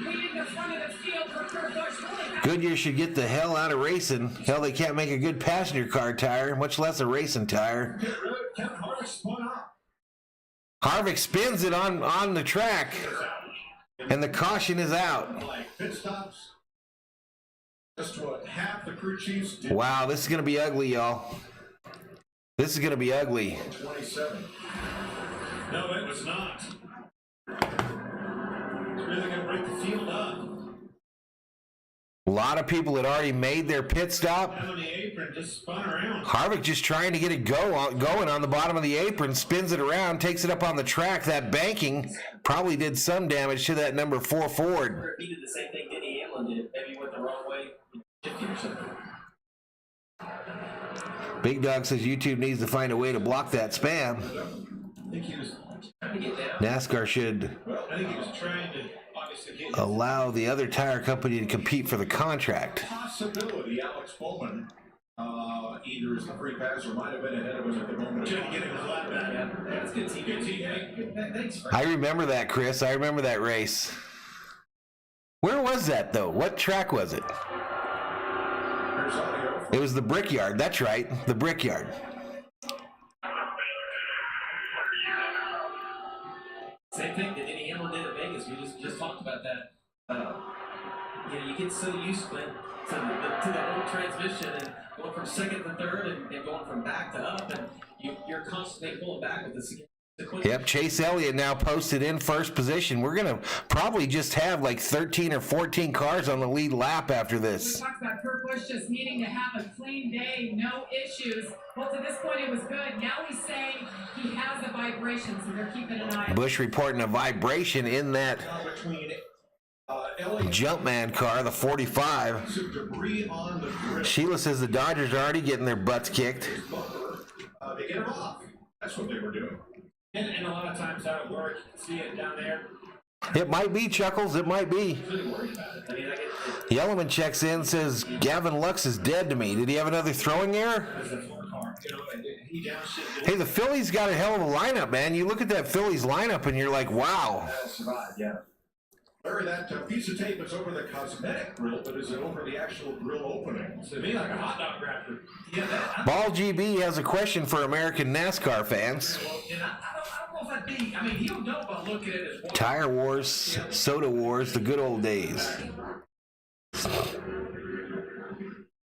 leading the front of the field for Kurt Busch. Really Goodyear should get the hell out of racing. Hell, they can't make a good passenger car tire, much less a racing tire. Pit road. Kevin Harvick spun off. Harvick spins it on the track, and the caution is out. Like pit stops. Just what half the crew chiefs did. Wow, this is going to be ugly, y'all. This is going to be ugly. 27. No, it was not. It's really going to break the field up. A lot of people had already made their pit stop. Down on the apron, just spun around. Harvick just trying to get it going on the bottom of the apron, spins it around, takes it up on the track. That banking probably did some damage to that number 4 Ford. He did the same thing Denny Hamlin did. Maybe went the wrong way, 50 or something. Big Dog says YouTube needs to find a way to block that spam. I think he was Trying to get down. NASCAR should Well, I think he was trying to obviously get allow the other tire company to compete for the contract. possibility. Alex Bowman either is the free pass or might have been ahead of him at the moment. Trying to get him a flat back. Yeah, that's good team. Good team. Thanks, Frank. I remember that, Chris. I remember that race. Where was that, though? What track was it? Here's audio. It was the Brickyard. That's right, the Brickyard. Same thing that Denny Hamlin did at Vegas. We just talked about that. You get so used to the old transmission and going from second to third and going from back to up, and you're constantly pulling back with the sequence. Yep, Chase Elliott now posted in first position. We're going to probably just have like 13 or 14 cars on the lead lap after We this. talked about Kurt Busch just needing to have a clean day, no issues. Well, to this point, it was good. Now he's saying he has a vibration, so they're keeping an eye on it. Busch reporting a vibration in that Between Elliott Jumpman car, the 45. some debris on the grip. Sheila says the Dodgers are already getting their butts kicked. They get him off. That's what they were doing. And a lot of times how it works, you can see it down there. It might be, Chuckles. It might be. Really worried about it. I mean, I get Yellowman checks in, says Gavin Lux is dead to me. Did he have another throwing error? it's a four car. You know, and he downshifted. Hey, the Phillies got a hell of a lineup, man. You look at that Phillies lineup and you're like, wow. Survived, yeah. Larry, that piece of tape is over the cosmetic grill, but is it over the actual grill opening? To me, like a hot dog wrapper. Yeah, that. Ball GB has a question for American NASCAR fans. And I don't know if that'd be. I mean, he'll know by looking at his watch. Tire wars, soda wars, the good old days.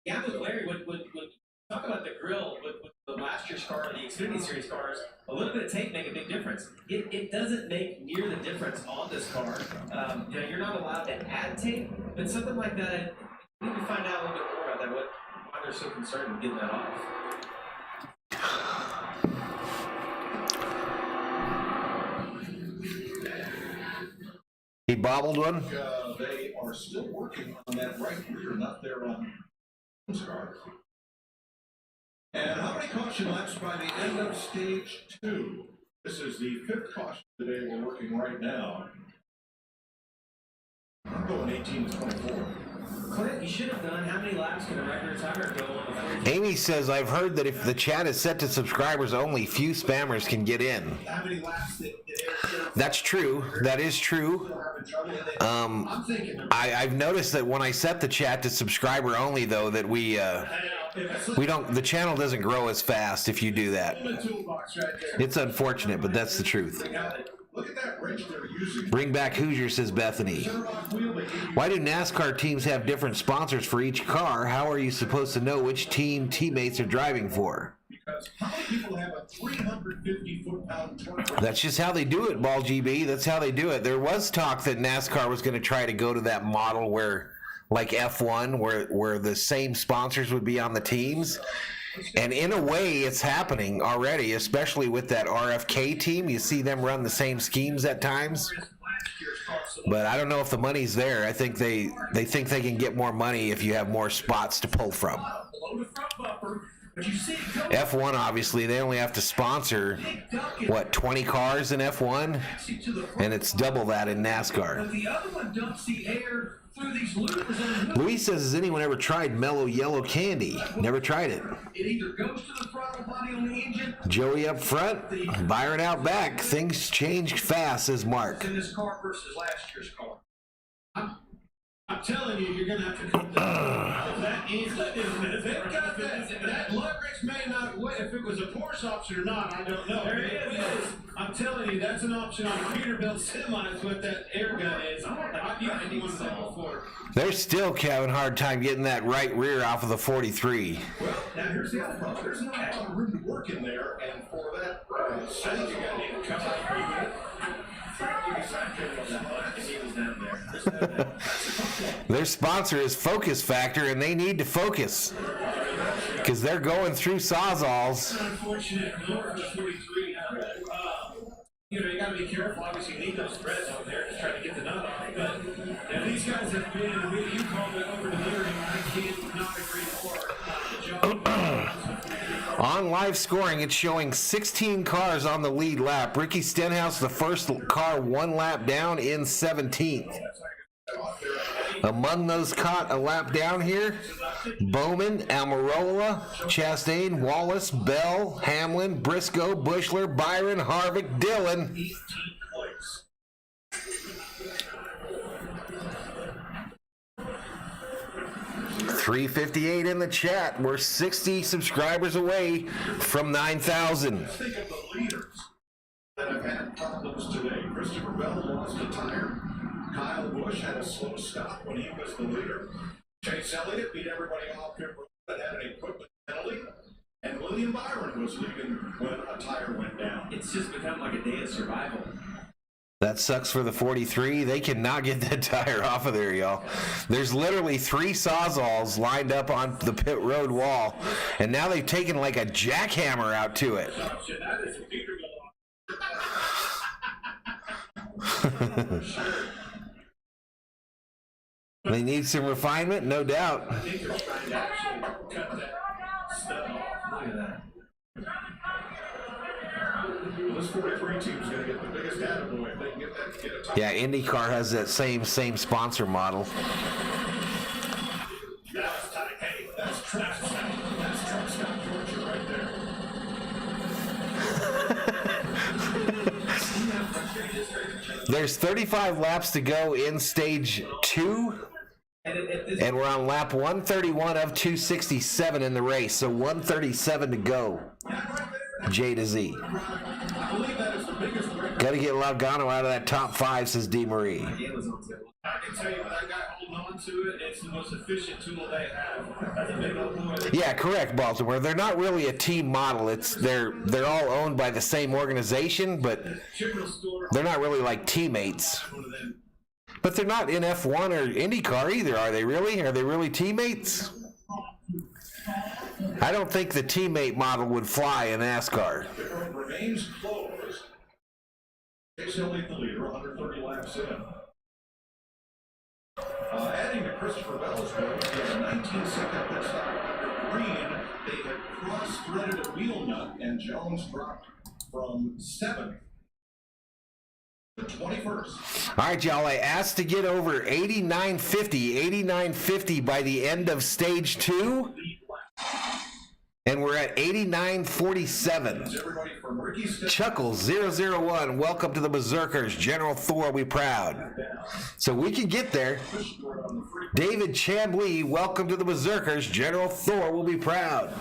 Yeah, with Larry, would talk about the grill with the last year's car, the Xfinity Series cars. A little bit of tape make a big difference. It doesn't make near the difference on this car. You know, you're not allowed to add tape, but something like that, we need to find out a little bit more about that. Why they're so concerned with getting that off. He bobbled one. They are still working on that right rear, not there on Nascar. And how many caution laps by the end of stage 2? This is the 5th caution today we're working right now. I'm going 18 to 24. Clint, you should have done. How many laps can a regular tire go on the 40? Amy says, I've heard that if the chat is set to subscribers only, few spammers can get in. How many laps did Eric That's true. That is true. have trouble with it? Um, I'm thinking I've noticed that when I set the chat to subscriber only, though, that we don't, the channel doesn't grow as fast if you do that. the toolbox right there. It's unfortunate, but that's the truth. Look at that wrench they're using. Bring back Hoosier, says Bethany. Center lock wheel, they give you Why do NASCAR teams have different sponsors for each car? How are you supposed to know which team teammates are driving for? because how many people have a 350 foot-pound torque? That's just how they do it, Ball GB. That's how they do it. There was talk that NASCAR was going to try to go to that model where, like F1, where the same sponsors would be on the teams. And in a way, it's happening already, especially with that RFK team. You see them run the same schemes at times. But I don't know if the money's there. I think they think they can get more money if you have more spots to pull from. F1, obviously, they only have to sponsor, 20 cars in F1? And it's double that in NASCAR. Luis says, has anyone ever tried mellow yellow candy? Never tried it. It either goes to the throttle body on the engine. Joey up front, Byron out back. Things change fast, says Mark. In this car versus last year's car. I'm telling you, you're going to have to come down. That leverage may not, if it was a Porsche option or not, I don't know. There it is. I'm telling you, that's an option on Peterbilt semis, what that air gun is. I've used one of them before. They're still having a hard time getting that right rear off of the 43. Well, now here's the other problem. There's not a lot of room to work in there, and for that setting, you got to need to come out here. Their sponsor is Focus Factor, and they need to focus because they're going through sawzalls. Unfortunate for the 43. You got to be careful. Obviously, you need those threads on there to try to get the nut off. But these guys have been, you called it over delivering. I can't not agree more. The job. On live scoring, it's showing 16 cars on the lead lap. Ricky Stenhouse, the first car one lap down in 17th. Among those caught a lap down here, Bowman, Almirola, Chastain, Wallace, Bell, Hamlin, Briscoe, Bushler, Byron, Harvick, Dillon. 18 points. $358 in the chat. We're 60 subscribers away from 9,000. Think of the leaders that have had problems today. Christopher Bell lost a tire. Kyle Busch had a slow stop when he was the leader. Chase Elliott beat everybody off here that had an equipment penalty. And William Byron was leading when a tire went down. It's just become like a day of survival. That sucks for the 43. They cannot get that tire off of there, y'all. There's literally 3 sawzalls lined up on the pit road wall, and now they've taken like a jackhammer out to it. That is a Peterbilt. They need some refinement, no doubt. I think they're trying to actually cut that stud off. Look at that. too. This 43 team is going to get the biggest attaboy if they can get a top. Yeah, IndyCar has that same sponsor model. That's tight. Hey, that's truck stop Georgia right there. There's 35 laps to go in stage 2. And we're on lap 131 of 267 in the race. So 137 to go. J to Z. I believe that is the biggest record. Got to get Logano out of that top 5, says D. Marie. I can tell you, with that guy holding on to it, it's the most efficient tool they have. That's a big old boy. Yeah, correct, Baltimore. They're not really a team model. They're all owned by the same organization, but they're not really like teammates. But they're not in F1 or IndyCar either, are they really? Are they really teammates? I don't think the teammate model would fly in NASCAR. The road remains closed. Chase Hill lead the leader, 130 laps in. Adding to Christopher Bell's road, he had a 19-second pit stop under green. They had cross-threaded a wheel nut, and Jones dropped from 7th to 21st. All right, y'all, I asked to get over 89.50 by the end of stage 2, and we're at 89.47. Everybody from Ricky Chuckles 001, welcome to the Berserkers. General Thor will be proud. So we can get there. David Chambly, welcome to the Berserkers. General Thor will be proud.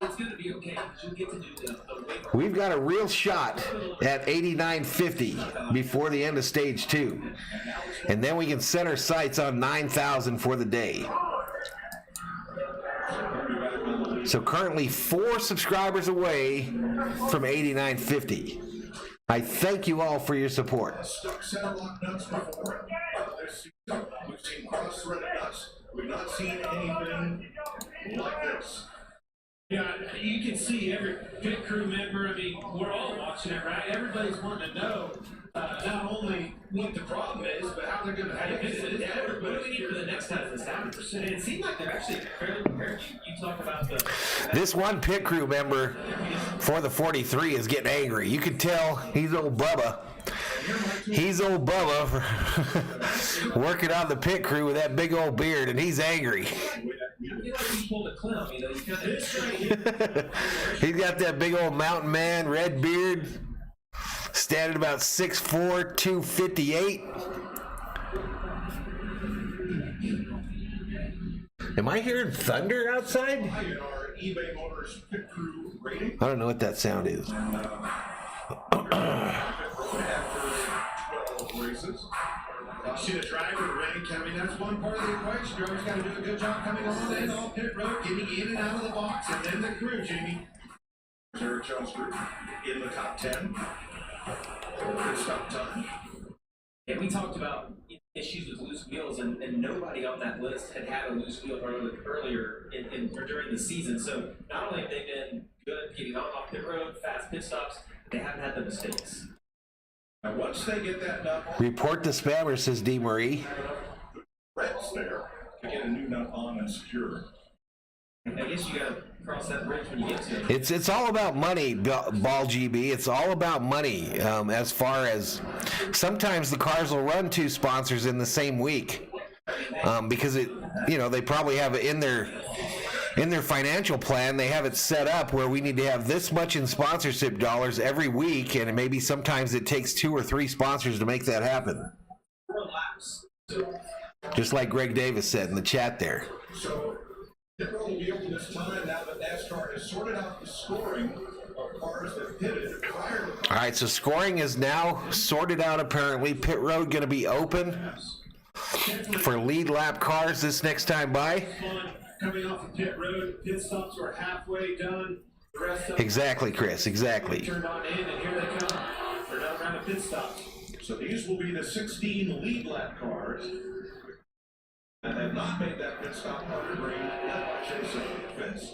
It's going to be okay. You'll get to do the We've got a real shot at 89.50 before the end of stage 2. And then we can set our sights on 9,000 for the day. So currently 4 subscribers away from 89.50. I thank you all for your support. Stuck center lock nuts before. This season, we've seen cross-threaded nuts. We've not seen anything like this. Yeah, you can see every pit crew member. I mean, we're all watching it, right? Everybody's wanting to know not only what the problem is, but how they're going to fix it. What do we need for the next time this happens? And it seemed like they're actually fairly prepared. You talk about the... This one pit crew member for the 43 is getting angry. You can tell he's old Bubba. He's old Bubba working on the pit crew with that big old beard, and he's angry. He's got that big old mountain man, red beard, standing about 6'4", 258. Am I hearing thunder outside? Our eBay Motors pit crew rating. I don't know what that sound is. After 12 races. See the driver rank. I mean, that's one part of the equation. Drivers got to do a good job coming on and off pit road, getting in and out of the box, and then the crew, Jamie. Eric Jones group in the top 10. Good stop time. And we talked about issues with loose wheels, and nobody on that list had a loose wheel earlier or during the season. So not only have they been good getting off pit road, fast pit stops, they haven't had the mistakes. Now, once they get that nut on, Report the spammer, says D. Marie. threads there to get a new nut on and secure. I guess you got to cross that bridge when you get to it. It's all about money, Ball GB. It's all about money. As far as sometimes the cars will run 2 sponsors in the same week, because they probably have it in their financial plan. They have it set up where we need to have this much in sponsorship dollars every week, and maybe sometimes it takes 2 or 3 sponsors to make that happen. Just like Greg Davis said in the chat there. So pit road will be open this time now that NASCAR has sorted out the scoring of cars that pitted prior to. All right, so scoring is now sorted out apparently. Pit road going to be open for lead lap cars this next time by. Coming off of pit road, pit stops were halfway done. The rest of Exactly, Chris, exactly. turned on in, and here they come for another round of pit stops. So these will be the 16 lead lap cars that have not made that pit stop under green, led by Chase Vince.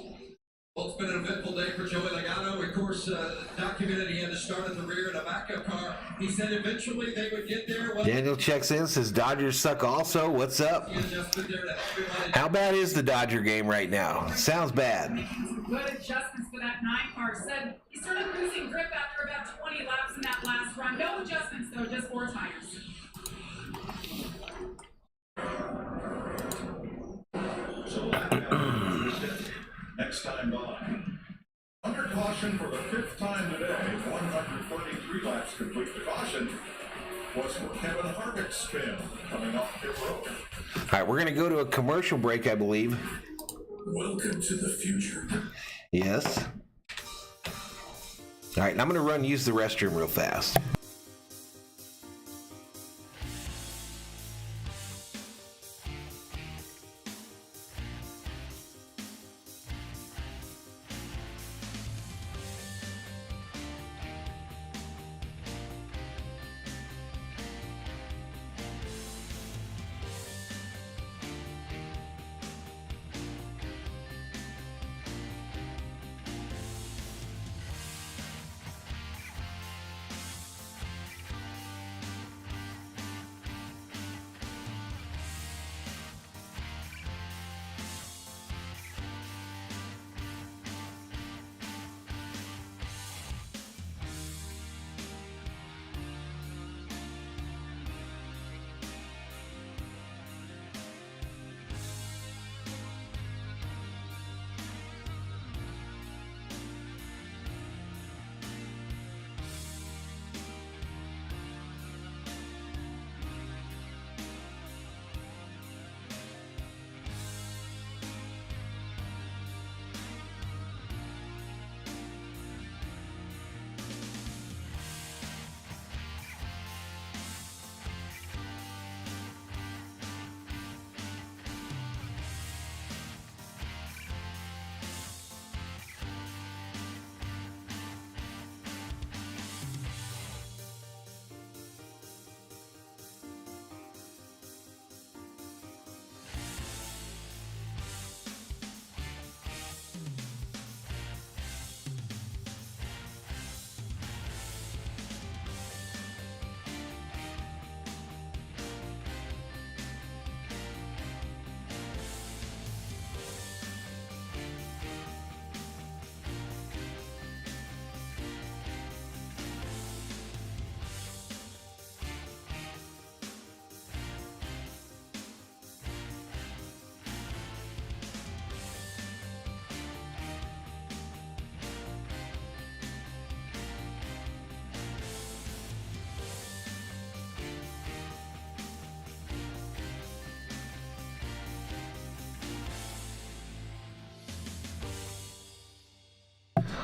Well, it's been an eventful day for Joey Logano. Of course, documented he had to start at the rear in a backup car. He said eventually they would get there. Well, Daniel checks in, says Dodgers suck also. What's up? he adjusted there to help everybody. How bad is the Dodger game right now? Sounds bad. Good adjustments for that 9 car. Said he started losing grip time today, 133 laps complete. The caution was for Kevin Harvick's spin coming off pit road. All right, we're going to go to a commercial break, I believe. Welcome to the future. Yes. All right, and I'm going to use the restroom real fast.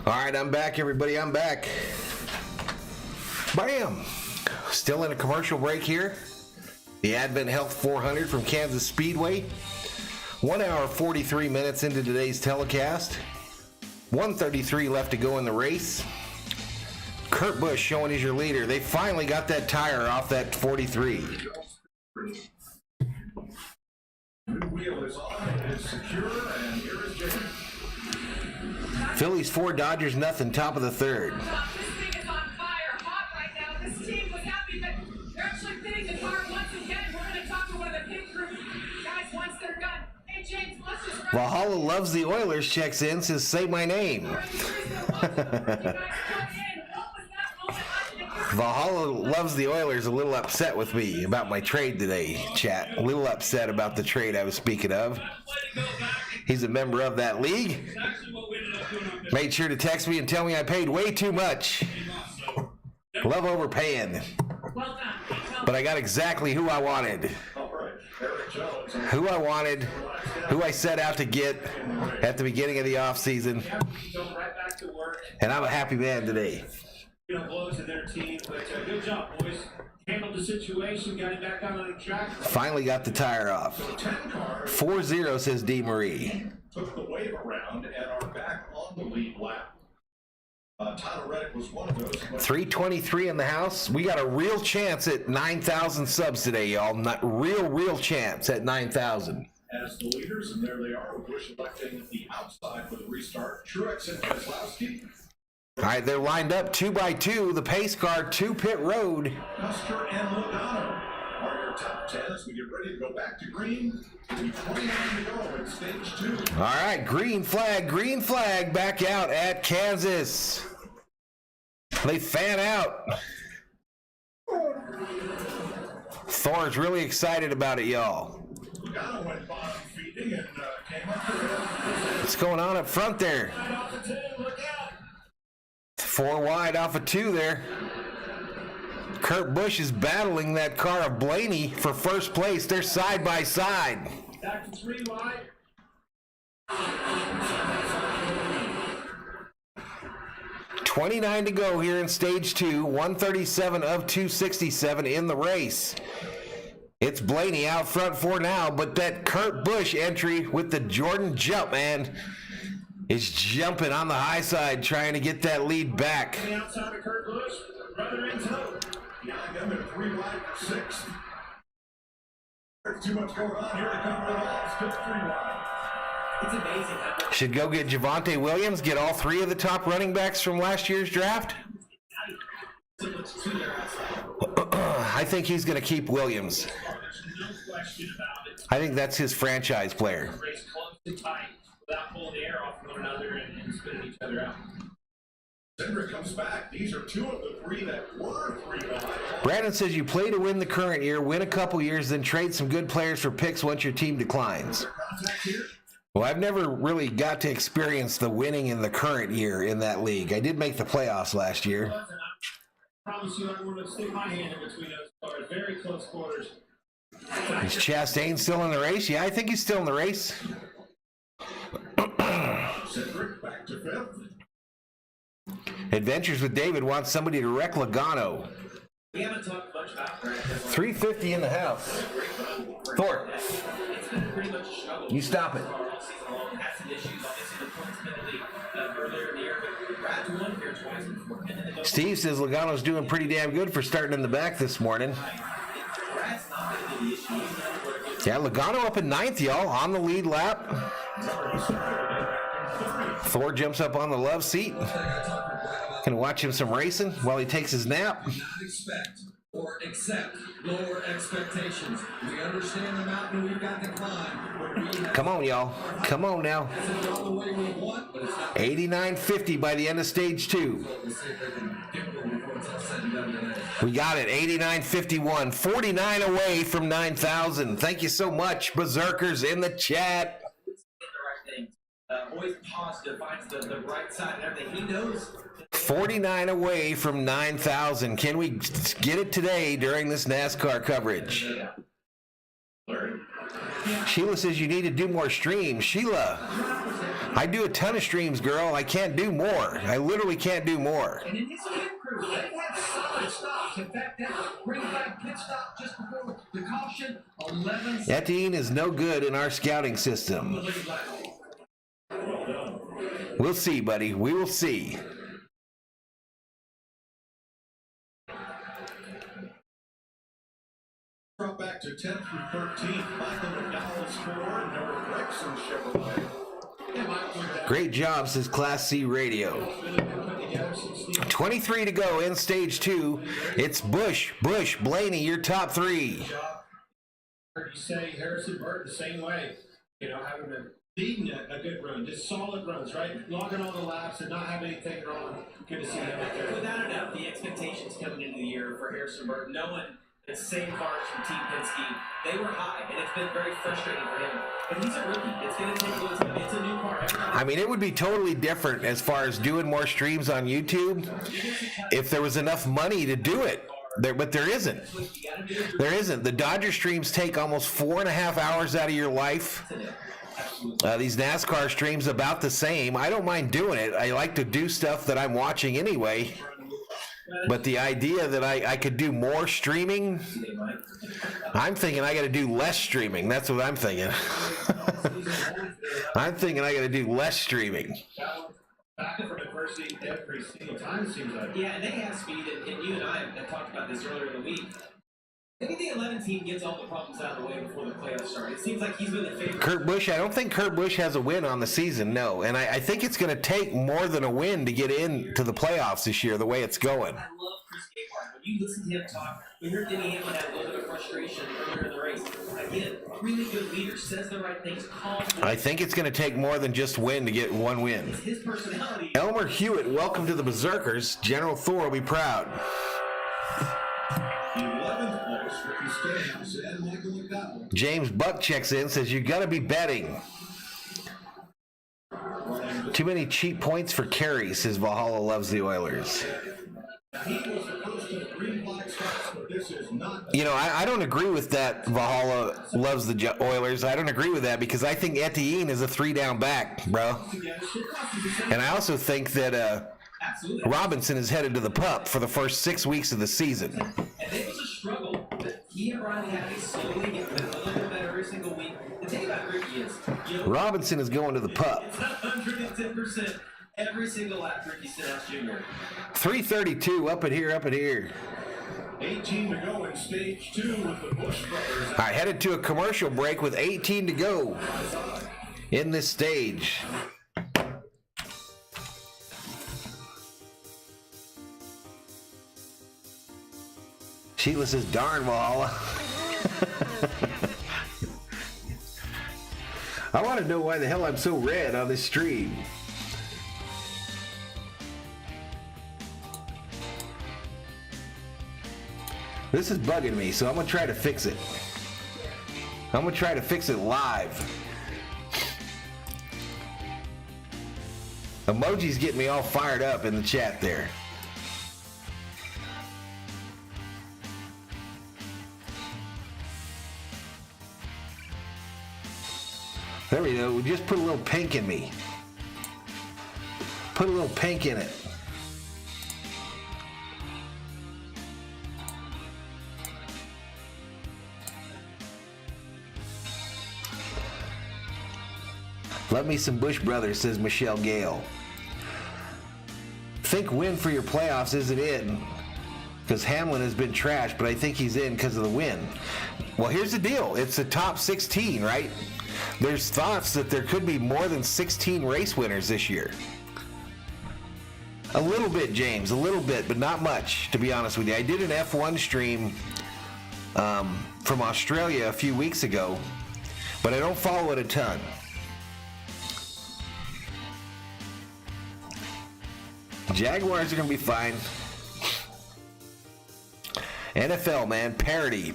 All right, I'm back, everybody. I'm back. Bam! Still in a commercial break here. The Advent Health 400 from Kansas Speedway. 1 hour 43 minutes into today's telecast. 1:33 left to go in the race. Kurt Busch showing he's your leader. They finally got that tire off that 43. New wheel is on, it is secure, and here is James. Phillies 4, Dodgers nothing, top of the third. This thing is on fire, hot right now. This team was happy that they're actually fitting the car once again. We're going to talk to one of the pit crew guys once they're done. Hey, James, let's just run. Valhalla loves the Oilers checks in, says say my name. Valhalla loves the Oilers, a little upset with me about my trade today, chat. A little upset about the trade I was speaking of. He's a member of that league. Made sure to text me and tell me I paid way too much. Love overpaying. But I got exactly who I wanted. Who I wanted, who I set out to get at the beginning of the offseason. And I'm a happy man today. Blows to their team, but good job, boys. Handled the situation, got it back on the track. Finally got the tire off. 4-0, says D. Marie. Took the wave around and are back on the lead lap. Tyler Reddick was one of those. 323 in the house. We got a real chance at 9,000 subs today, y'all. Not real chance at 9,000. As the leaders, and there they are, with Busch electing the outside for the restart. Truex and Keselowski. All right, they're lined up 2 by 2. The pace car to pit road. Custer and Logano are your top 10 as we get ready to go back to green. 29 to go in stage 2. All right, green flag back out at Kansas. They fan out. Thor's really excited about it, y'all. Logano went bottom feeding and came up to it. What's going on up front there? 4 wide off of 2 there. Kurt Busch is battling that car of Blaney for first place. They're side by side. Back to 3 wide. 29 to go here in stage 2. 137 of 267 in the race. It's Blaney out front for now, but that Kurt Busch entry with the Jordan jump, man, is jumping on the high side, trying to get that lead back. On the outside of Kurt Busch, brother in tow. Behind them at 3 wide for 6th. There's too much going on here to cover it all. Still 3 wide. It's amazing how much Should go get Javonte Williams, get all 3 of the top running backs from last year's draft. so much to their outside. I think he's going to keep Williams. There's no question about it. I think that's his franchise player. Race close and tight without pulling the air off one another and spinning each other out. Cedric comes back. These are 2 of the 3 that were 3 wide. Brandon says you play to win the current year, win a couple years, then trade some good players for picks once your team declines. Contact here. Well, I've never really got to experience the winning in the current year in that league. I did make the playoffs last year. I promise you I'm going to stick my hand in between those cars. Very close quarters. Is Chastain still in the race? Yeah, I think he's still in the race. Cedric back to 5th. Adventures with David wants somebody to wreck Logano. We haven't talked much about Brad. 350 in the house. Thor, It's been pretty much a struggle. you stop it. All season long, had some issues. Obviously, the points penalty earlier in the year, but Brad's won here twice before. And then the Steve says Logano's doing pretty damn good for starting in the back this morning. Brad's not going to be the issue. He's not going to get Yeah, Logano up in 9th, y'all, on the lead lap. Thor jumps up on the love seat. Gonna watch him some racing while he takes his nap. Do not expect or accept lower expectations. We understand the mountain we've got to climb, but we have Come on, y'all. Come on now. it's not the way we want, but it's not 89.50 by the end of stage 2. we'll see if they can get one before it's all said and done today. We got it, 89.51. 49 away from 9,000. Thank you so much, Berserkers in the chat. the right thing. Always positive, finds the right side and everything. He knows. 49 away from 9,000. Can we get it today during this NASCAR coverage? Sheila says you need to do more streams. Sheila, I do a ton of streams, girl. I can't do more. I literally can't do more. And in his pit crew, they had solid stops. In fact, that green flag pit stop just before the caution, 11 Etienne is no good in our scouting system. We'll see, buddy. We will see. Drop back to 10th through 13th. Michael McDowell's Ford, Noah Gregson Chevrolet. And Michael McDowell Great job, says Class C Radio. really been put together since Steve 23 to go in stage 2. It's Busch, Blaney, your top 3. heard you say Harrison Burton the same way. You know, having been leading a good run, just solid runs, right? Logging all the laps and not having anything wrong. Good to see him out there. Without a doubt, the expectations coming into the year for Harrison Burton, knowing the same cars from Team Penske, they were high, and it's been very frustrating for him. But he's a rookie. It's going to take a little time. It's a new car. I mean, it would be totally different as far as doing more streams on YouTube if there was enough money to do it. But there isn't. There isn't. The Dodger streams take almost 4.5 hours out of your life. These NASCAR streams about the same. I don't mind doing it. I like to do stuff that I'm watching anyway. But the idea that I could do more streaming, I'm thinking I got to do less streaming. That's what I'm thinking. I'm thinking I got to do less streaming. Back from adversity every single time, it seems like. Yeah, and they have speed, and you and I have talked about this earlier in the week. I think the 11 team gets all the problems out of the way before the playoffs start. It seems like he's been the favorite. Kurt Busch, I don't think Kurt Busch has a win on the season, no. And I think it's going to take more than a win to get into the playoffs this year, the way it's going. I love Chris Gabehart. When you listen to him talk, we heard Denny Hamlin had a little bit of frustration earlier in the race. Again, really good leader, says the right things, calm. I think it's going to take more than just win to get one win. His personality. Elmer Hewitt, welcome to the Berserkers. General Thor will be proud. The 11th place, Ricky Stenhouse and Michael McDowell. James Buck checks in, says you got to be betting. Running the Too many cheap points for carry, says Valhalla loves the Oilers. He was the first to the green flag spots, but this is not. You know, I don't agree with that. Valhalla loves the Oilers. I don't agree with that because I think Etienne is a 3-down back, bro. And I also think that Robinson is headed to the pup for the first 6 weeks of the season. And it was a struggle, but he and Riley Happy slowly getting a little bit better every single week. The thing about Ricky is, Robinson is going to the pup. it's 110% every lap Ricky Stenhouse Jr. 332 up at here. 18 to go in stage 2 with the Busch brothers. All right, headed to a commercial break with 18 to go in this stage. Sheila says, darn Valhalla. I want to know why the hell I'm so red on this stream. This is bugging me, so I'm going to try to fix it. I'm going to try to fix it live. Emojis get me all fired up in the chat there. There we go. We just put a little pink in me. Put a little pink in it. Love me some Busch brothers, says Michelle Gale. Think win for your playoffs isn't in because Hamlin has been trashed, but I think he's in because of the win. Well, here's the deal. It's the top 16, right? There's thoughts that there could be more than 16 race winners this year. A little bit, James, a little bit, but not much, to be honest with you. I did an F1 stream from Australia a few weeks ago, but I don't follow it a ton. Jaguars are going to be fine. NFL, man, parity.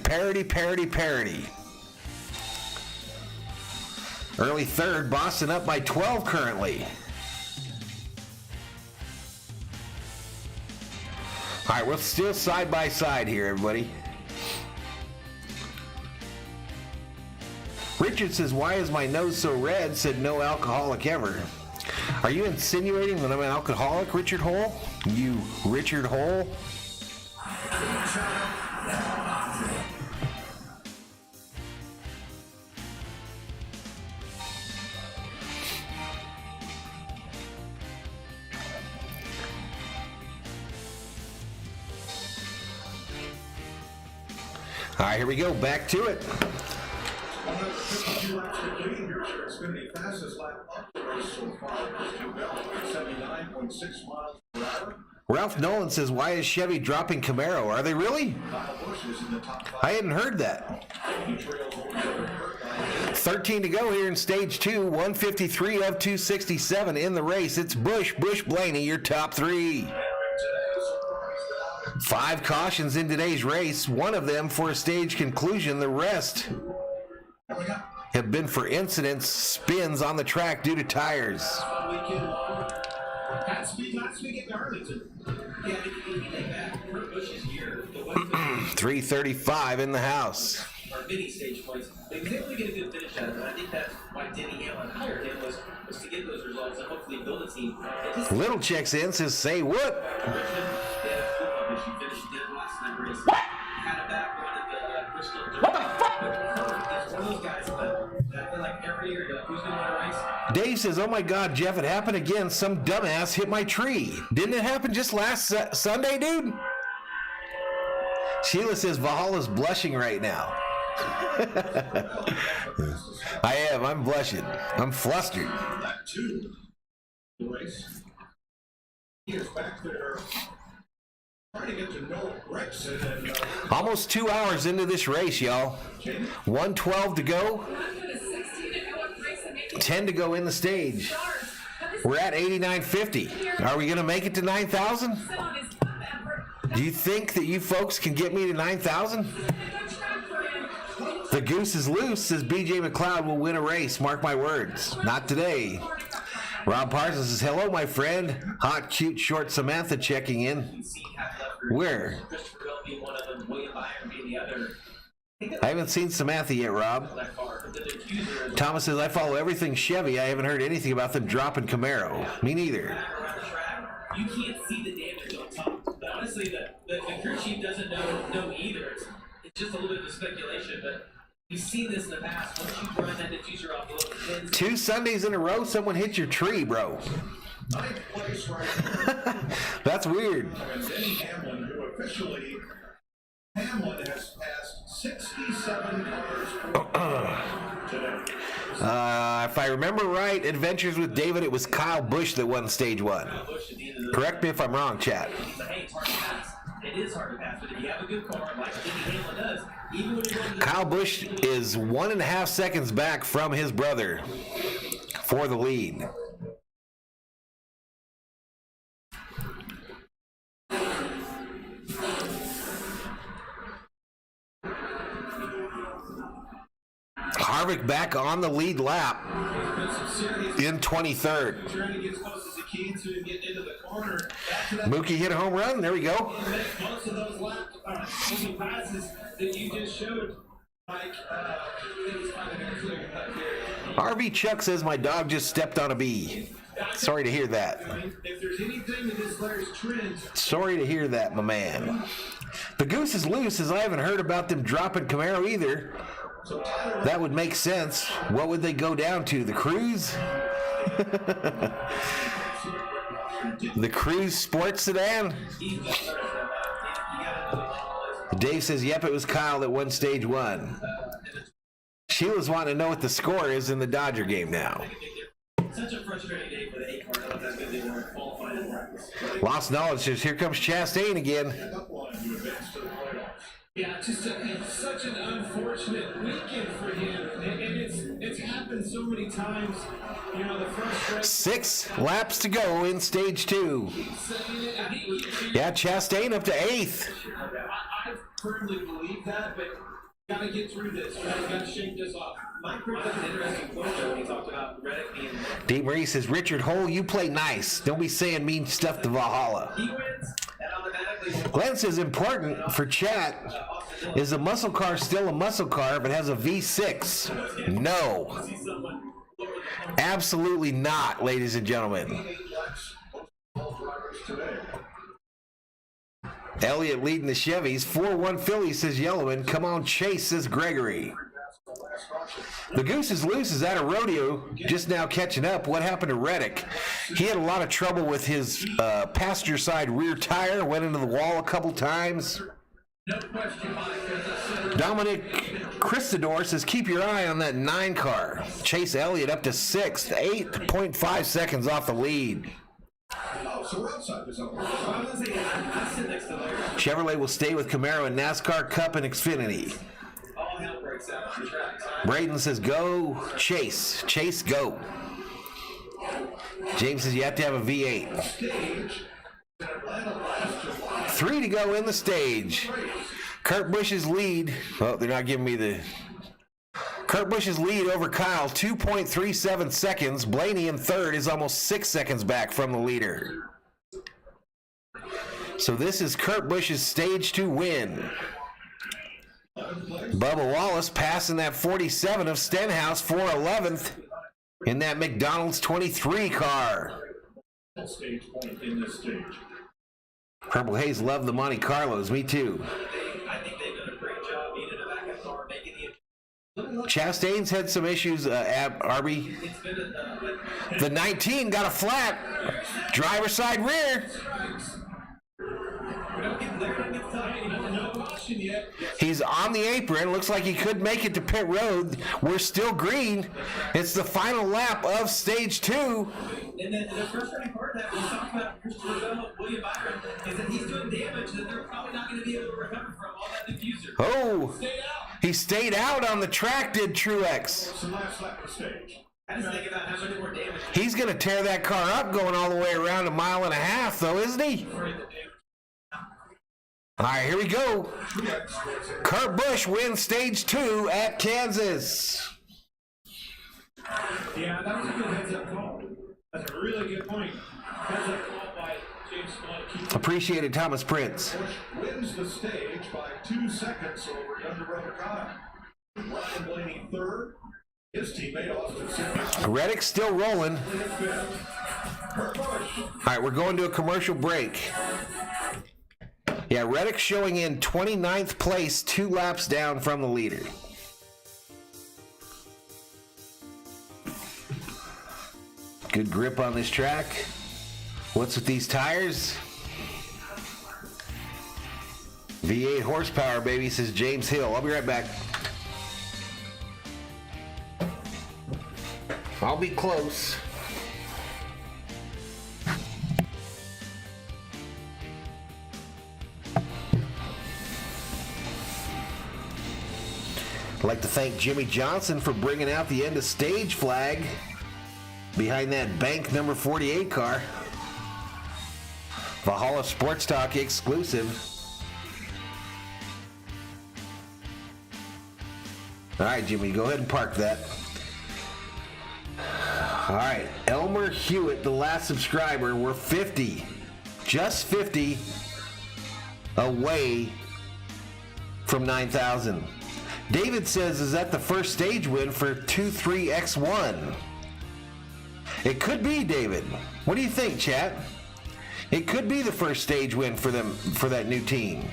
Early third, Boston up by 12 currently. All right, we're still side by side here, everybody. Richard says, why is my nose so red? Said no alcoholic ever. Are you insinuating that I'm an alcoholic, Richard Hole? You Richard Hole? All right, here we go. Back to it. 152 laps to gain your Xfinity fastest lap up the race so far. 79.6 miles per hour. Ralph Nolan says, why is Chevy dropping Camaro? Are they really? Kyle Busch is in the top 5. I hadn't heard that. He trails over 13 to go here in stage 2. 153 of 267 in the race. It's Busch Blaney, your top 3. 5 cautions in today's race. One of them for a stage conclusion. The rest have been for incidents, spins on the track due to tires. At speed last week in Arlington. Yeah, if you think back, Kurt Busch's year, the 335 in the house. our mini stage points, they was able to get a good finish out of it. I think that's why Denny Hamlin hired him was to get those results and hopefully build a team. Little checks in, says, say what? Richmond, they had a full issue, finished dead last night race. Had a back run at the Bristol. What the fuck? It's one of those guys that I feel like every year, you're like, who's going to win a race? Dave says, oh my God, Jeff, it happened again. Some dumbass hit my tree. Didn't it happen just last Sunday, dude? Sheila says, Valhalla's blushing right now. I am. I'm blushing. I'm flustered. That too. Race. He is back there trying to get to know Gregson and Almost 2 hours into this race, y'all. 1:12 to go. 10 to go in the stage. We're at 89.50. Are we going to make it to 9,000? Do you think that you folks can get me to 9,000? The goose is loose, says BJ McLeod will win a race. Mark my words. Not today. Rob Parsons says, hello, my friend. Hot, cute, short Samantha checking in. We've seen half left for Where? Christopher Bell being one of them, William Byron being the other. I haven't seen Samantha yet, Rob. That far. The diffuser is Thomas says, I follow everything Chevy. I haven't heard anything about them dropping Camaro. Me neither. around the track. You can't see the damage on top. But honestly, the crew chief doesn't know either. It's just a little bit of a speculation, but we've seen this in the past. Once you run that diffuser off the little pins, 2 Sundays in a row, someone hit your tree, bro. Ninth place right That's weird. now is Denny Hamlin, who officially, Hamlin has passed 67 cars today. If I remember right, Adventures with David, it was Kyle Busch that won stage 1. Busch at the end of the Correct me if I'm wrong, chat. He's like, hey, it's hard to pass. It is hard to pass, but if you have a good car, like Denny Hamlin does, even when you're going to the Kyle Busch is 1.5 seconds back from his brother for the lead. Harvick back on the lead lap in 23rd. Trying to get as close as he can to get into the corner. Back to that. Mookie hit a home run. There we go. Most of those lap passes that you just showed, Mike, it was kind of clear cut here. RV Chuck says my dog just stepped on a bee. Sorry to hear that. I mean, if there's anything in this latest trend, Sorry to hear that, my man. The goose is loose, as I haven't heard about them dropping Camaro either. That would make sense. What would they go down to? The Cruise? The Cruise sports sedan? Dave says, yep, it was Kyle that won stage 1. Sheila's wanting to know what the score is in the Dodger game now. such a frustrating day for the 8 car. Not that good they weren't qualified in practice. Lost knowledge says, here comes Chastain again. Yeah, just such an unfortunate weekend for him, and it's happened so many times. You know, the frustration. 6 laps to go in stage 2. Yeah, Chastain up to 8th. I firmly believe that, but gotta get through this. Gotta shake this off. Mike brought up an interesting point though when he talked about Reddick being. Dave Marie says, Richard Hole, you play nice. Don't be saying mean stuff to Valhalla. He wins, and automatically. Glenn says, important for chat, is a muscle car still a muscle car if it has a V6? No. Absolutely not, ladies and gentlemen. Elliott leading the Chevys. 4-1 Philly, says Yellowman. Come on, Chase, says Gregory. The Goose is Loose is at a rodeo, just now catching up. What happened to Reddick? He had a lot of trouble with his passenger side rear tire, went into the wall a couple times. Dominic Christador says, keep your eye on that 9 car. Chase Elliott up to 6th, 8.5 seconds off the lead. So we're outside this up. I sit next to Larry. Chevrolet will stay with Camaro in NASCAR, Cup, and Xfinity. All hell breaks out on the track. Braden says, go Chase. Chase, go. James says, you have to have a V8. 3 to go in the stage. Kurt Busch's lead. Oh, they're not giving me the. Kurt Busch's lead over Kyle, 2.37 seconds. Blaney in third is almost 6 seconds back from the leader. So this is Kurt Busch's stage 2 win. Bubba Wallace passing that 47 of Stenhouse for 11th in that McDonald's 23 car. Stage point in this stage. Purple Haze love the Monte Carlos. Me too. I think they've done a great job being in the backup car, making the. Chastain's had some issues, Arby. It's been The 19 got a flat. Driver side rear. He's on the apron. Looks like he could make it to pit road. We're still green. It's the final lap of stage 2. And then the frustrating part that we talked about Christopher Bell, William Byron, is that he's doing damage that they're probably not going to be able to recover from all that diffuser. Oh, Stay out. he stayed out on the track, did Truex. Some last lap of stage. I just think about how much more damage He's going to tear that car up going all the way around 1.5 miles, though, isn't he? All right, here we go. Kurt Busch wins stage 2 at Kansas. Yeah, that was a good heads-up call. That's a really good point. That's a call by James SKOL. Appreciated, Thomas Prince. Busch wins the stage by 2 seconds over younger brother Kyle. Ryan Blaney third. His teammate Austin Cindric Reddick's still rolling. fifth. Kurt Busch. All right, we're going to a commercial break. Yeah, Reddick showing in 29th place, 2 laps down from the leader. Good grip on this track. What's with these tires? V8 horsepower, baby, says James Hill. I'll be right back. I'll be close. I'd like to thank Jimmy Johnson for bringing out the end of stage flag behind that bank number 48 car. Valhalla Sports Talk exclusive. All right, Jimmy, go ahead and park that. All right, Elmer Hewitt, the last subscriber. We're 50, just 50 away from 9,000. David says, is that the first stage win for 23X1? It could be, David. What do you think, chat? It could be the first stage win for them, for that new team.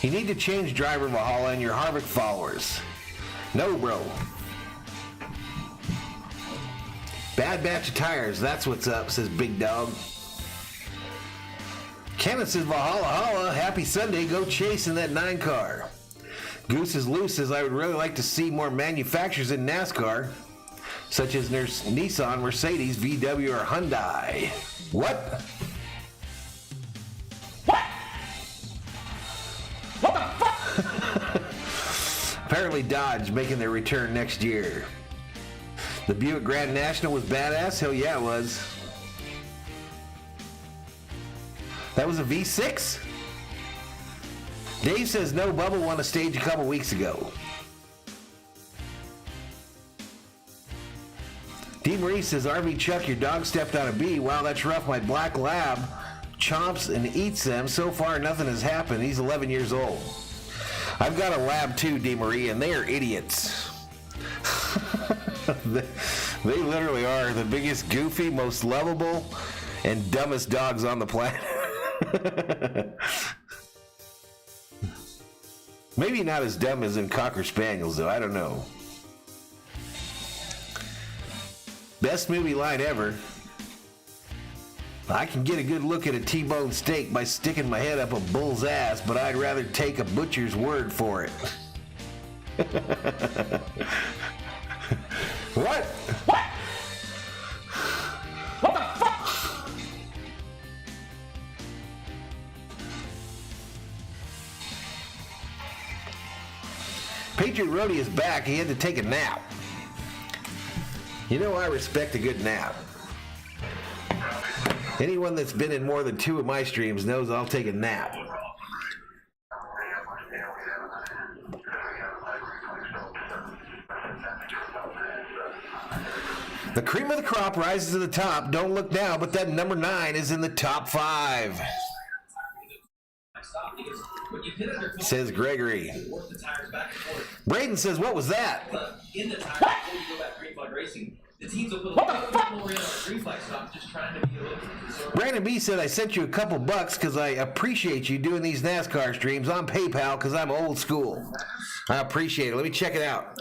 You need to change driver Valhalla and your Harvick followers. No, bro. Bad batch of tires, that's what's up, says Big Dog. Kenneth says, Valhalla, holla, happy Sunday, go chasing that 9 car. Goose is Loose says, I would really like to see more manufacturers in NASCAR, such as Nissan, Mercedes, VW, or Hyundai. What? What the fuck? Apparently Dodge making their return next year. The Buick Grand National was badass? Hell yeah, it was. That was a V6? Dave says no, Bubba won a stage a couple weeks ago. D. Marie says, RV Chuck, your dog stepped on a bee. Wow, that's rough. My black lab chomps and eats them. So far, nothing has happened. He's 11 years old. I've got a lab too, D. Marie, and they are idiots. They literally are the biggest, goofy, most lovable, and dumbest dogs on the planet. Maybe not as dumb as in Cocker Spaniels, though. I don't know. Best movie line ever. I can get a good look at a T-bone steak by sticking my head up a bull's ass, but I'd rather take a butcher's word for it. What? What? What the fuck? Patriot Roadie is back. He had to take a nap. You know, I respect a good nap. Anyone that's been in more than 2 of my streams knows I'll take a nap. The cream of the crop rises to the top. Don't look now, but that number 9 is in the top 5. Says Gregory. Braden says, what was that? In the tire, before you go back green flag racing, the teams will put a little bit more in on the green flag stop, just trying to be a little bit conservative. Brandon B said, I sent you a couple bucks because I appreciate you doing these NASCAR streams on PayPal because I'm old school. I appreciate it. Let me check it out.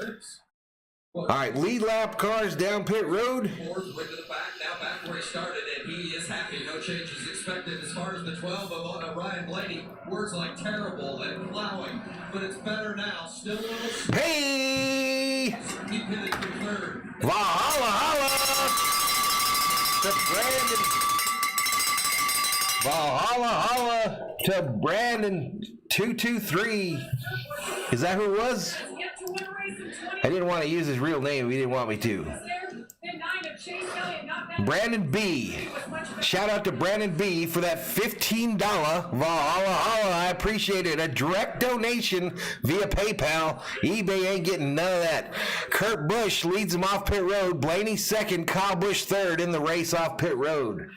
All right, lead lap cars down pit road. Ford went to the back, now back where he started, and he is happy. No changes expected as far as the 12 of Ryan Blaney. Words like terrible and plowing, but it's better now. Still a little. Hey! He pitted to third. Valhalla, holla! To Brandon. Valhalla, holla to Brandon 223. Is that who it was? I didn't want to use his real name. He didn't want me to. Chase Elliott, not bad. Brandon B. Shout out to Brandon B for that $15 Valhalla. I appreciate it. A direct donation via PayPal. eBay ain't getting none of that. Kurt Busch leads him off pit road. Blaney second. Kyle Busch third in the race off pit road.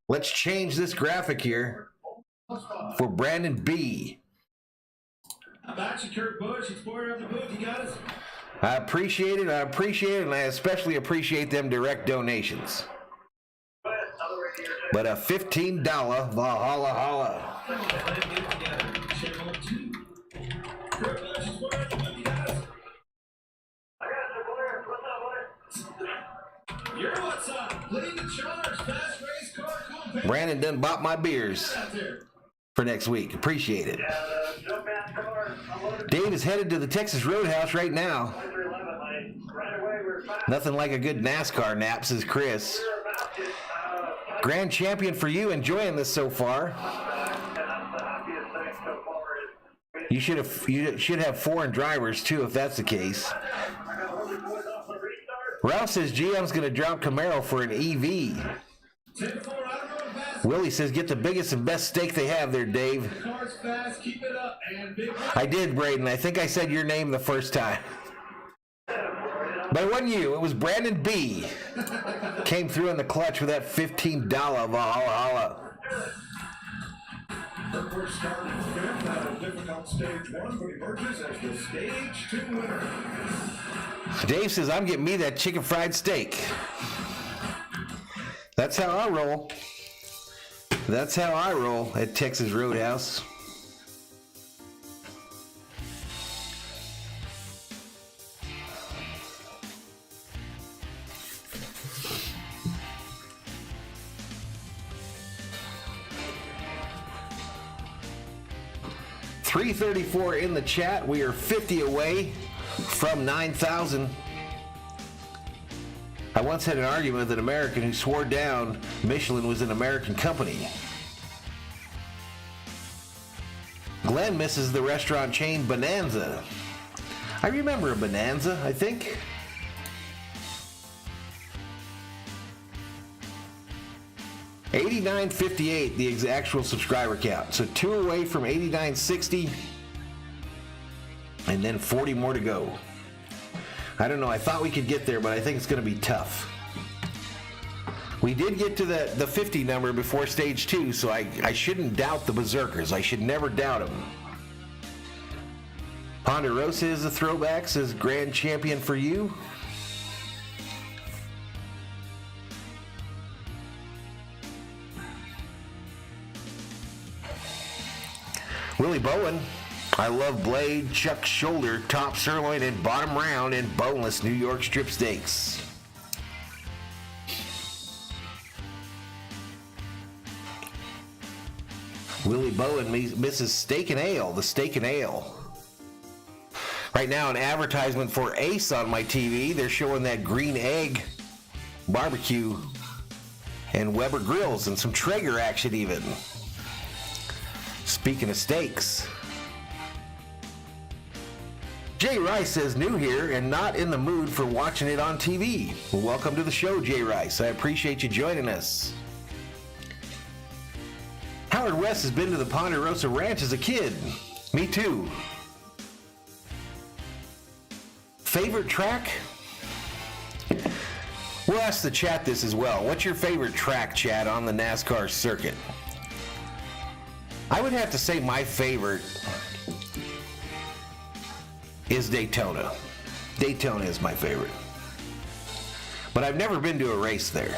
Let's change this graphic here for Brandon B. How about you, Kurt Busch? It's Boyer on the booth. You got us. I appreciate it, and I especially appreciate them direct donations. But a $15 Valhalla holla. Kurt Busch, it's Boyer on the booth. You got us. You're what's up. Leading the charge. Fast race car. Cool. Brandon done bought my beers for next week. Appreciate it. Dave is headed to the Texas Roadhouse right now. Nothing like a good NASCAR nap, says Chris. Grand champion for you, enjoying this so far. You should have foreign drivers too, if that's the case. Ralph says GM's going to drop Camaro for an EV. Willie says get the biggest and best steak they have there, Dave. Car's fast. Keep it up. And big. I did, Braden. I think I said your name the first time. But it wasn't you. It was Brandon B. Came through in the clutch with that $15 Valhalla. Hereford started fifth out of difficult stage one, but emerges as the stage two winner. Dave says, I'm getting me that chicken fried steak. That's how I roll. That's how I roll at Texas Roadhouse. $334 in the chat. We are 50 away from 9,000. I once had an argument with an American who swore down Michelin was an American company. Glenn misses the restaurant chain Bonanza. I remember a Bonanza, I think. $89.58, the actual subscriber count. So 2 away from 89.60, and then 40 more to go. I don't know. I thought we could get there, but I think it's going to be tough. We did get to the 50 number before stage 2, so I shouldn't doubt the Berserkers. I should never doubt them. Ponderosa is a throwback, says grand champion for you. Willie Bowen, I love blade, chuck shoulder, top sirloin, and bottom round, and boneless New York strip steaks. Willie Bowen misses steak and ale, the steak and ale. Right now, an advertisement for Ace on my TV. They're showing that green egg barbecue and Weber grills and some Traeger action even. Speaking of steaks, Jay Rice says new here and not in the mood for watching it on TV. Well, welcome to the show, Jay Rice. I appreciate you joining us. Howard West has been to the Ponderosa Ranch as a kid. Me too. Favorite track? We'll ask the chat this as well. What's your favorite track, chat, on the NASCAR circuit? I would have to say my favorite is Daytona. Daytona is my favorite. But I've never been to a race there.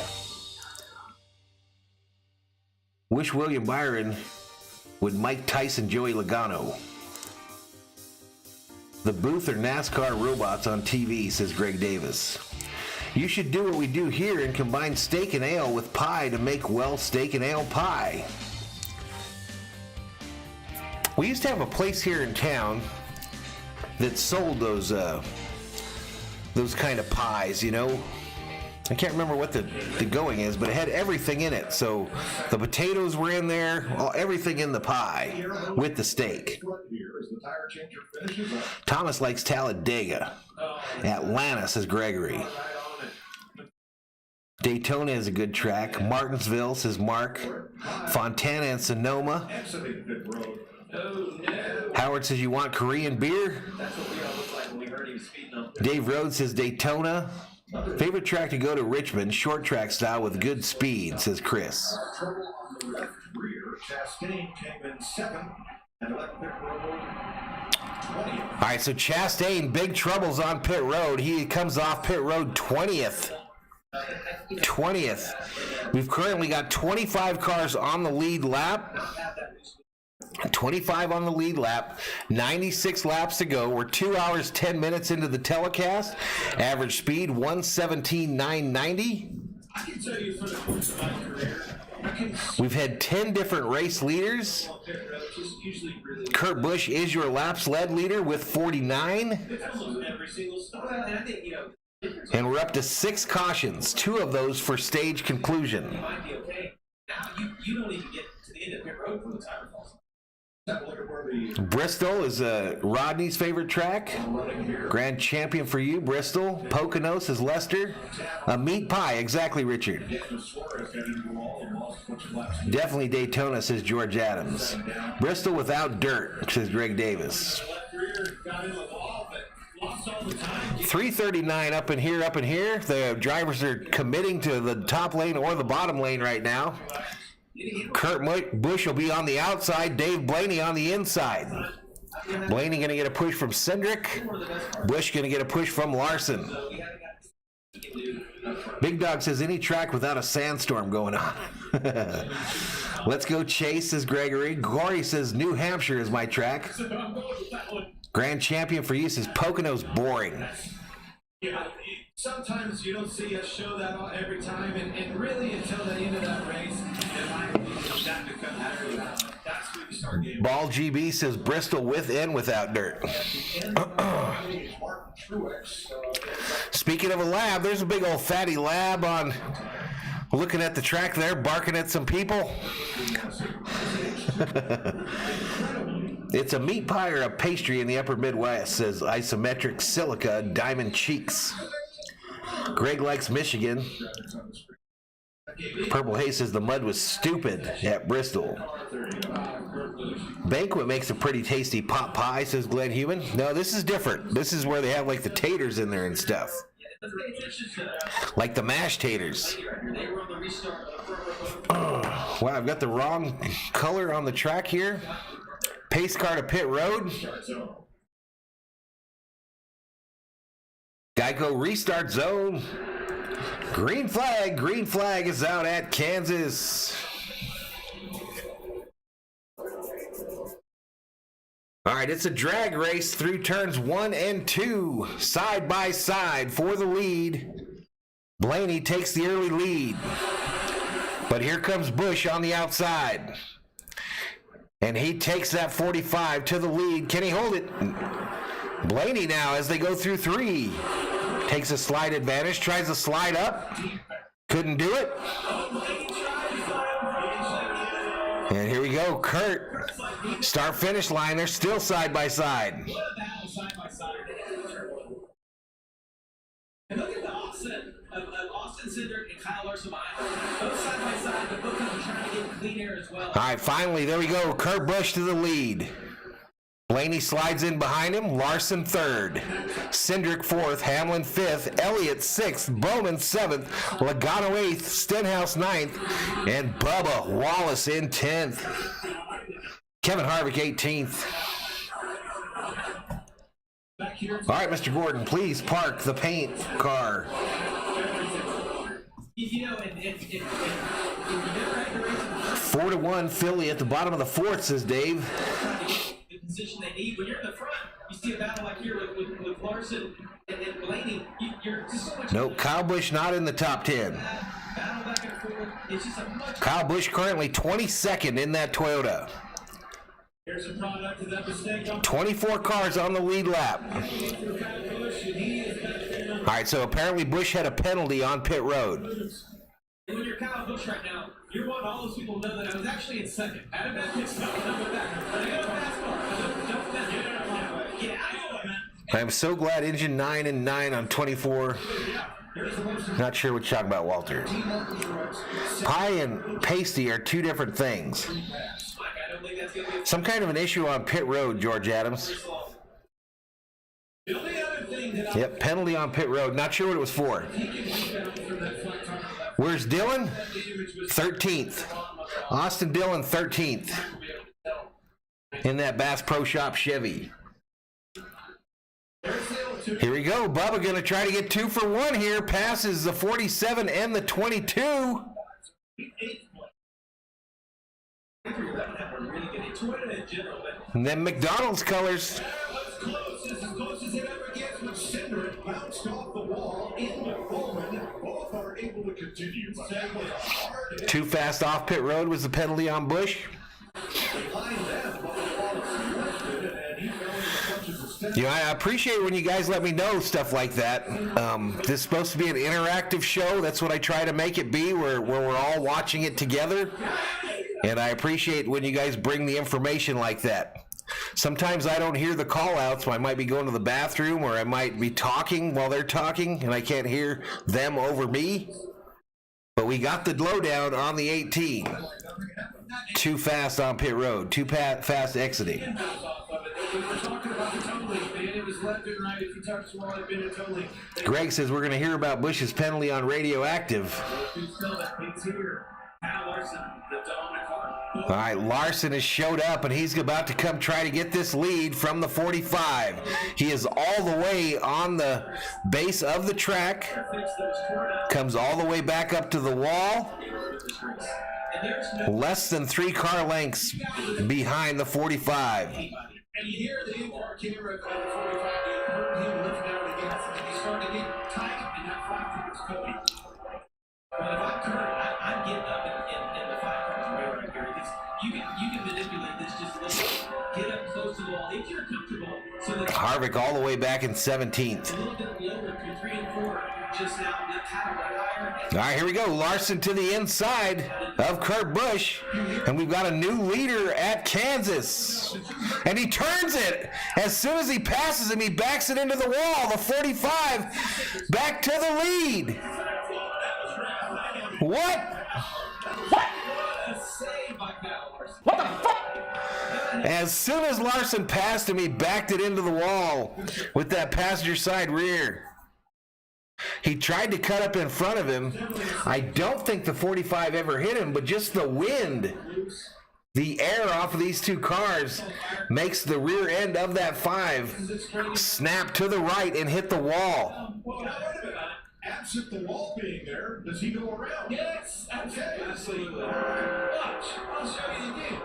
Wish William Byron would Mike Tyson Joey Logano. The booth are NASCAR robots on TV, says Greg Davis. You should do what we do here and combine steak and ale with pie to make well steak and ale pie. We used to have a place here in town that sold those kind of pies, you know. I can't remember what the going is, but it had everything in it. So the potatoes were in there, everything in the pie with the steak. Thomas likes Talladega. Atlanta, says Gregory. Daytona is a good track. Martinsville, says Mark. Fontana and Sonoma. Excellent good road. Oh, no. Howard says you want Korean beer. That's what we all looked like when we heard he was speeding up. Dave Rhodes says Daytona. Favorite track to go to Richmond, short track style with good speed, says Chris. Trouble on the left rear. Chastain came in second and left pit road 20th. All right, so Chastain, big troubles on pit road. He comes off pit road 20th. 20th. We've currently got 25 cars on the lead lap. 25 on the lead lap, 96 laps to go. We're 2 hours, 10 minutes into the telecast. Average speed, 117,990. I can tell you for the course of my career, I can We've had 10 different race leaders. pit road just usually really Kurt Busch is your laps led leader with 49. it's almost every single stop. Well, and I think, you know, And we're up to 6 cautions, 2 of those for stage conclusion. you might be okay. Now, you don't even get to the end of pit road from the time it falls. Have a look at where the Bristol is Rodney's favorite track. running here. Grand champion for you, Bristol. Poconos is Lester. A meat pie, exactly, Richard. Suarez got into the wall and lost a bunch of laps. Definitely Daytona, says George Adams. Bristol without dirt, says Greg Davis. Left rear got in the wall, but lost all the time. 339 up in here, up in here. The drivers are committing to the top lane or the bottom lane right now. Kurt Busch will be on the outside, Dave Blaney on the inside. Blaney going to get a push from Cindric. Busch going to get a push from Larson. Big Dog says any track without a sandstorm going on. Let's go Chase, says Gregory. Gory says New Hampshire is my track. Grand champion for you says Poconos boring. Yeah, sometimes you don't see us show that every time, and really until the end of that race, in my opinion, that becomes that's when you start getting. Ball GB says Bristol with and without dirt. Speaking of a lab, there's a big old fatty lab on looking at the track there, barking at some people. It's a meat pie or a pastry in the upper Midwest, says Isometric Silica Diamond Cheeks. Greg likes Michigan. Purple Haze says the mud was stupid at Bristol. Banquet makes a pretty tasty pot pie, says Glenn Heumann. No, this is different. This is where they have like the taters in there and stuff. Like the mashed taters. Wow, I've got the wrong color on the track here. Pace car to pit road. Geico restart zone. Green flag is out at Kansas. All right, it's a drag race through turns 1 and 2, side by side for the lead. Blaney takes the early lead, but here comes Busch on the outside. And he takes that 45 to the lead. Can he hold it? Blaney now as they go through 3. Takes a slide advantage, tries to slide up. Couldn't do it. And here we go, Kurt. Start finish line, they're still side by side. And look at the offset of Austin Cindric and Kyle Larson behind them. Both side by side, but both of them trying to get clean air as well. All right, finally, there we go. Kurt Busch to the lead. Blaney slides in behind him. Larson third. Cindric fourth. Hamlin fifth. Elliott sixth. Bowman seventh. Logano eighth. Stenhouse ninth. And Bubba Wallace in 10th. Kevin Harvick 18th. All right, Mr. Gordon, please park the paint car. You know, and you never had to race 4-1 Philly at the bottom of the 4th, says Dave. the position they need. When you're in the front, you see a battle like here with Larson and Blaney. You're just so much. Nope, Kyle Busch not in the top 10. Battle back and forth. It's just a much. Kyle Busch currently 22nd in that Toyota. Here's a product of that mistake. 24 cars on the lead lap. All right, so apparently Busch had a penalty on pit road. And when you're Kyle Busch right now, you want all those people to know that I was actually in second. I had a bad pit stop, and I'm back. I got a fast car. Don't mess with it. Yeah, I know it, man. I'm so glad engine 9 and 9 on 24. Not sure what you're talking about, Walter. Pie and pasty are two different things. Some kind of an issue on pit road, George Adams. Yep, penalty on pit road. Not sure what it was for. Where's Dillon? 13th. Austin Dillon, 13th. In that Bass Pro Shop Chevy. Here we go. Bubba going to try to get 2 for 1 here. Passes the 47 and the 22. And then McDonald's colors. Bounced off the wall in the Bowman. Both are able to continue. Too fast off pit road was the penalty on Busch. You know, I appreciate when you guys let me know stuff like that. This is supposed to be an interactive show. That's what I try to make it be, where we're all watching it together. And I appreciate when you guys bring the information like that. Sometimes I don't hear the call-outs. I might be going to the bathroom, or I might be talking while they're talking, and I can't hear them over me. But we got the lowdown on the 18. Too fast on pit road. Too fast exiting. Greg says we're going to hear about Busch's penalty on radioactive. All right, Larson has showed up, and he's about to come try to get this lead from the 45. He is all the way on the base of the track, comes all the way back up to the wall, less than 3 car lengths behind the 45. And you hear the in-car camera on the 45, you heard him lift out against, and he started to get tight, and that 5 was Cody. But if I'm Kurt, I'm getting up in the 5 cars way right here, because you can manipulate this just a little bit. Get up close to the wall if you're comfortable. So that Harvick all the way back in 17th. a little bit lower through 3 and 4, just now, that kind of right higher. All right, here we go. Larson to the inside of Kurt Busch. And we've got a new leader at Kansas. And he turns it. As soon as he passes him, he backs it into the wall. The 45 back to the lead. What? What the fuck? As soon as Larson passed him, he backed it into the wall with that passenger side rear. He tried to cut up in front of him. I don't think the 45 ever hit him, but just the wind, the air off of these two cars makes the rear end of that 5 snap to the right and hit the wall. Well, now wait a minute. Absent the wall being there, does he go around? Yes, absolutely. Watch. I'll show you again.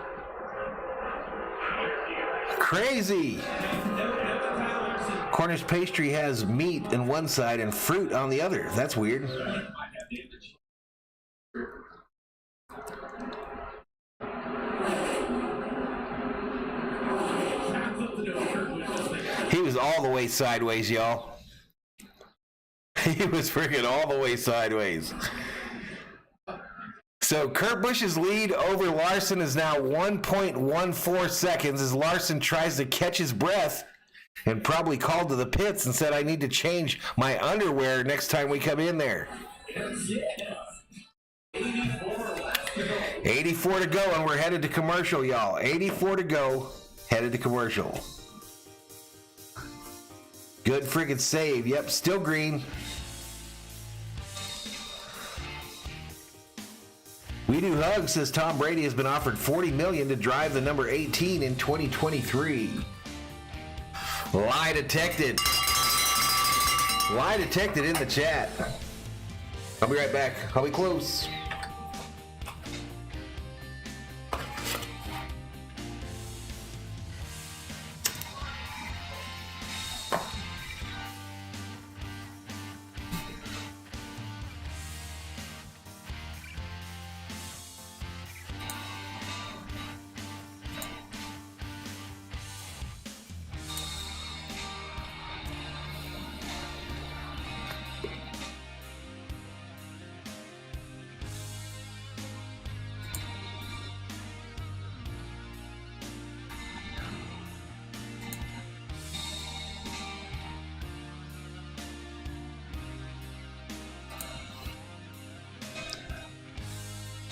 Crazy. Cornish pastry has meat on one side and fruit on the other. That's weird. He was all the way sideways, y'all. He was freaking all the way sideways. So Kurt Busch's lead over Larson is now 1.14 seconds as Larson tries to catch his breath and probably called to the pits and said, I need to change my underwear next time we come in there. 84 to go, and we're headed to commercial, y'all. 84 to go, headed to commercial. Good friggin' save. Yep, still green. We Do Hug says Tom Brady has been offered $40 million to drive the number 18 in 2023. Lie detected. Lie detected in the chat. I'll be right back. I'll be close.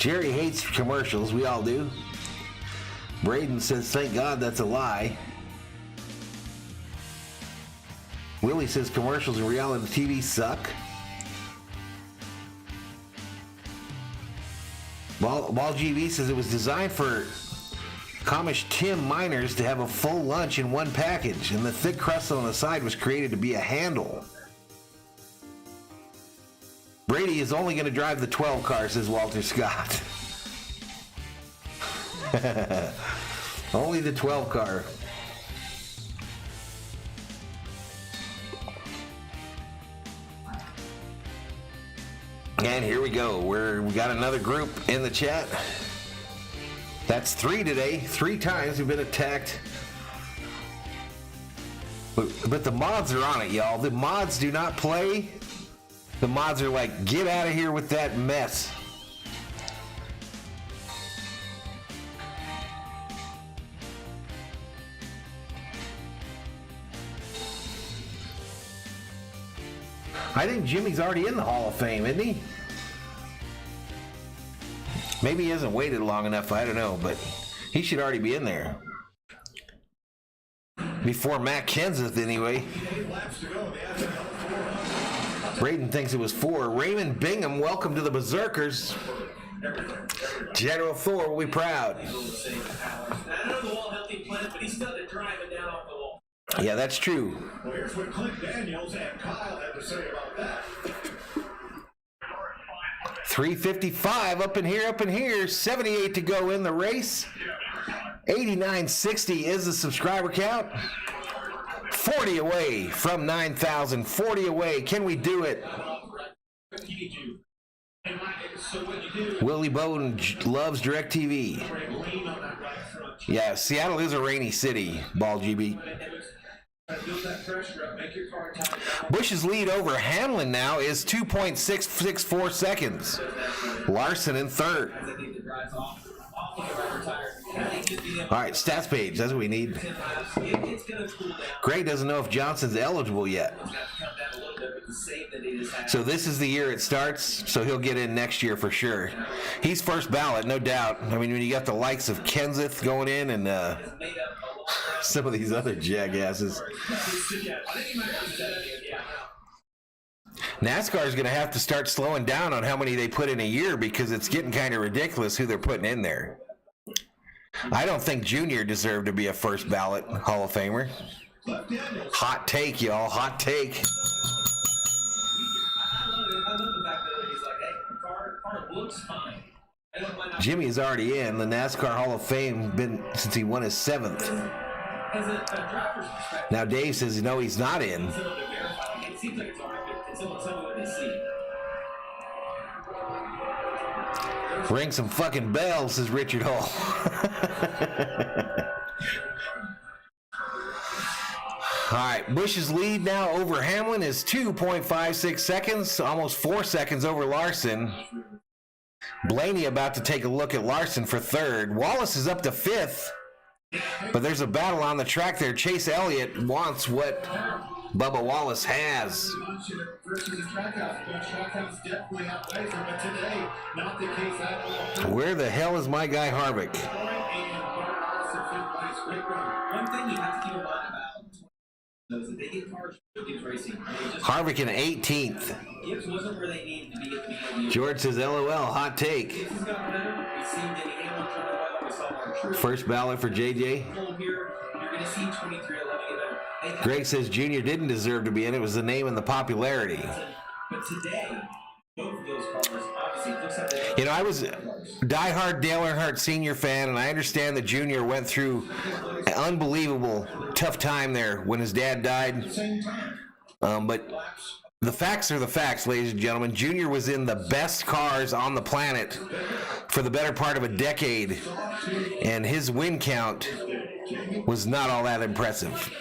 Jerry hates commercials. We all do. Braden says, thank God that's a lie. Willie says commercials and reality TV suck. Ball GV says it was designed for Comish Tim miners to have a full lunch in one package, and the thick crust on the side was created to be a handle. Brady is only going to drive the 12 car, says Walter Scott. Only the 12 car. And here we go. We got another group in the chat. That's 3 today. 3 times we've been attacked. But the mods are on it, y'all. The mods do not play. The mods are like, get out of here with that mess. I think Jimmy's already in the Hall of Fame, isn't he? Maybe he hasn't waited long enough, I don't know, but he should already be in there. Before Matt Kenseth, anyway. Braden thinks it was 4. Raymond Bingham, welcome to the Berserkers. General Thor will be proud. I know the wall helped him plant, but he still had to drive it down off the wall. Yeah, that's true. Well, here's what Clint Daniels and Kyle had to say about that. 355 up in here. 78 to go in the race. 8960 is the subscriber count. 40 away from 9,000. 40 away. Can we do it? Willie Bowden loves DirecTV. Yeah, Seattle is a rainy city, Ball GB. Busch's lead over Hamlin now is 2.664 seconds. Larson in third. All right, stats page. That's what we need. Greg doesn't know if Johnson's eligible yet. So this is the year it starts, so he'll get in next year for sure. He's first ballot, no doubt. I mean, when you got the likes of Kenseth going in and some of these other jackasses. NASCAR is going to have to start slowing down on how many they put in a year because it's getting kind of ridiculous who they're putting in there. I don't think Junior deserved to be a first ballot Hall of Famer. Hot take, y'all. Hot take. I love the fact that he's like, hey, the car looks fine. Jimmy is already in the NASCAR Hall of Fame since he won his 7th. Now Dave says no, he's not in. It seems like it's already good. Can someone tell me what they see? Ring some fucking bells, says Richard Hall. All right, Busch's lead now over Hamlin is 2.56 seconds, almost 4 seconds over Larson. Blaney about to take a look at Larson for third. Wallace is up to 5th, but there's a battle on the track there. Chase Elliott wants what Bubba Wallace has. Where the hell is my guy Harvick? One thing you have to keep in mind about is that they get cars for Gibbs Racing. Harvick in 18th. Gibbs wasn't where they needed to be at the beginning of the year. George says, LOL, hot take. Gibbs has gotten better. We've seen getting anyone turn around. We saw our true. First ballot for JJ. Here, you're going to see 23-11 get better. Greg says Junior didn't deserve to be in. It was the name and the popularity. But today, both of those cars, obviously, looks like they. You know, I was a diehard Dale Earnhardt Sr. fan, and I understand that Junior went through an unbelievable tough time there when his dad died. But the facts are the facts, ladies and gentlemen. Junior was in the best cars on the planet for the better part of a decade, and his win count was not all that impressive.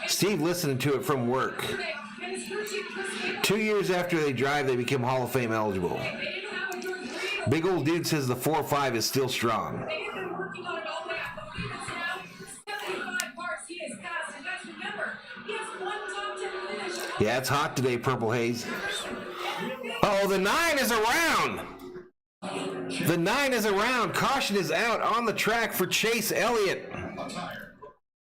Steve listening to it from work. 2 years after they drive, they become Hall of Fame eligible. Big old dude says the 4.5 is still strong. Yeah, it's hot today, Purple Haze. Oh, the 9 is around. The 9 is around. Caution is out on the track for Chase Elliott.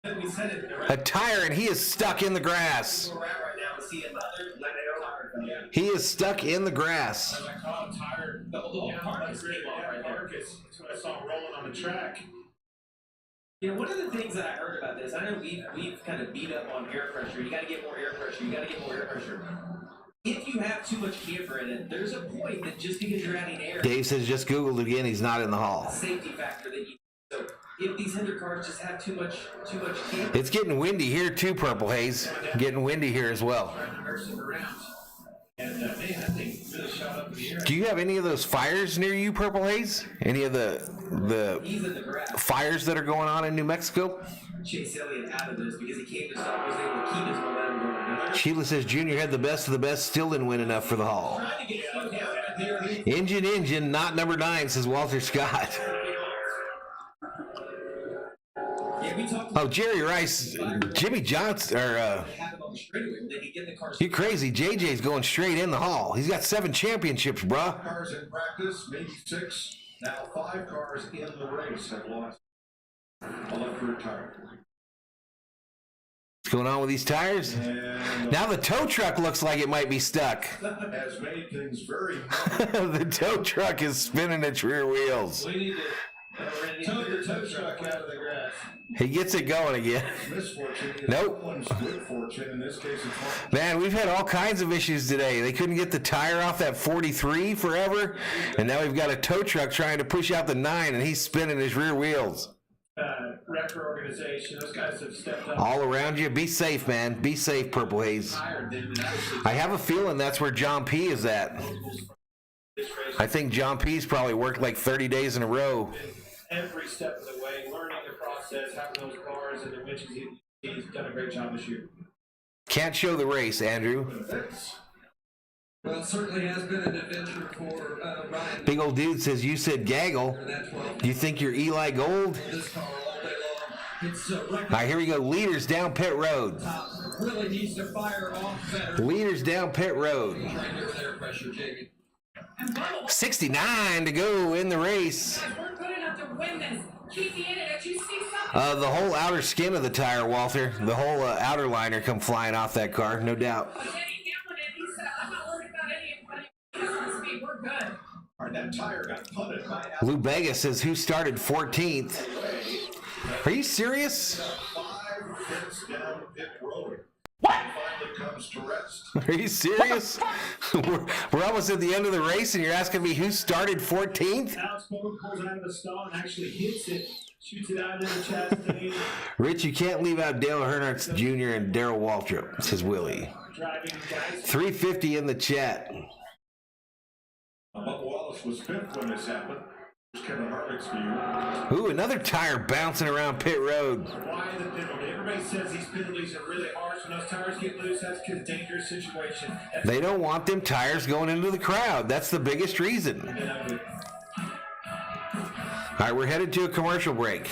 A tire, and he is stuck in the grass. Where we're at right now is see another tire failure. He is stuck in the grass. I caught him tired. The whole carcass came off right there. Marcus. That's what I saw rolling on the track. You know, one of the things that I heard about this, I know we've kind of beat up on air pressure. You got to get more air pressure. You got to get more air pressure. If you have too much camber in it, there's a point that just because you're adding air, Dave says just Googled it again. He's not in the hall. safety factor that you. So if these Hendrick cars just have too much camber, It's getting windy here too, Purple Haze. Getting windy here as well. And man, that thing really shot up in the air. Do you have any of those fires near you, Purple Haze? Any of the he's in the grass. fires that are going on in New Mexico? Chase Elliott out of this because he came to stop, was able to keep his momentum going. Sheila says Junior had the best of the best, still didn't win enough for the hall. Trying to get it out there. Engine, not number 9, says Walter Scott. Yeah, we talked Oh, Jerry Rice, Jimmy Johnson, or have him on the straightaway. They could get the cars. you crazy? JJ's going straight in the hall. He's got 7 championships, bruh. Cars in practice, maybe 6. Now 5 cars in the race have lost a left rear tire. What's going on with these tires? And Now the tow truck looks like it might be stuck. has made things very The tow truck is spinning its rear wheels. We need to. tow the tow truck out of the grass. He gets it going again. Misfortune is Nope. someone's good fortune. In this case, it's Man, we've had all kinds of issues today. They couldn't get the tire off that 43 forever, and now we've got a tow truck trying to push out the 9, and he's spinning his rear wheels. Wrecker organization. Those guys have stepped up. All around you. Be safe, man. Be safe, Purple Haze. I have a feeling that's where John P. is at. I think John P.'s probably worked like 30 days in a row. Every step of the way, learning the process, having those cars and the winches. He's done a great job this year. Can't show the race, Andrew. Well, it certainly has been an adventure for Ryan. Big old dude says, you said gaggle. Do you think you're Eli Gold? This car all day long. It's All right, here we go. Leaders down pit road. really needs to fire off better. Leaders down pit road. Trying to get air pressure, Jamie. And Bubba, 69 to go in the race. guys, we're good enough to win this. Keep me in it. Did you see something? The whole outer skin of the tire, Walter. The whole outer liner come flying off that car, no doubt. But Danny Hamlin, he said, I'm not worried about any speed. We're good. All right, that tire got punted by Lou Vega says, who started 14th? Are you serious? 5 pits down pit road. Finally comes to rest. Are you serious? we're almost at the end of the race, and you're asking me who started 14th? Alex Bowman pulls it out of the stall and actually hits it, shoots it out into Chastain. Rich, you can't leave out Dale Earnhardt Jr. and Darrell Waltrip, says Willie. Driving guys. 350 in the chat. Bubba Wallace was 5th when this happened. Here's Kevin Harvick's view. Ooh, another tire bouncing around pit road. Why the penalty? Everybody says these penalties are really harsh. When those tires get loose, that's a dangerous situation. They don't want them tires going into the crowd. That's the biggest reason. All right, we're headed to a commercial break.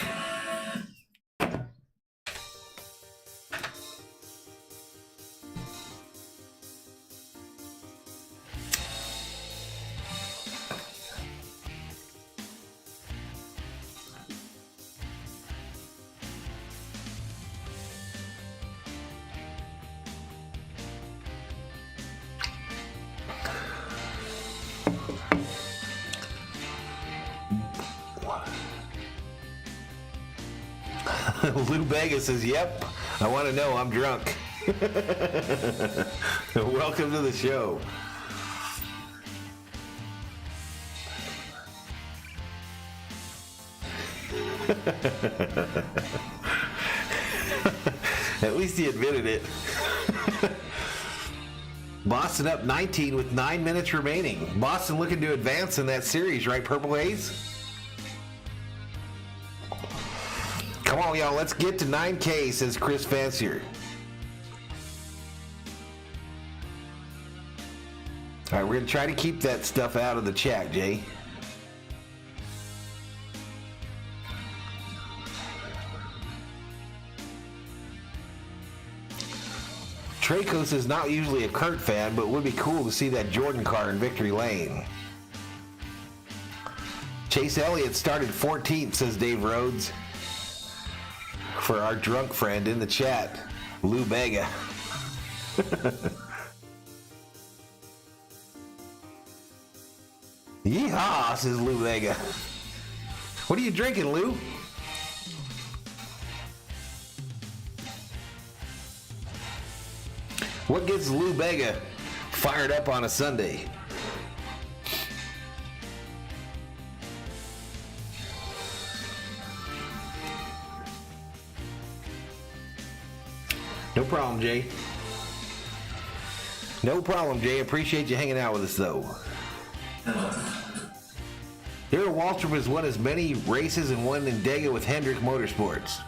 Lou Vega says, yep, I want to know, I'm drunk. Welcome to the show. At least he admitted it. Boston up 19 with 9 minutes remaining. Boston looking to advance in that series, right, Purple Haze? Come on, y'all, let's get to 9K, says Chris Fancier. All right, we're going to try to keep that stuff out of the chat, Jay. Tracos is not usually a Kurt fan, but it would be cool to see that Jordan car in victory lane. Chase Elliott started 14th, says Dave Rhodes. For our drunk friend in the chat, Lou Bega. Yeehaw, says Lou Bega. What are you drinking, Lou? What gets Lou Bega fired up on a Sunday? No problem, Jay. No problem, Jay. Appreciate you hanging out with us, though. Darrell Waltrip has won as many races and won in Dega with Hendrick Motorsports.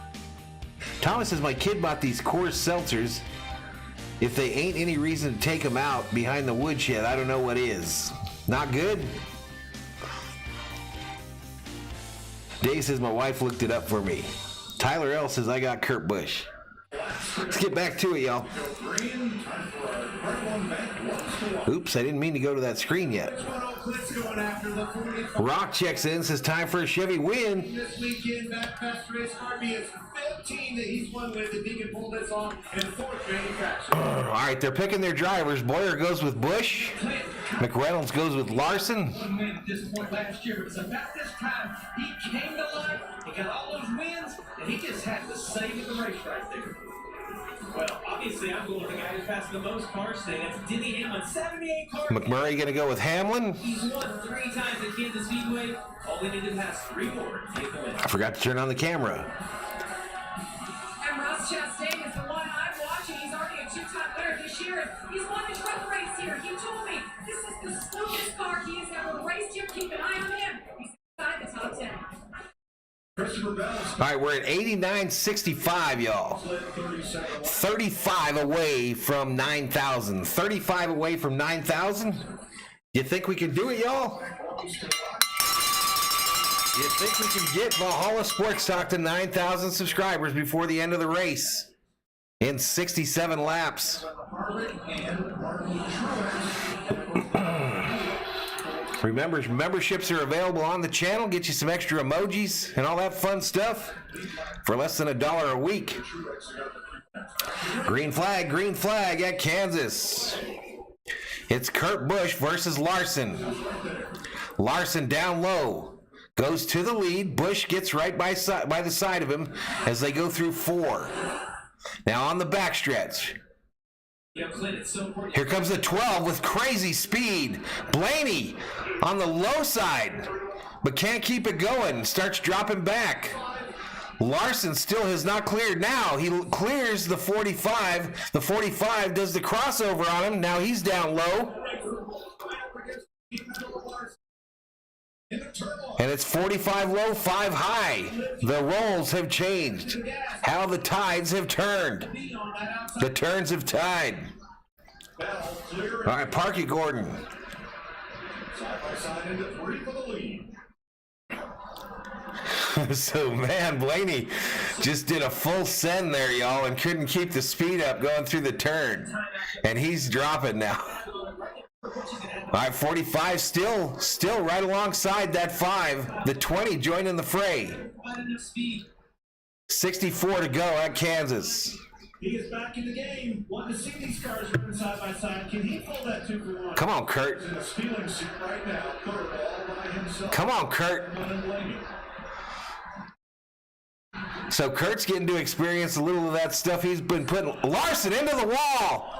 Thomas says, my kid bought these Coors seltzers. If they ain't any reason to take them out behind the woodshed, I don't know what is. Not good? Dave says, my wife looked it up for me. Tyler L says, I got Kurt Busch. Let's get back to it, y'all. Oops, I didn't mean to go to that screen yet. Rock checks in, says time for a Chevy win. This weekend, back past race Harvey is 15 that he's won with. If he can pull this off and fourth manufacturer. All right, they're picking their drivers. Boyer goes with Busch. McReynolds goes with Larson. One win at this point last year, but it's about this time he came to life. He got all those wins, and he just had to save at the race right there. Well, obviously, I'm going with the guy who's passed the most cars today. That's Denny Hamlin, 78 cars. McMurray going to go with Hamlin. He's won 3 times at Kansas Speedway. All he needed to pass 3 more to get the win. I forgot to turn on the camera. And Ross Chastain is the one I'm watching. He's already a 2-time winner this year. He's won the truck race here. He told me this is the smoothest car he has ever raced here. Keep an eye on him. He's inside the top 10. Christopher Bell. All right, we're at 89.65, y'all. 35 away from 9,000. 35 away from 9,000? You think we can do it, y'all? You think we can get Valhalla Sports Talk to 9,000 subscribers before the end of the race? In 67 laps. Remember, memberships are available on the channel. Get you some extra emojis and all that fun stuff for less than $1 a week. Green flag at Kansas. It's Kurt Busch versus Larson. Larson down low. Goes to the lead. Busch gets right by the side of him as they go through 4. Now on the backstretch. Here comes the 12 with crazy speed. Blaney on the low side, but can't keep it going. Starts dropping back. Larson still has not cleared. Now he clears the 45. The 45 does the crossover on him. Now he's down low. And it's 45 low, 5 high. The roles have changed. How the tides have turned. The turns have tied. All right, Parky Gordon. So, man, Blaney just did a full send there, y'all, and couldn't keep the speed up going through the turn. And he's dropping now. All right, 45 still right alongside that 5. The 20 joining the fray. 64 to go at Kansas. He is back in the game. Want to see these cars running side by side. Can he pull that 2-for-1? Come on, Kurt. He's in a stealing suit right now. Kurt all by himself. Come on, Kurt. So Kurt's getting to experience a little of that stuff he's been putting. Larson into the wall.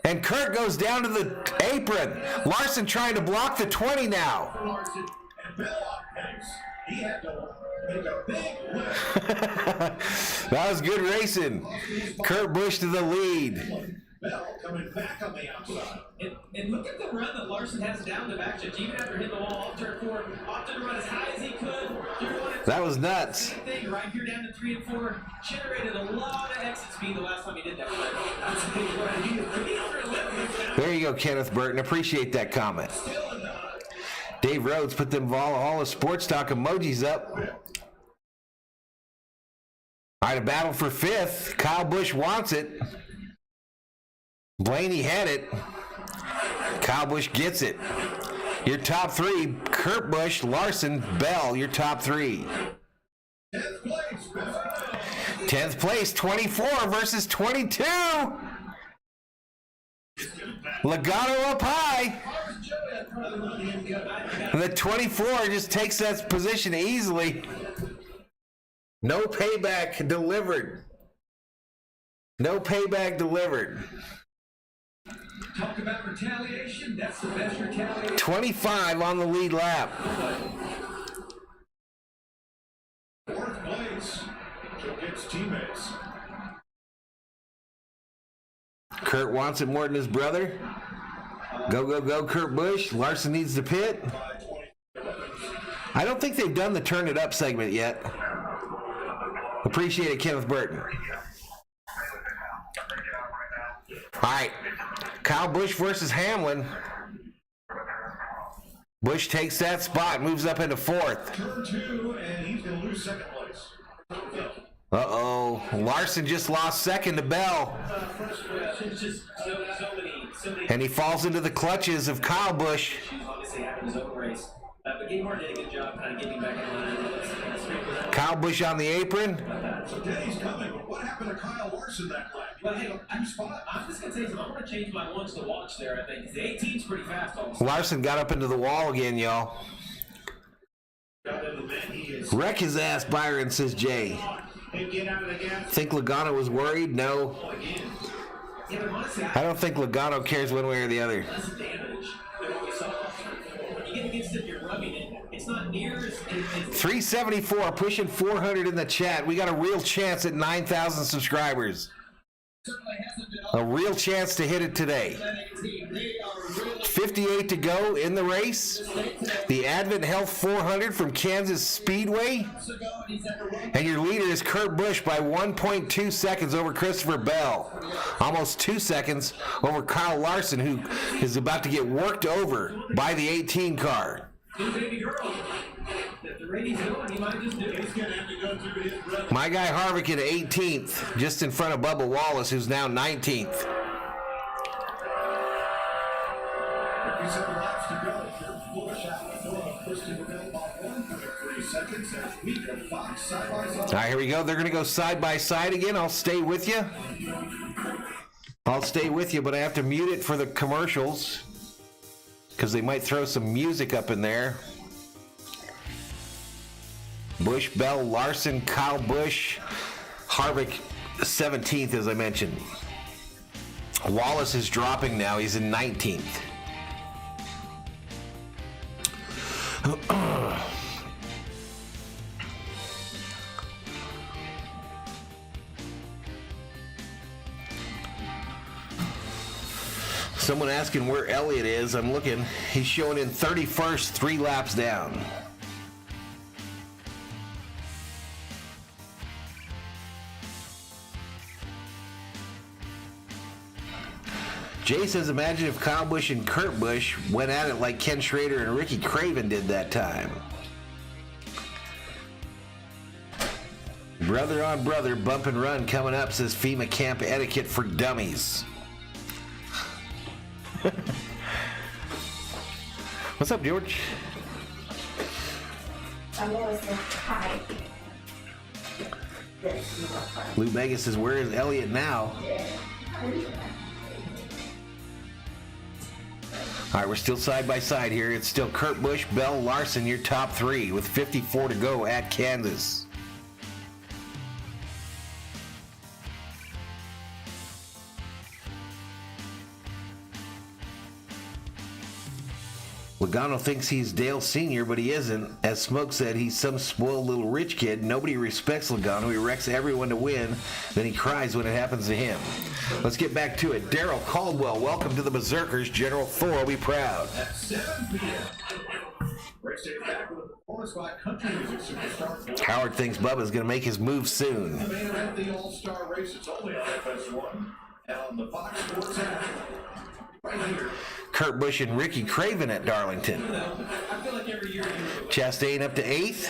And Kurt goes down to the apron. Larson trying to block the 20 now. Larson and Bill Hopkins. He had to make a big lift. That was good racing. Kurt Busch to the lead. Bell coming back on the outside. And look at the run that Larson has down the backstretch. Even after hitting the wall off turn 4, opted to run as high as he could. That was nuts. Same thing right here down to 3 and 4. Generated a lot of exit speed the last time he did that. There you go, Kenneth Burton. Appreciate that comment. Dave Rhodes put them Valhalla Sports Talk emojis up. All right, a battle for 5th. Kyle Busch wants it. Blaney had it. Kyle Busch gets it. Your top three, Kurt Busch, Larson, Bell, your top three. 10th place, Bell. 10th place, 24 versus 22. Logano up high. The 24 just takes that position easily. No payback delivered. No payback delivered. Talk about retaliation. That's the best retaliation. 25 on the lead lap. 4th place. Joe gets teammates. Kurt wants it more than his brother. Go, go, go, Kurt Busch. Larson needs to pit. I don't think they've done the turn it up segment yet. Appreciate it, Kenneth Burton. All right. Kyle Busch versus Hamlin. Busch takes that spot, moves up into 4th. Turn 2, and he's going to lose 2nd place. Uh-oh. Larson just lost 2nd to Bell. It's just so many. And he falls into the clutches of Kyle Busch. Obviously having his own race. But Gaymore did a good job kind of getting back in line. Kyle Busch on the apron. So Denny's coming, but what happened to Kyle Larson that lap? But hey, I'm just going to say something. I'm going to change my lunch to watch there, I think. Because the 18's pretty fast also. Larson got up into the wall again, y'all. Wreck his ass, Byron, says Jay. Think Logano was worried? No. I don't think Logano cares one way or the other. Less damage than what we saw. You get against it, you're rubbing it. It's not near as... 374, pushing 400 in the chat. We got a real chance at 9,000 subscribers. A real chance to hit it today. 58 to go in the race. The Advent Health 400 from Kansas Speedway. And your leader is Kurt Busch by 1.2 seconds over Christopher Bell. Almost 2 seconds over Kyle Larson, who is about to get worked over by the 18 car. Baby girl. If the ratings going, he might just do it. He's going to have to go through his brother. My guy Harvick in 18th, just in front of Bubba Wallace, who's now 19th. 57 laps to go. Busch out in front of Christopher Bell by 1.3 seconds as we go Fox side by side. All right, here we go. They're going to go side by side again. I'll stay with you. But I have to mute it for the commercials because they might throw some music up in there. Busch, Bell, Larson, Kyle Busch, Harvick 17th, as I mentioned. Wallace is dropping now. He's in 19th. Someone asking where Elliott is. I'm looking. He's showing in 31st, 3 laps down. Jay says, imagine if Kyle Busch and Kurt Busch went at it like Ken Schrader and Ricky Craven did that time. Brother on brother, bump and run coming up, says FEMA Camp Etiquette for Dummies. What's up, George? Hi. Lou Vegas says, where is Elliott now? All right, we're still side by side here. It's still Kurt Busch, Bell, Larson, your top 3 with 54 to go at Kansas. Logano thinks he's Dale Sr., but he isn't. As Smoke said, he's some spoiled little rich kid. Nobody respects Logano. He wrecks everyone to win. Then he cries when it happens to him. Let's get back to it. Darryl Caldwell, welcome to the Berserkers. General Thor will be proud. At 7 p.m. Race day back with a performance by country music superstar. Howard thinks Bubba's going to make his move soon. The main event, the All-Star race. It's only on FS1 and on the Fox Sports app. Right here. Kurt Busch and Ricky Craven at Darlington. I feel like every year Chastain up to 8th.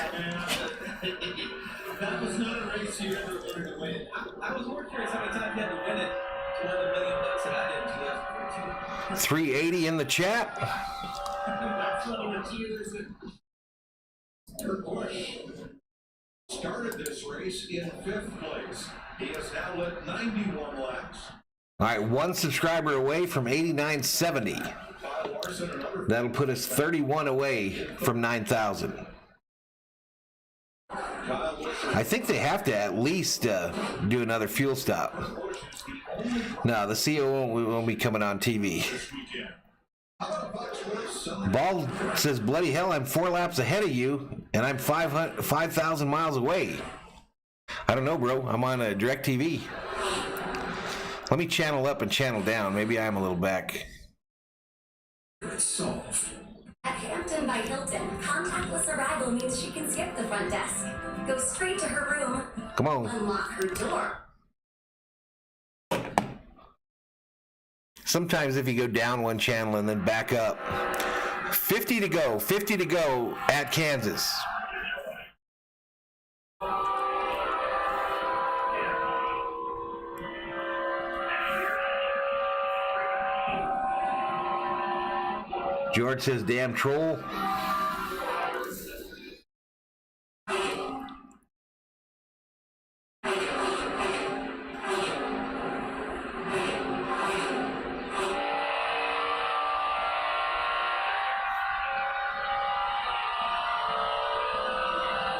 that was not a race you ever wanted to win. I was more curious how many times you had to win it won $1 million that I did in 2014. 380 in the chat. That's one of the years that Kurt Busch started this race in 5th place. He has now led 91 laps. All right, one subscriber away from 8970. Kyle Larson, another. That'll put us 31 away from 9,000. Kyle Busch I think they have to at least do another fuel stop. is the only No, the CO won't be coming on TV. this weekend. How about Fox Sports Sunday? Ball says, bloody hell, I'm 4 laps ahead of you, and I'm 5,000 miles away. I don't know, bro. I'm on a DirecTV. Let me channel up and channel down. Maybe I'm a little back. Solved. At Hampton by Hilton, contactless arrival means she can skip the front desk, go straight to her room, Come on. unlock her door. Sometimes if you go down one channel and then back up. 50 to go at Kansas. George says, damn troll.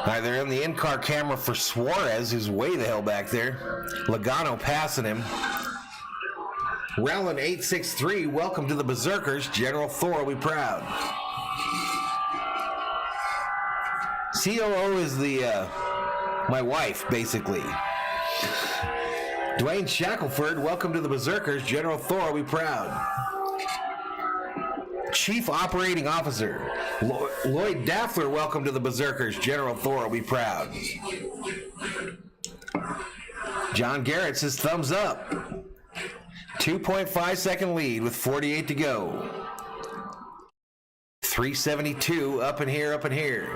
All right, they're in the in-car camera for Suarez, who's way the hell back there. Logano passing him. Rowland 863, welcome to the Berserkers. General Thor, we proud. COO is the my wife, basically. Dwayne Shackelford, welcome to the Berserkers. General Thor, we proud. Chief Operating Officer Lloyd Daffler, welcome to the Berserkers. General Thor, we proud. John Garrett says thumbs up. 2.5 second lead with 48 to go. 372 up in here, up in here.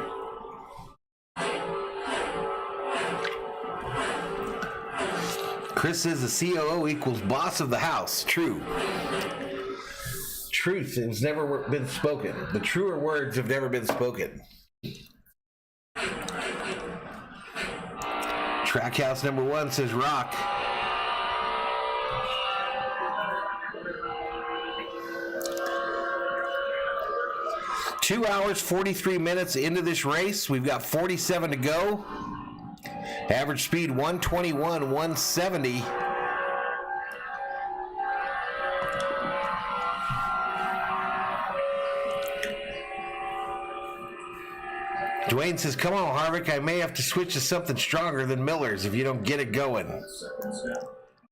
Chris says the COO equals boss of the house. True. Truth has never been spoken. The truer words have never been spoken. Trackhouse number 1 says rock. Two hours, 43 minutes into this race. We've got 47 to go. Average speed 121, 170. Dwayne says, come on, Harvick, I may have to switch to something stronger than Miller's if you don't get it going. Seconds now.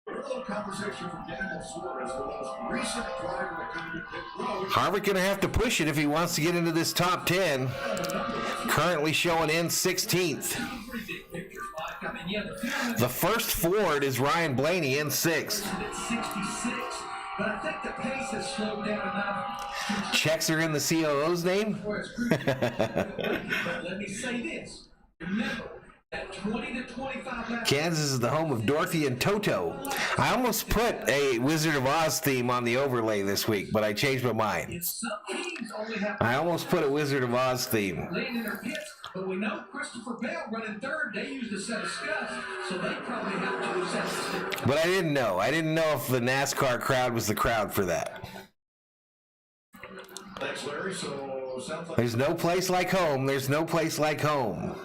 A little conversation from Daniel Suarez, the most recent driver to come to pit road. Harvick going to have to push it if he wants to get into this top 10. Currently showing in 16th. The first Ford is Ryan Blaney in 6th. But I think the pace has slowed down enough. Checks are in the COO's name. But let me say this. Remember, at 20 to 25 laps. Kansas is the home of Dorothy and Toto. I almost put a Wizard of Oz theme on the overlay this week, but I changed my mind. Some teams only have I almost put a Wizard of Oz theme. lane in their pits, but we know Christopher Bell running third. They used a set of scuds, so they probably have 2 sets of scuds. But I didn't know. I didn't know if the NASCAR crowd was the crowd for that. Thanks, Larry. So sounds like There's no place like home. There's no place like home.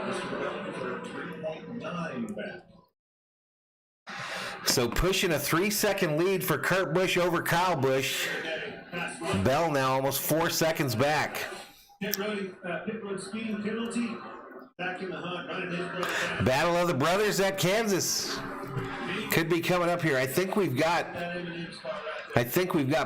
Mr. Bell for a 3.9 back. So pushing a 3-second lead for Kurt Busch over Kyle Busch. Bell now almost 4 seconds back. Pit road speeding penalty. Back in the hunt. Right in his brother. Battle of the Brothers at Kansas. Could be coming up here. I think we've got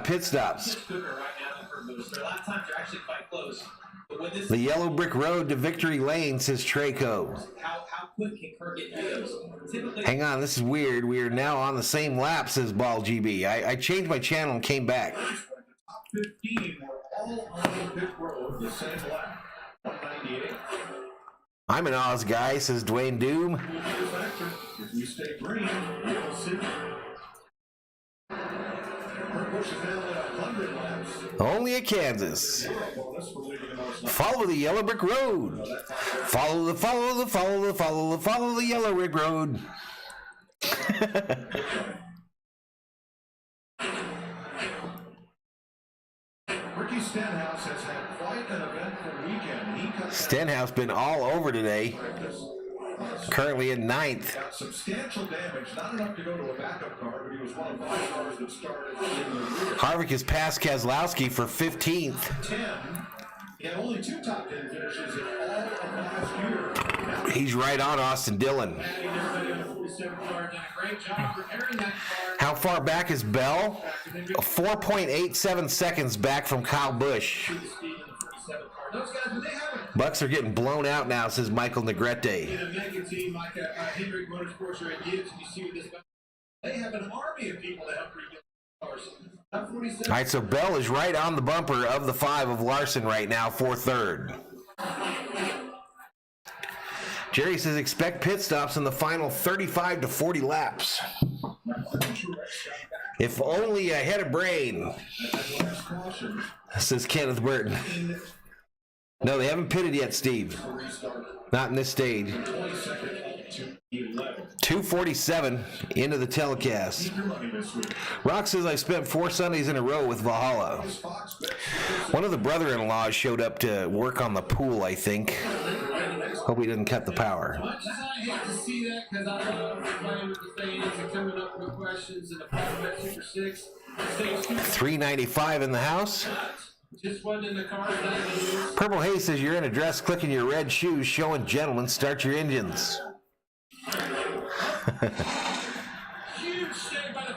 pit stops. Quicker right now than Kurt Busch. A lot of times they're actually quite close. But when this The yellow brick road to victory lane, says Traco. how quick can Kurt get through those? Typically, Hang on, this is weird. We are now on the same lap, says Ball GB. I changed my channel and came back. The top 15 were all on pit road the same lap. 198. I'm an Oz guy, says Dwayne Doom. If we stay green, we'll see. Busch is now at 100 laps. Only at Kansas. Follow the yellow brick road. Follow the yellow brick road. Ricky Stenhouse has had quite an eventful weekend. Stenhouse been all over today. Currently in 9th. Got substantial damage, not enough to go to a backup car, but he was one of 5 cars that started in the rear. Harvick has passed Keselowski for 15th. 10. He had only 2 top 10 finishes in all of last year. He's right on Austin Dillon. How far back is Bell? 4.87 seconds back from Kyle Busch. Bucks are getting blown out now, says Michael Negrete. In a mega team like Hendrick Motorsports or a Gibbs, and you see what this, they have an army of people to help rebuild cars. All right, so Bell is right on the bumper of the 5 of Larson right now for 3rd. Jerry says expect pit stops in the final 35 to 40 laps. If only I had a brain, says Kenneth Burton. No, they haven't pitted yet, Steve. Not in this stage. 2:47 into the telecast. Rock says I spent 4 Sundays in a row with Valhalla. One of the brother-in-laws showed up to work on the pool, I think. Hope he didn't cut the power. Much as I hate to see that, because I love playing with the fans and coming up with questions in the Fireback Super 6. 395 in the house. Just wasn't in the car that Purple Haze says you're in a dress, clicking your red shoes, showing gentlemen, start your engines. huge save by the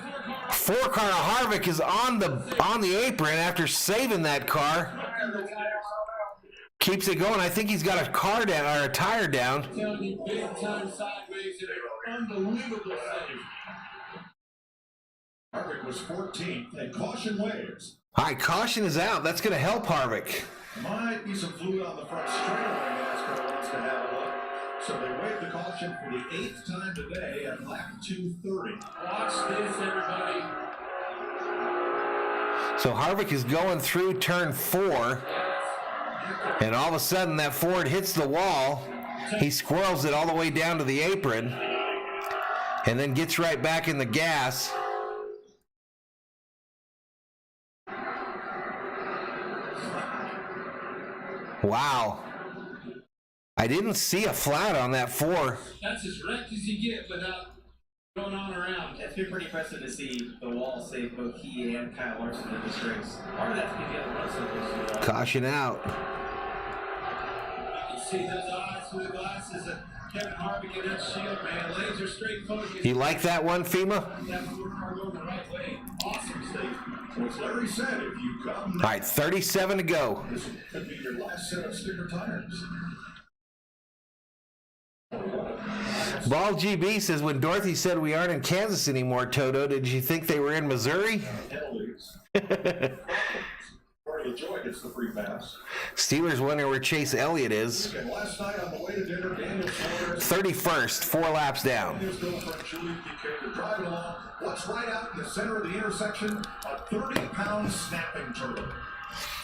4-car. 4-car Harvick is on the apron after saving that car. Keeps it going. I think he's got a car down or a tire down. Telling you, big time sideways and an unbelievable save. Harvick was 14th, and caution waves. All right, caution is out. That's going to help Harvick. Might be some fluid on the front straightaway. Nascar wants to have a look. So they waived the caution for the 8th time today at lap 230. Watch this, everybody. So Harvick is going through turn 4, and all of a sudden that Ford hits the wall. He squirrels it all the way down to the apron, and then gets right back in the gas. Wow. I didn't see a flat on that 4. That's as wrecked as you get without going on around. It's been pretty impressive to see the wall save both he and Kyle Larson in this race. Part of that's because he had to run so close to the wall. Caution out. You can see those eyes through the glasses of Kevin Harvick in that shield, man. Laser straight focus. You like that one, FEMA? That 4-car going the right way. Awesome save. As Larry said, if you come, All right, 37 to go. this could be your last set of sticker tires. Ball GB says, when Dorothy said we aren't in Kansas anymore, Toto, did you think they were in Missouri? Penalties. Part of the joy gets the free pass. Steelers wonder where Chase Elliott is. And last night on the way to dinner, Daniel Suarez 31st, 4 laps down. his girlfriend Julie Piquet driving along. What's right out in the center of the intersection? A 30-pound snapping turtle.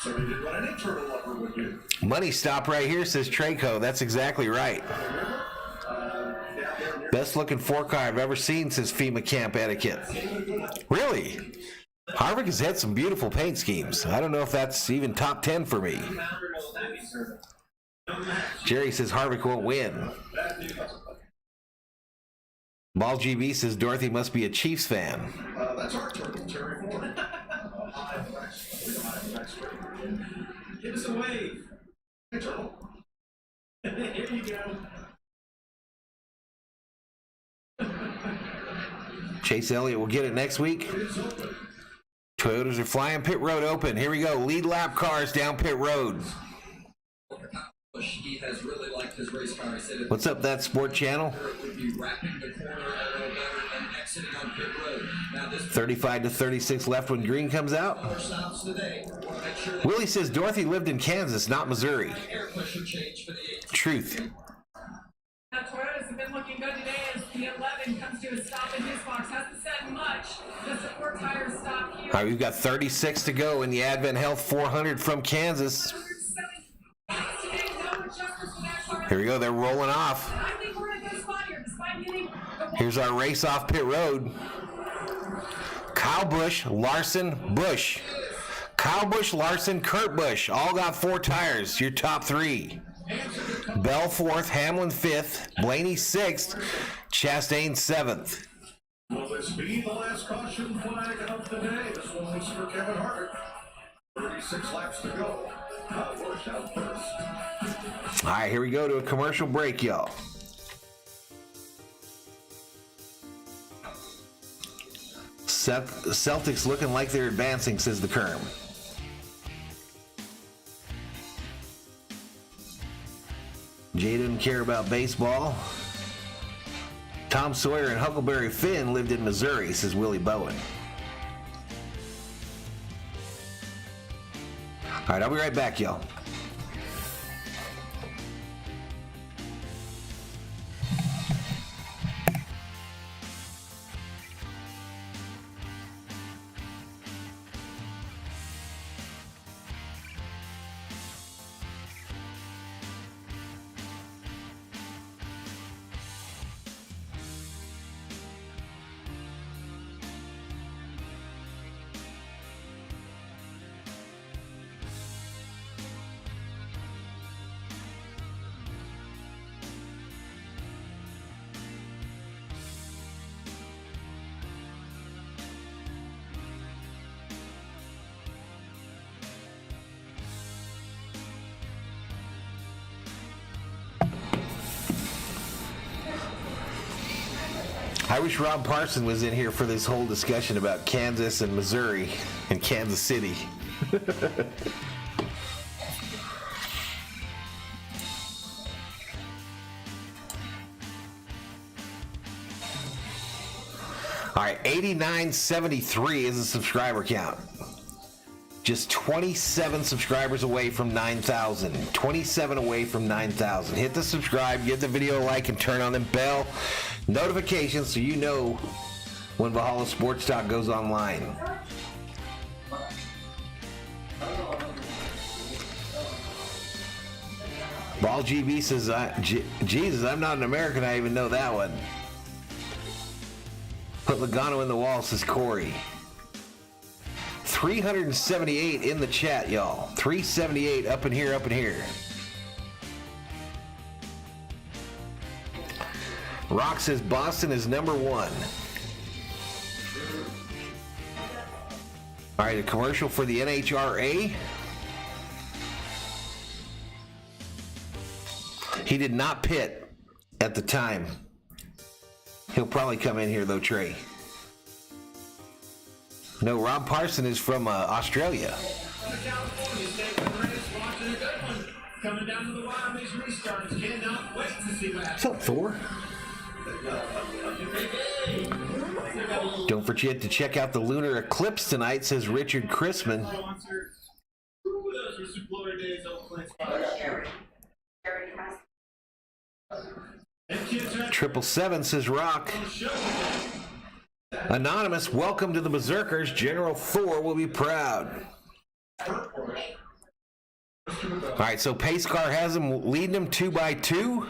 So he did what any turtle lover would do. Money stop right here, says Traco. That's exactly right. Best looking 4-car I've ever seen, says FEMA Camp Etiquette. Really? Harvick has had some beautiful paint schemes. I don't know if that's even top 10 for me. Jerry says Harvick won't win. Ball GB says Dorothy must be a Chiefs fan. That's our turtle, Terry Ford. Give us a wave. Hey, turtle. Here you go. Chase Elliott will get it next week. Toyotas are flying pit road open. Here we go. Lead lap cars down pit road. He has really liked his race car. He said What's up, that sport channel? it would be wrapping the corner a little better than exiting on pit road. Now this 35 to 36 left when green comes out. stops today. Make sure Willie says Dorothy lived in Kansas, not Missouri. air pressure change for the 8. Truth. right, we've got 36 to go in the Advent Health 400 from Kansas. Here we go. They're rolling off. I think we're in a good spot here, despite getting the Here's our race off pit road. Kyle Busch, Larson, Busch. Kyle Busch, Larson, Kurt Busch. All got 4 tires. Your top 3. Bell 4th, Hamlin 5th, Blaney 6th, Chastain 7th. Will this be the last caution flag of the day? This one was for Kevin Harvick. 36 laps to go. Kyle Busch out first. All right, here we go to a commercial break, y'all. Celtics looking like they're advancing, says the Kerm. Jay didn't care about baseball. Tom Sawyer and Huckleberry Finn lived in Missouri, says Willie Bowen. All right, I'll be right back, y'all. I wish Rob Parson was in here for this whole discussion about Kansas and Missouri and Kansas City. All right, 8973 is the subscriber count. Just 27 subscribers away from 9,000. 27 away from 9,000. Hit the subscribe, give the video a like, and turn on the bell notifications so you know when Valhalla Sports Talk goes online. Ball GB says, Jesus, I'm not an American. I even know that one. Put Logano in the wall, says Corey. 378 in the chat, y'all. 378 up in here, up in here. Rock says Boston is number 1. All right, a commercial for the NHRA. He did not pit at the time. He'll probably come in here though, Trey. No, Rob Parson is from Australia. Coming down to the wire, these restarts. Cannot wait to see what happens. What's up, Thor? Don't forget to check out the lunar eclipse tonight, says Richard Chrisman. 777 says Rock. Anonymous, welcome to the Berserkers. General Thor will be proud. All right, so Pace Car has him leading him 2 by 2.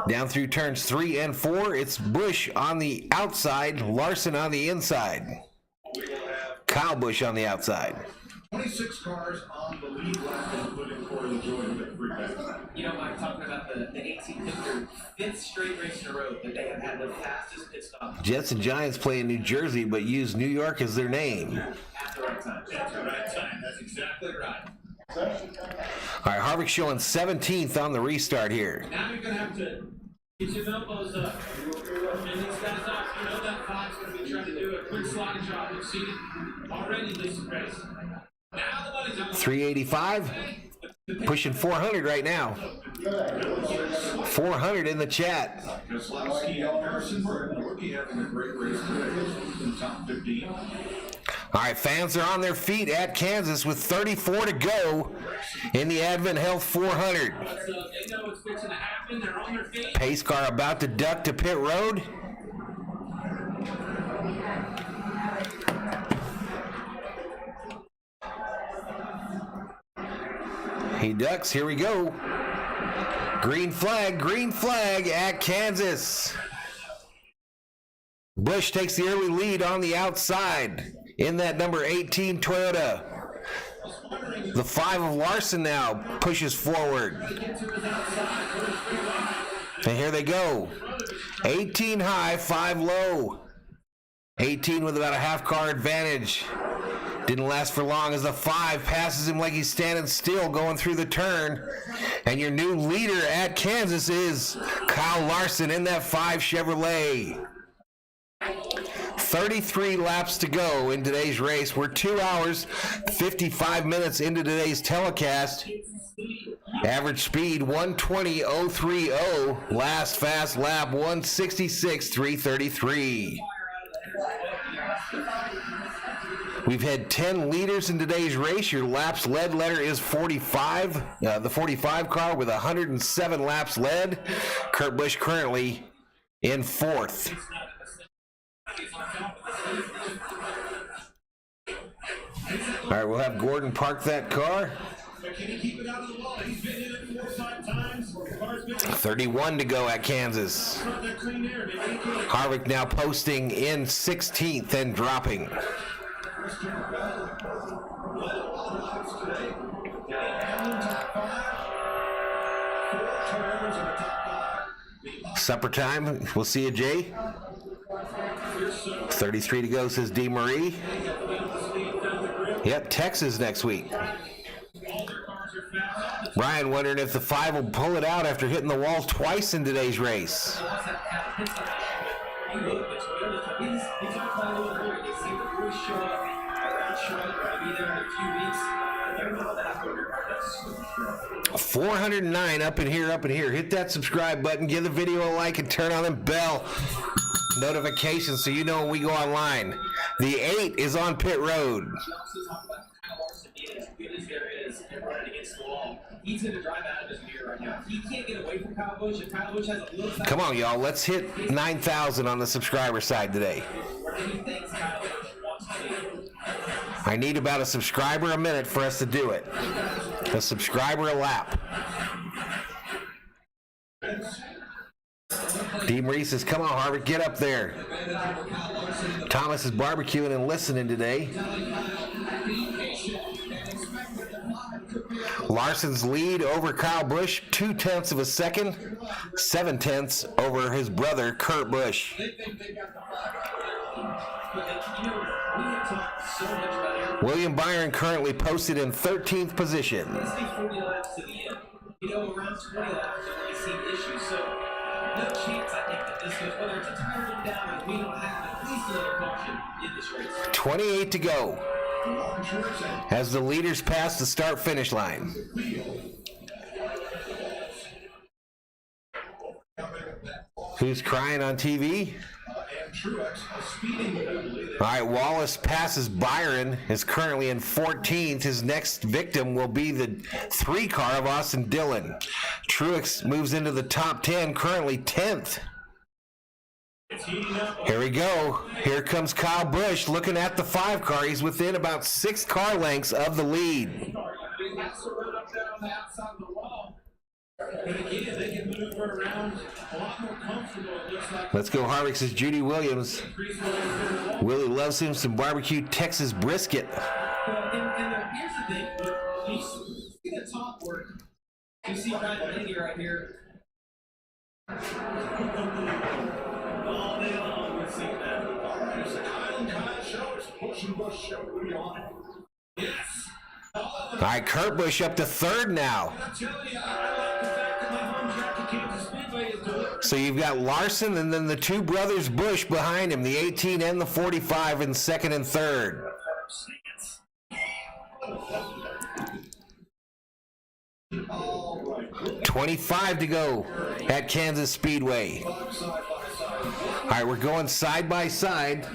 Down through turns 3 and 4, it's Busch on the outside, Larson on the inside. Kyle Busch on the outside. 26 cars on the lead lap, including Corey LaJoie. You know, I'm talking about the 18th, 5th straight race in a row that they have had the fastest pit stop. Jets and Giants play in New Jersey, but use New York as their name. At the right time. At the right time. That's exactly right. All right, Harvick showing 17th on the restart here. Now you're going to have to get your elbows up. And these guys off. You know that Fox going to be trying to do a quick slide job. You've seen it already this race. Now the money's on 385. Pushing 400 right now. 400 in the chat. Keselowski and Harrison Burton. Rookie having a great race today in top 15. All right, fans are on their feet at Kansas with 34 to go in the Advent Health 400. They know what's fixing to happen. They're on their feet. Pace car about to duck to pit road. He ducks. Here we go. Green flag at Kansas. Busch takes the early lead on the outside in that number 18 Toyota. The 5 of Larson now pushes forward. And here they go. 18 high, 5 low. 18 with about a half car advantage. Didn't last for long as the 5 passes him like he's standing still going through the turn. And your new leader at Kansas is Kyle Larson in that 5 Chevrolet. 33 laps to go in today's race. We're 2 hours, 55 minutes into today's telecast. Average speed 120.030. Last fast lap 166.333. We've had 10 leaders in today's race. Your laps led letter is 45. The 45 car with 107 laps led. Kurt Busch currently in 4th. All right, we'll have Gordon park that car. 31 to go at Kansas. Harvick now posting in 16th and dropping. Supper time. We'll see you, Jay. 33 to go, says D. Marie. Yep, Texas next week. Brian wondering if the 5 will pull it out after hitting the wall twice in today's race. $409 up in here. Hit that subscribe button, give the video a like, and turn on the bell notifications so you know when we go online. The 8 is on pit road. He's going to drive out of his mirror right now. He can't get away from Kyle Busch. If Kyle Busch has a little... Come on, y'all. Let's hit 9,000 on the subscriber side today. I need about a subscriber a minute for us to do it. A subscriber a lap. D. Marie says, come on, Harvick, get up there. Thomas is barbecuing and listening today. Larson's lead over Kyle Busch, 0.2 of a second, 0.7 over his brother, Kurt Busch. William Byron currently posted in 13th position. No chance, I think, that this goes, whether it's a tire went down and we don't have at least another caution in this race. 28 to go as the leaders pass the start-finish line. Who's crying on TV? All right, Wallace passes Byron, is currently in 14th. His next victim will be the 3 car of Austin Dillon. Truex moves into the top 10, currently 10th. Here we go. Here comes Kyle Busch looking at the 5 car. He's within about 6 car lengths of the lead. Let's go, Harvick, says Judy Williams. Willie loves him some barbecue Texas brisket. Here's the thing. You see the top work. You see Ryan Laney right here. All day long, we've seen that. There's the Kyle and Kyle show. It's a Busch and Busch show. What are you on? Yes. All right, Kurt Busch up to 3rd now. I'm telling you, I like the fact that my home track at Kansas Speedway is delivering. So you've got Larson and then the 2 brothers Busch behind him, the 18 and the 45 in 2nd and 3rd. 25 to go at Kansas Speedway. All right, we're going side by side.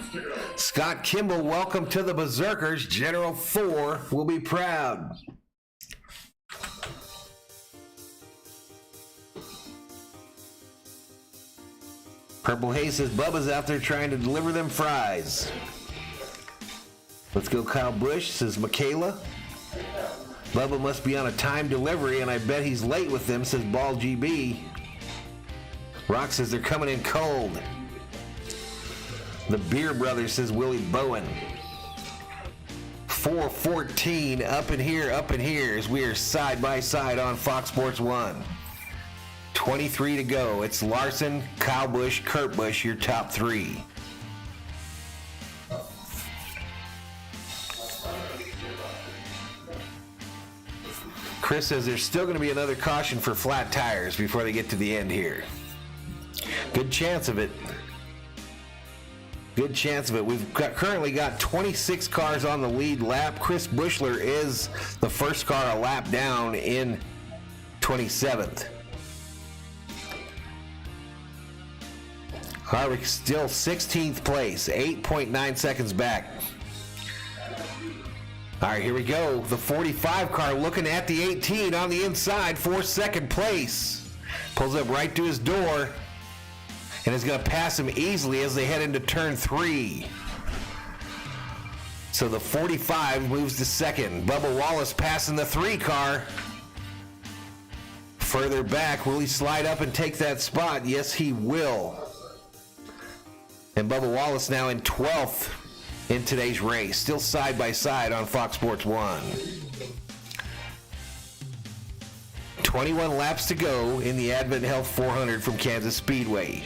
Scott Kimball, welcome to the Berserkers. General 4 will be proud. Purple Haze says Bubba's out there trying to deliver them fries. Let's go Kyle Busch, says Michaela. Bubba must be on a time delivery, and I bet he's late with them, says Ball GB. Rock says they're coming in cold. The Beer Brothers, says Willie Bowen. 4:14 up in here as we are side by side on Fox Sports 1. 23 to go. It's Larson, Kyle Busch, Kurt Busch, your top three. Chris says there's still going to be another caution for flat tires before they get to the end here. Good chance of it. Good chance of it. We've currently got 26 cars on the lead lap. Chris Bushler is the first car a lap down in 27th. Harvick still 16th place, 8.9 seconds back. All right, here we go. The 45 car looking at the 18 on the inside for second place. Pulls up right to his door and is going to pass him easily as they head into turn 3. So the 45 moves to second. Bubba Wallace passing the 3 car. Further back, will he slide up and take that spot? Yes, he will. And Bubba Wallace now in 12th in today's race. Still side by side on Fox Sports 1. 21 laps to go in the Advent Health 400 from Kansas Speedway.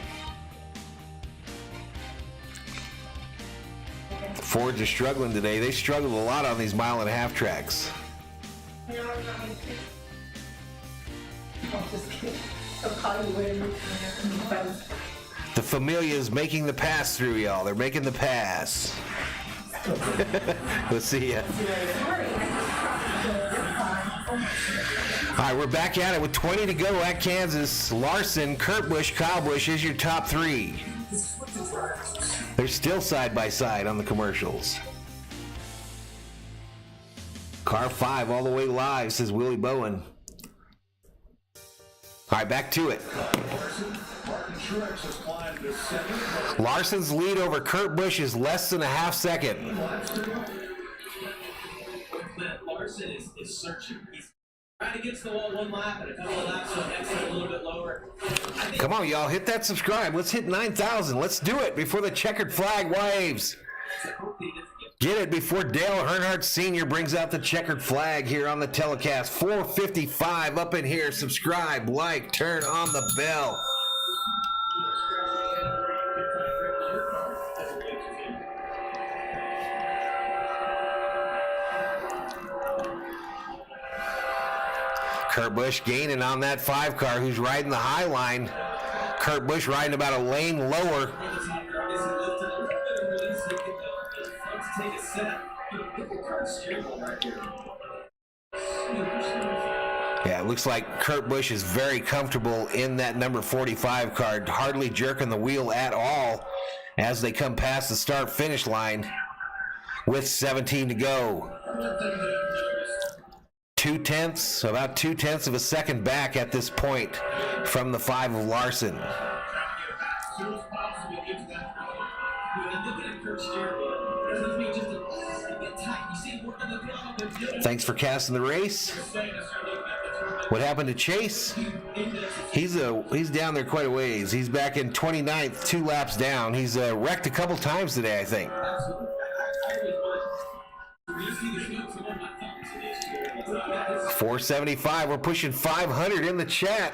Fords are struggling today. They struggled a lot on these mile-and-a-half tracks. The Familia's making the pass through, y'all. They're making the pass. We'll see ya. All right, we're back at it with 20 to go at Kansas. Larson, Kurt Busch, Kyle Busch is your top 3. They're still side by side on the commercials. Car 5 all the way live, says Willie Bowen. All right, back to it. Larson's lead over Kurt Busch is less than a half second. Larson is searching. He's right against the wall one lap and a couple of laps, so exit a little bit lower. Come on, y'all, hit that subscribe. Let's hit 9,000. Let's do it before the checkered flag waves. Get it before Dale Earnhardt Sr. brings out the checkered flag here on the telecast. 4:55 up in here. Subscribe, like, turn on the bell. Kurt Busch gaining on that 5 car who's riding the high line. Kurt Busch riding about a lane lower. Yeah, it looks like Kurt Busch is very comfortable in that number 45 car, hardly jerking the wheel at all as they come past the start-finish line with 17 to go. About 2/10 of a second back at this point from the 5 of Larson. Thanks for casting the race. What happened to Chase? He's down there quite a ways. He's back in 29th, 2 laps down. He's wrecked a couple times today, I think. 475. We're pushing 500 in the chat.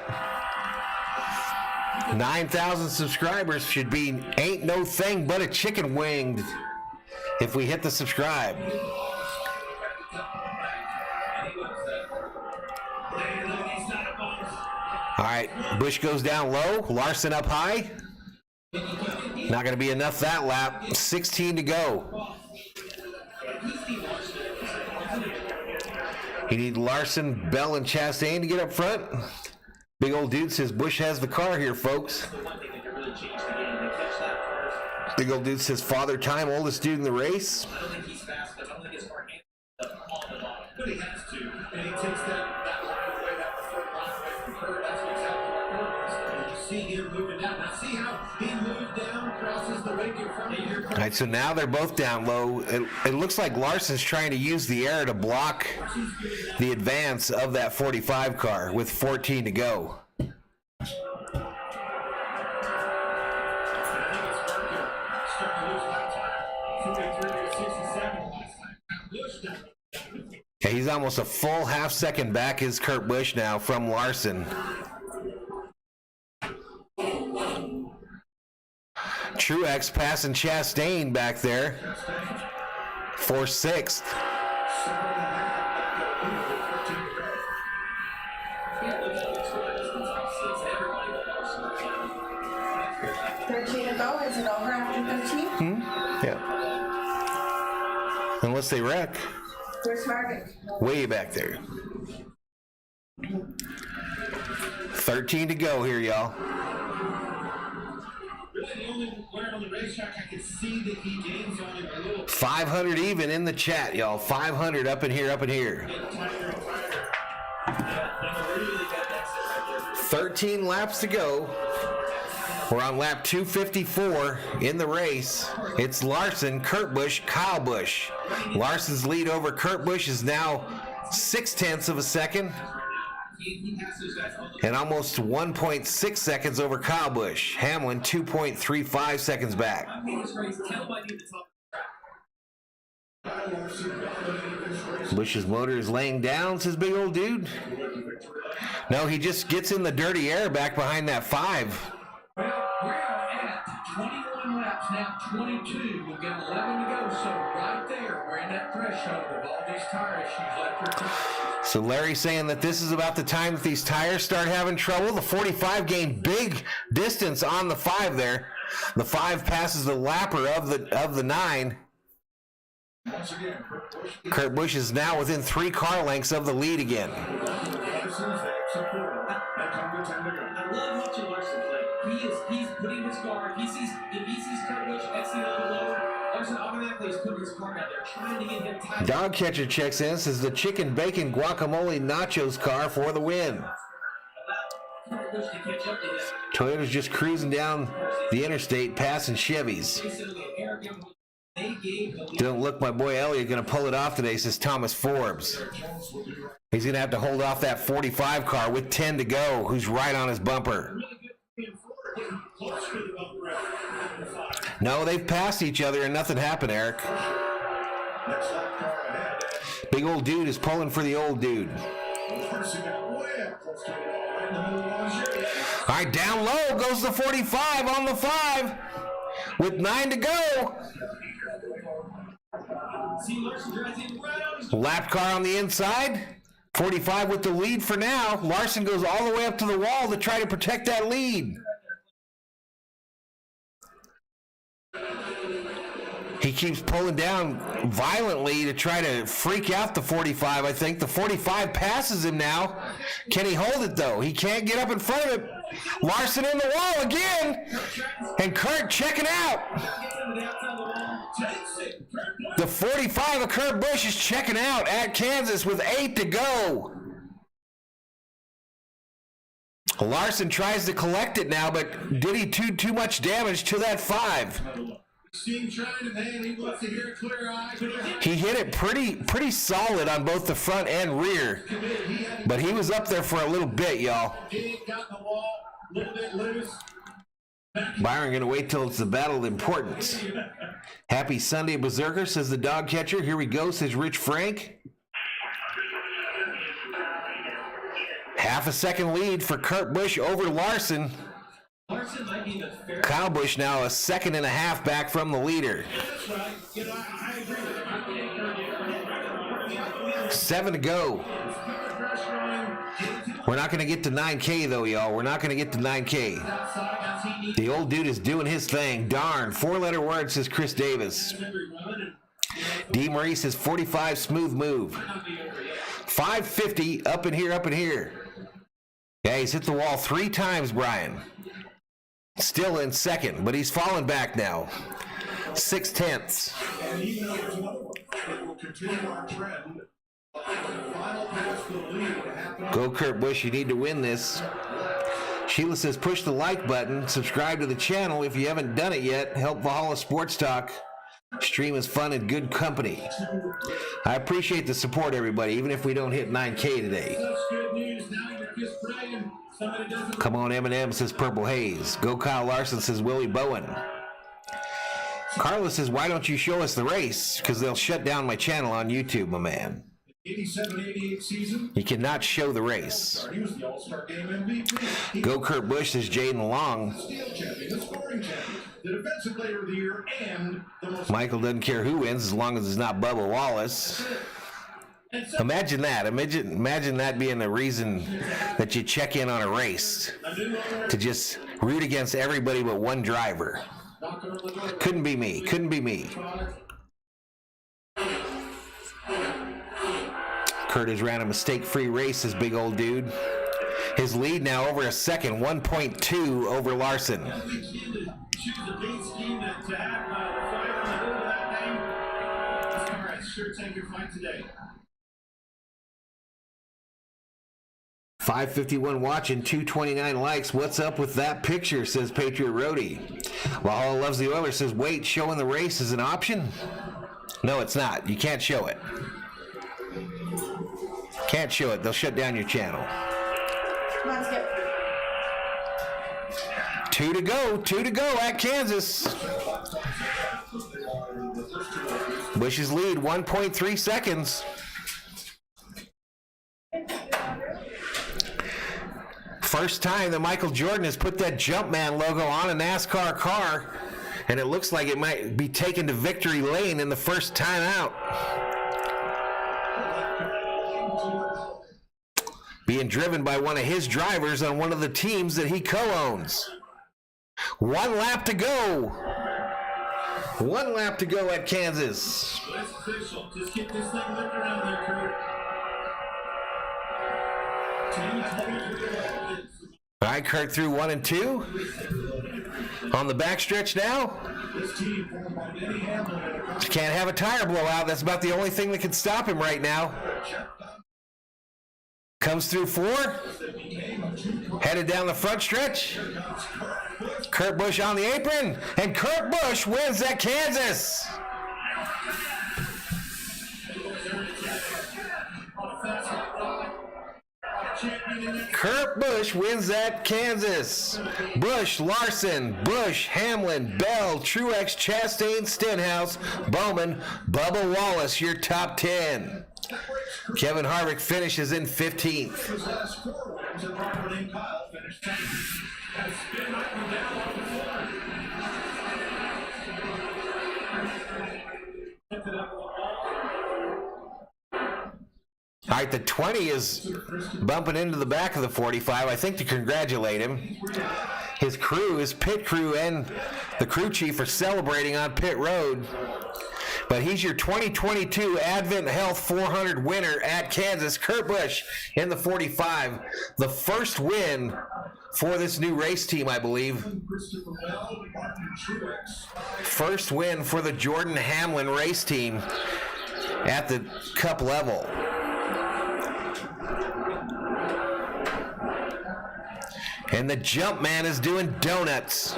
9,000 subscribers should be ain't no thing but a chicken winged if we hit the subscribe. All right, Busch goes down low. Larson up high. Not going to be enough that lap. 16 to go. You need Larson, Bell, and Chastain to get up front. Big old dude says Busch has the car here, folks. Big old dude says Father Time, oldest dude in the race. I don't think he's fast, but I don't think his car can on the bottom. But he has to. And he takes that line away, that third line away from Kurt. That's exactly what Kurt wants. You see him moving down. Now see how he moved down, crosses the wake in front All right, so now they're both down low. It looks like Larson's trying to use the air to block the advance of that 45 car with 14 to go. Yeah, he's almost a full half second back is Kurt Busch now from Larson. Truex passing Chastain back there for 6th. To go? Is it over after 13? Yeah. Unless they wreck. Where's Harvick? Way back there. 13 to go here, y'all. Really, the only where on the racetrack I could see that he gains on him a little. 500 even in the chat, y'all. 500 up in here, up in here. 13 laps to go. We're on lap 254 in the race. It's Larson, Kurt Busch, Kyle Busch. Larson's lead over Kurt Busch is now 0.6 of a second and almost 1.6 seconds over Kyle Busch. Hamlin 2.35 seconds back. Busch's motor is laying down, says big old dude. No, he just gets in the dirty air back behind that 5. Well, we are at 21 laps now, 22. We've got 11 to go, so right there, we're in that threshold of all these tire issues left your tires. So Larry's saying that this is about the time that these tires start having trouble. The 45 gained big distance on the 5 there. The 5 passes the lapper of the 9. Once again, Kurt Busch is now within 3 car lengths of the lead again. I love watching Larson play. He's putting his car. If he sees Kurt Busch exiting a little lower, Larson automatically is putting his car out there, trying to get him tight. Dog catcher checks in, says the chicken bacon guacamole nachos car for the win. Kurt Busch to catch up to him. Toyota's just cruising down the interstate, passing Chevys. Don't look, my boy Elliott going to pull it off today, says Thomas Forbes. He's going to have to hold off that 45 car with 10 to go, who's right on his bumper. No, they've passed each other and nothing happened, Eric. Big old dude is pulling for the old dude. All right, down low goes the 45 on the 5 with 9 to go. Lap car on the inside. 45 with the lead for now. Larson goes all the way up to the wall to try to protect that lead. He keeps pulling down violently to try to freak out the 45, I think. The 45 passes him now. Can he hold it, though? He can't get up in front of it. Larson in the wall again. And Kurt checking out. The 45 of Kurt Busch is checking out at Kansas with 8 to go. Larson tries to collect it now, but did he do too much damage to that 5? He wants to hear a clear eye. He hit it pretty solid on both the front and rear, but he was up there for a little bit, y'all. Got the wall, a little bit loose. Byron gonna wait till it's the battle of importance. Happy Sunday, Berserker, says the dog catcher. Here we go, says Rich Frank. Half a second lead for Kurt Busch over Larson. Larson might be the fair. Kyle Busch now a second and a half back from the leader. That's right. You know, I agree with you. 7 to go. We're not going to get to 9K, though, y'all. We're not going to get to 9K. The old dude is doing his thing. Darn. 4-letter word, says Chris Davis. D. Marie says 45 smooth move. 550 up in here, up in here. Yeah, he's hit the wall 3 times, Brian. Still in second, but he's fallen back now. 0.6. And even though there's another one, it will continue our trend. Final pass for the lead. Go Kurt Busch, you need to win this. Sheila says, push the like button, subscribe to the channel if you haven't done it yet. Help Valhalla Sports Talk. Stream is fun and good company. I appreciate the support, everybody, even if we don't hit 9K today. Come on, Eminem, says Purple Haze. Go Kyle Larson, says Willie Bowen. Carla says, why don't you show us the race? Because they'll shut down my channel on YouTube, my man. 87-88 season. You cannot show the race. He was the All-Star Game MVP. Go Kurt Busch, says Jaden Long. Steal champion, the scoring champion, the defensive player of the year, and the most. Michael doesn't care who wins as long as it's not Bubba Wallace. Imagine that. Imagine that being the reason that you check in on a race. To just root against everybody but one driver. Couldn't be me. Couldn't be me. Curtis ran a mistake-free race, this big old dude. His lead now over a second, 1.2 over Larson. Sure take your fight today. 551 watching, 229 likes. What's up with that picture, says Patriot Roadie. Valhalla Loves the Oilers says, wait, showing the race is an option? No, it's not. You can't show it. Can't show it. They'll shut down your channel. Come on, Skip. 2 to go at Kansas. Busch's lead, 1.3 seconds. First time that Michael Jordan has put that Jumpman logo on a NASCAR car, and it looks like it might be taken to victory lane in the first time out. Being driven by one of his drivers on one of the teams that he co-owns. 1 lap to go. 1 lap to go at Kansas. That's official. Just keep this thing looking around there, Kurt. All right, Kurt through 1 and 2. On the backstretch now. This team formed by Denny Hamlin. Can't have a tire blowout. That's about the only thing that can stop him right now. Comes through 4. Headed down the front stretch. Kurt Busch on the apron. And Kurt Busch wins at Kansas. Kurt Busch wins at Kansas. Busch, Larson, Busch, Hamlin, Bell, Truex, Chastain, Stenhouse, Bowman, Bubba Wallace, your top 10. Kevin Harvick finishes in 15th. His last 4 wins, and Robert and Kyle finished 10th. Has been knocking down on the floor. Lifted up with the ball. All right, the 20 is bumping into the back of the 45, I think, to congratulate him. His crew, his pit crew, and the crew chief are celebrating on pit road. But he's your 2022 Advent Health 400 winner at Kansas. Kurt Busch in the 45. The first win for this new race team, I believe. First win for the Jordan Hamlin race team at the Cup level. And the Jumpman is doing donuts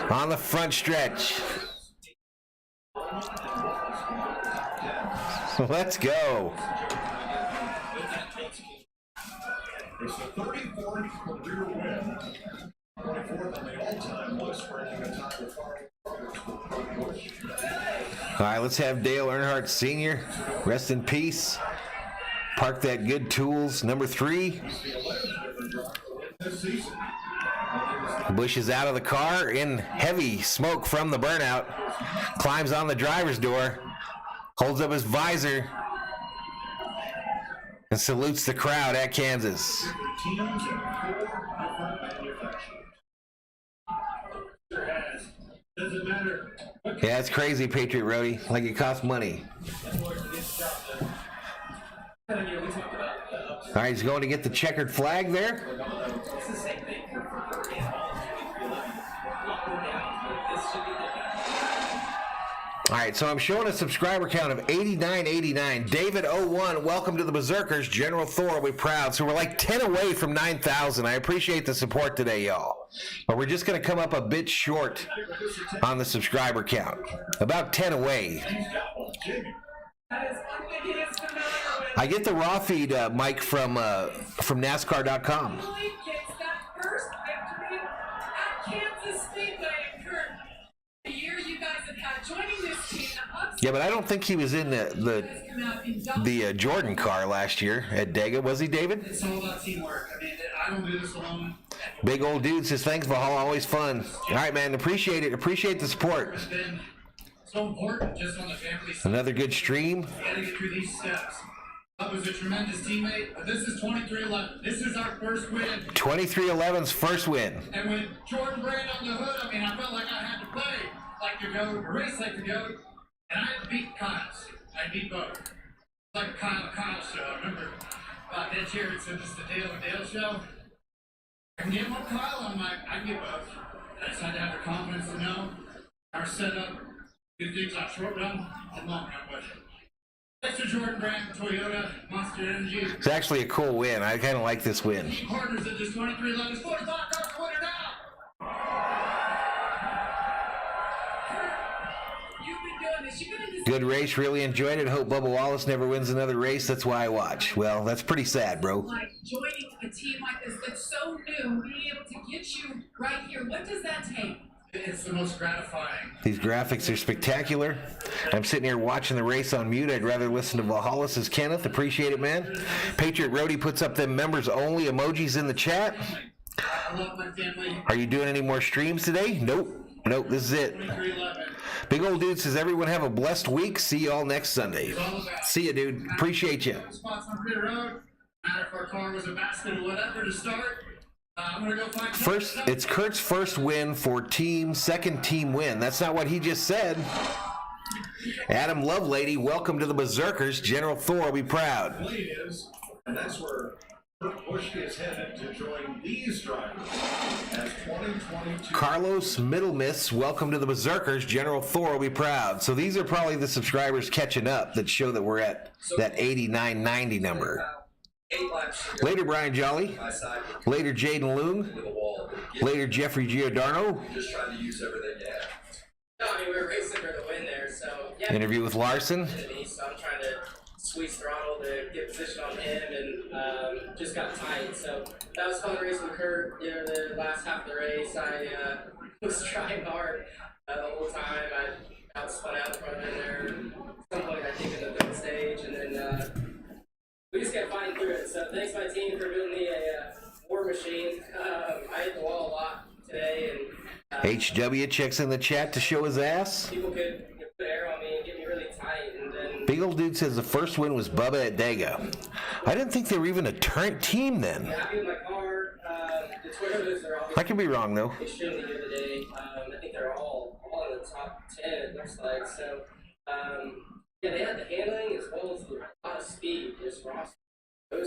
on the front stretch. Let's go. It's the 34th career win. 24th on the all-time list for any time. All right, let's have Dale Earnhardt Sr. Rest in peace. Park that good tools. Number 3. This season. Busch is out of the car in heavy smoke from the burnout. Climbs on the driver's door. Holds up his visor and salutes the crowd at Kansas. Teams and 4 different manufacturers. Doesn't matter. Yeah, it's crazy, Patriot Roadie. Like it costs money. All right, he's going to get the checkered flag there. All right, so I'm showing a subscriber count of 8989. David01, welcome to the Berserkers. General Thor will be proud. So we're like 10 away from 9,000. I appreciate the support today, y'all. But we're just going to come up a bit short on the subscriber count. About 10 away. I get the raw feed, Mike, from NASCAR.com. First victory at Kansas Speedway, Kurt. The year you guys have had joining this team. Yeah, but I don't think he was in the Jordan car last year at Dega, was he, David? It's all about teamwork. I mean, I don't do this alone. Big old dude says, thanks, Valhalla, always fun. All right, man, appreciate it. Appreciate the support. It's been so important just on the family side. Another good stream. We got to get through these steps. Bob was a tremendous teammate, but this is 23-11. This is our first win. 23-11's first win. And with Jordan Brand on the hood, I mean, I felt like I had to play like the GOAT, race like the GOAT, and I had to beat Kyle's. I beat both. It's like a Kyle show. I remember about that year, it's just the Dale and Dale show. I can get more Kyle on I get both. I just had to have the confidence to know our setup, good things on short run and long run, but thanks to Jordan Brand, Toyota, Monster Energy. It's actually a cool win. I kind of like this win. Team partners at just 23-11. 45 cars winner now. You've been doing this. You've been in this. Good race. Really enjoyed it. Hope Bubba Wallace never wins another race. That's why I watch. Well, that's pretty sad, bro. Like joining a team like this that's so new, being able to get you right here. What does that take? It's the most gratifying. These graphics are spectacular. I'm sitting here watching the race on mute. I'd rather listen to Valhalla, says Kenneth. Appreciate it, man. Patriot Roadie puts up them members-only emojis in the chat. I love my family. Are you doing any more streams today? Nope. Nope, this is it. 23-11. Big old dude says, everyone have a blessed week. See you all next Sunday. See you, dude. Appreciate you. Spots on pit road. Matter if our car was a basket or whatever to start. I'm gonna go find It's Kurt's first win for second team win. That's not what he just said. Adam Lovelady, welcome to the Berserkers. General Thor will be proud. The lead is, and that's where Busch is headed to join these drivers as 2022. Carlos Middlemiss, welcome to the Berserkers. General Thor will be proud. So these are probably the subscribers catching up that show that we're at that 8990 number. 8 laps. Later, Brian Jolly. Later, Jaden Loong. Later, Jeffrey Giordano. Just trying to use everything you have. No, I mean, we were racing for the win there, so yeah. Interview with Larson. So I'm trying to squeeze throttle to get position on him, and just got tight. So that was fun racing with Kurt. You know, the last half of the race, I was trying hard the whole time. I got spun out in front of him there. At some point, I think in the third stage, and then we just kept fighting through it. So thanks my team for building me a war machine. I hit the wall a lot today, and HW checks in the chat to show his ass. people could put air on me and get me really tight, and then Big old dude says the first win was Bubba at Dega. I didn't think they were even a turnt team then. happy with my car. The Toyotas are I could be wrong though. extremely good today. I think they're all in the top 10, it looks like. So, yeah, they had the handling as well as a lot of speed. Just Ross. It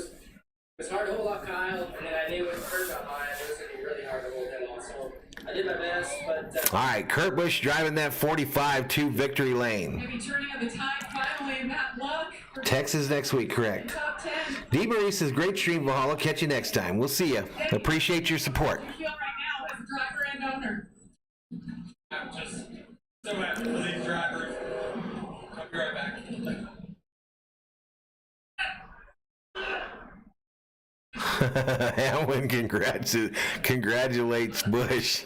was hard to hold off Kyle, and then I knew when Kurt got by, it was going to be really hard to hold him off. So I did my best, but. All right, Kurt Busch driving that 45 to victory lane. Maybe turning of the tide finally, Matt Luck. Texas next week, correct. Top 10. D. Marie says, great stream, Valhalla. Catch you next time. We'll see you. Appreciate your support. How do you feel right now as a driver and owner? I'm just so happy for these drivers. I'll be right back. Hamlin congratulates Busch.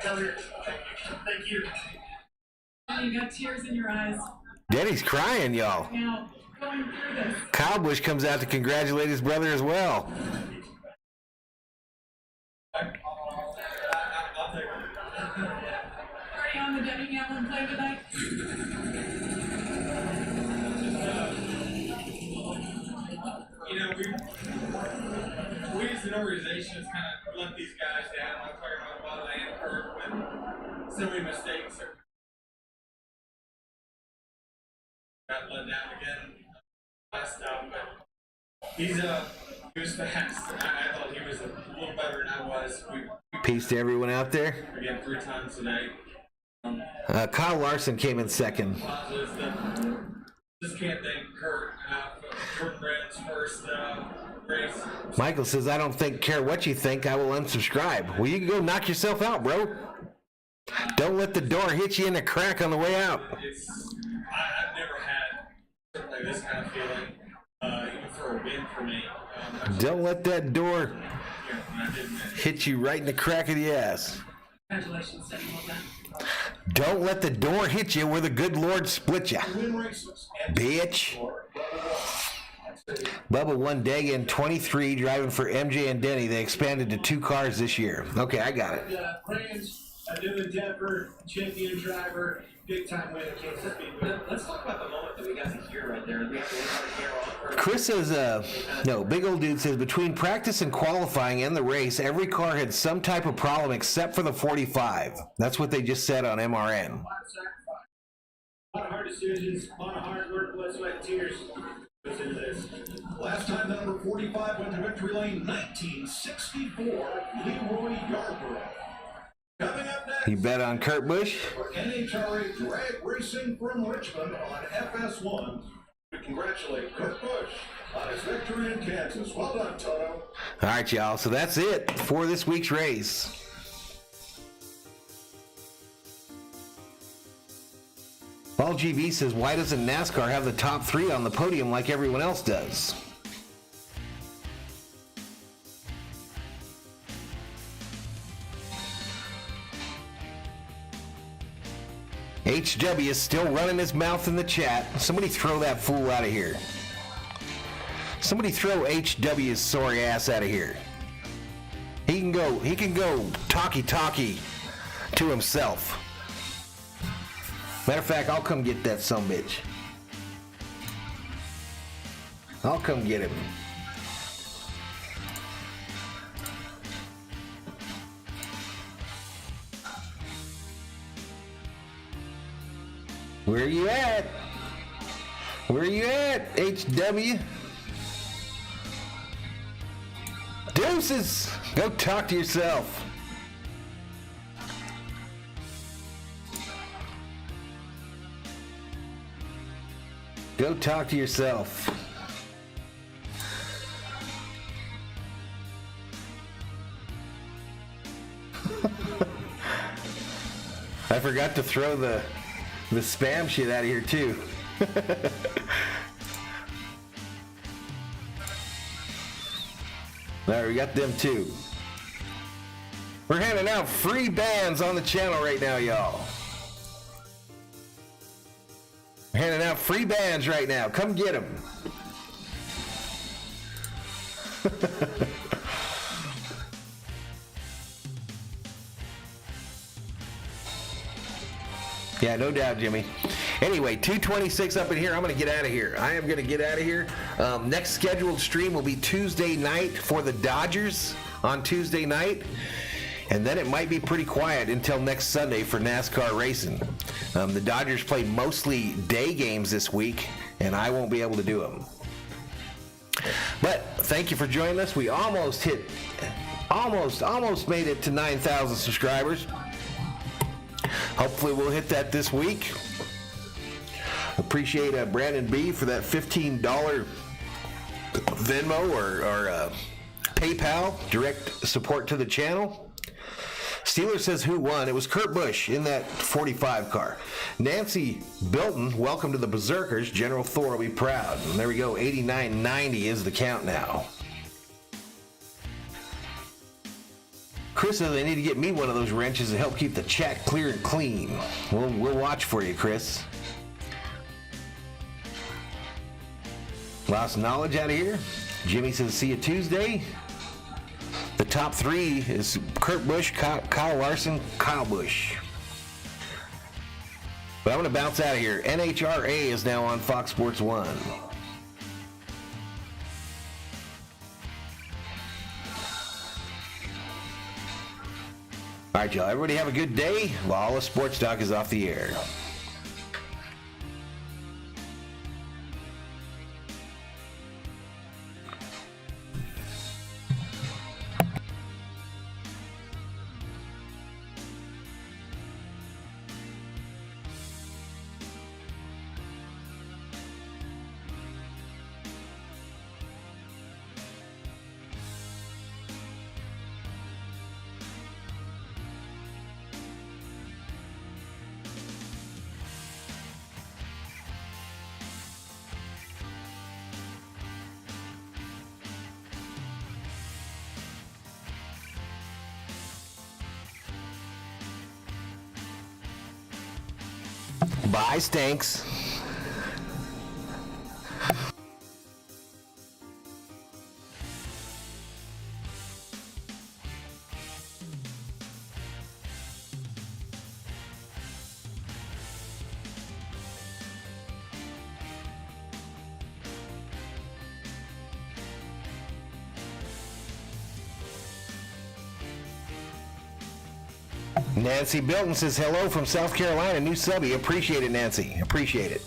Thank you. Oh, you got tears in your eyes. Denny's crying, y'all. Now, going through this. Kyle Busch comes out to congratulate his brother as well. Already on the Denny Hamlin play tonight? You know, we as an organization has kind of let these guys down. I'm talking about Bubba and Kurt with so many mistakes. Got let down again last time, but he was fast. I thought he was a little better than I was. Peace to everyone out there. Again, 3 times today. Kyle Larson came in second. Positives that just can't thank Kurt for Brand's first race. Michael says, I don't care what you think. I will unsubscribe. Well, you can go knock yourself out, bro. Don't let the door hit you in the crack on the way out. I've never had certainly this kind of feeling, even for a win for me. Don't let that door hit you right in the crack of the ass. Congratulations, Sam. Well done. Don't let the door hit you where the good Lord split you. Bitch. Bubba won Dega in 23, driving for MJ and Denny. They expanded to 2 cars this year. Okay, I got it. Brands, a new endeavor, champion driver, big time win at Kansas Speedway. Let's talk about the moment that we got to hear right there. We have to hear all the Chris says, no, Big Old Dude says, between practice and qualifying and the race, every car had some type of problem except for the 45. That's what they just said on MRN. A lot of sacrifice, a lot of hard decisions, a lot of hard work, blood, sweat, and tears goes into this. Last time number 45 went to victory lane, 1964, Leroy Yarborough. Coming up next, You bet on Kurt Busch? for NHRA Drag Racing from Richmond on FS1. We congratulate Kurt Busch on his victory in Kansas. Well done, Toto. All right, y'all. So that's it for this week's race. Paul GV says, why doesn't NASCAR have the top 3 on the podium like everyone else does? HW is still running his mouth in the chat. Somebody throw that fool out of here. Somebody throw HW's sorry ass out of here. He can go talkie to himself. Matter of fact, I'll come get that sumbitch. I'll come get him. Where you at? Where you at, HW? Deuces! Go talk to yourself. Go talk to yourself. I forgot to throw the spam shit out of here too. Alright, we got them too. We're handing out free bands on the channel right now, y'all. We're handing out free bands right now. Come get them. Yeah, no doubt, Jimmy. Anyway, 2:26 up in here. I'm going to get out of here. I am going to get out of here. Next scheduled stream will be Tuesday night for the Dodgers on Tuesday night. And then it might be pretty quiet until next Sunday for NASCAR racing. The Dodgers play mostly day games this week, and I won't be able to do them. But thank you for joining us. We almost made it to 9,000 subscribers. Hopefully we'll hit that this week. Appreciate Brandon B for that $15 Venmo or PayPal direct support to the channel. Steeler says who won? It was Kurt Busch in that 45 car. Nancy Bilton, welcome to the Berserkers. General Thor will be proud. And there we go. 89.90 is the count now. Chris says they need to get me one of those wrenches to help keep the chat clear and clean. We'll watch for you, Chris. Lost knowledge out of here. Jimmy says see you Tuesday. The top 3 is Kurt Busch, Kyle Larson, Kyle Busch. But I'm going to bounce out of here. NHRA is now on Fox Sports 1. All right, y'all. Everybody have a good day. Valhalla Sports Talk is off the air. Bye, Stinks. Nancy Bilton says hello from South Carolina. New subby. Appreciate it, Nancy. Appreciate it.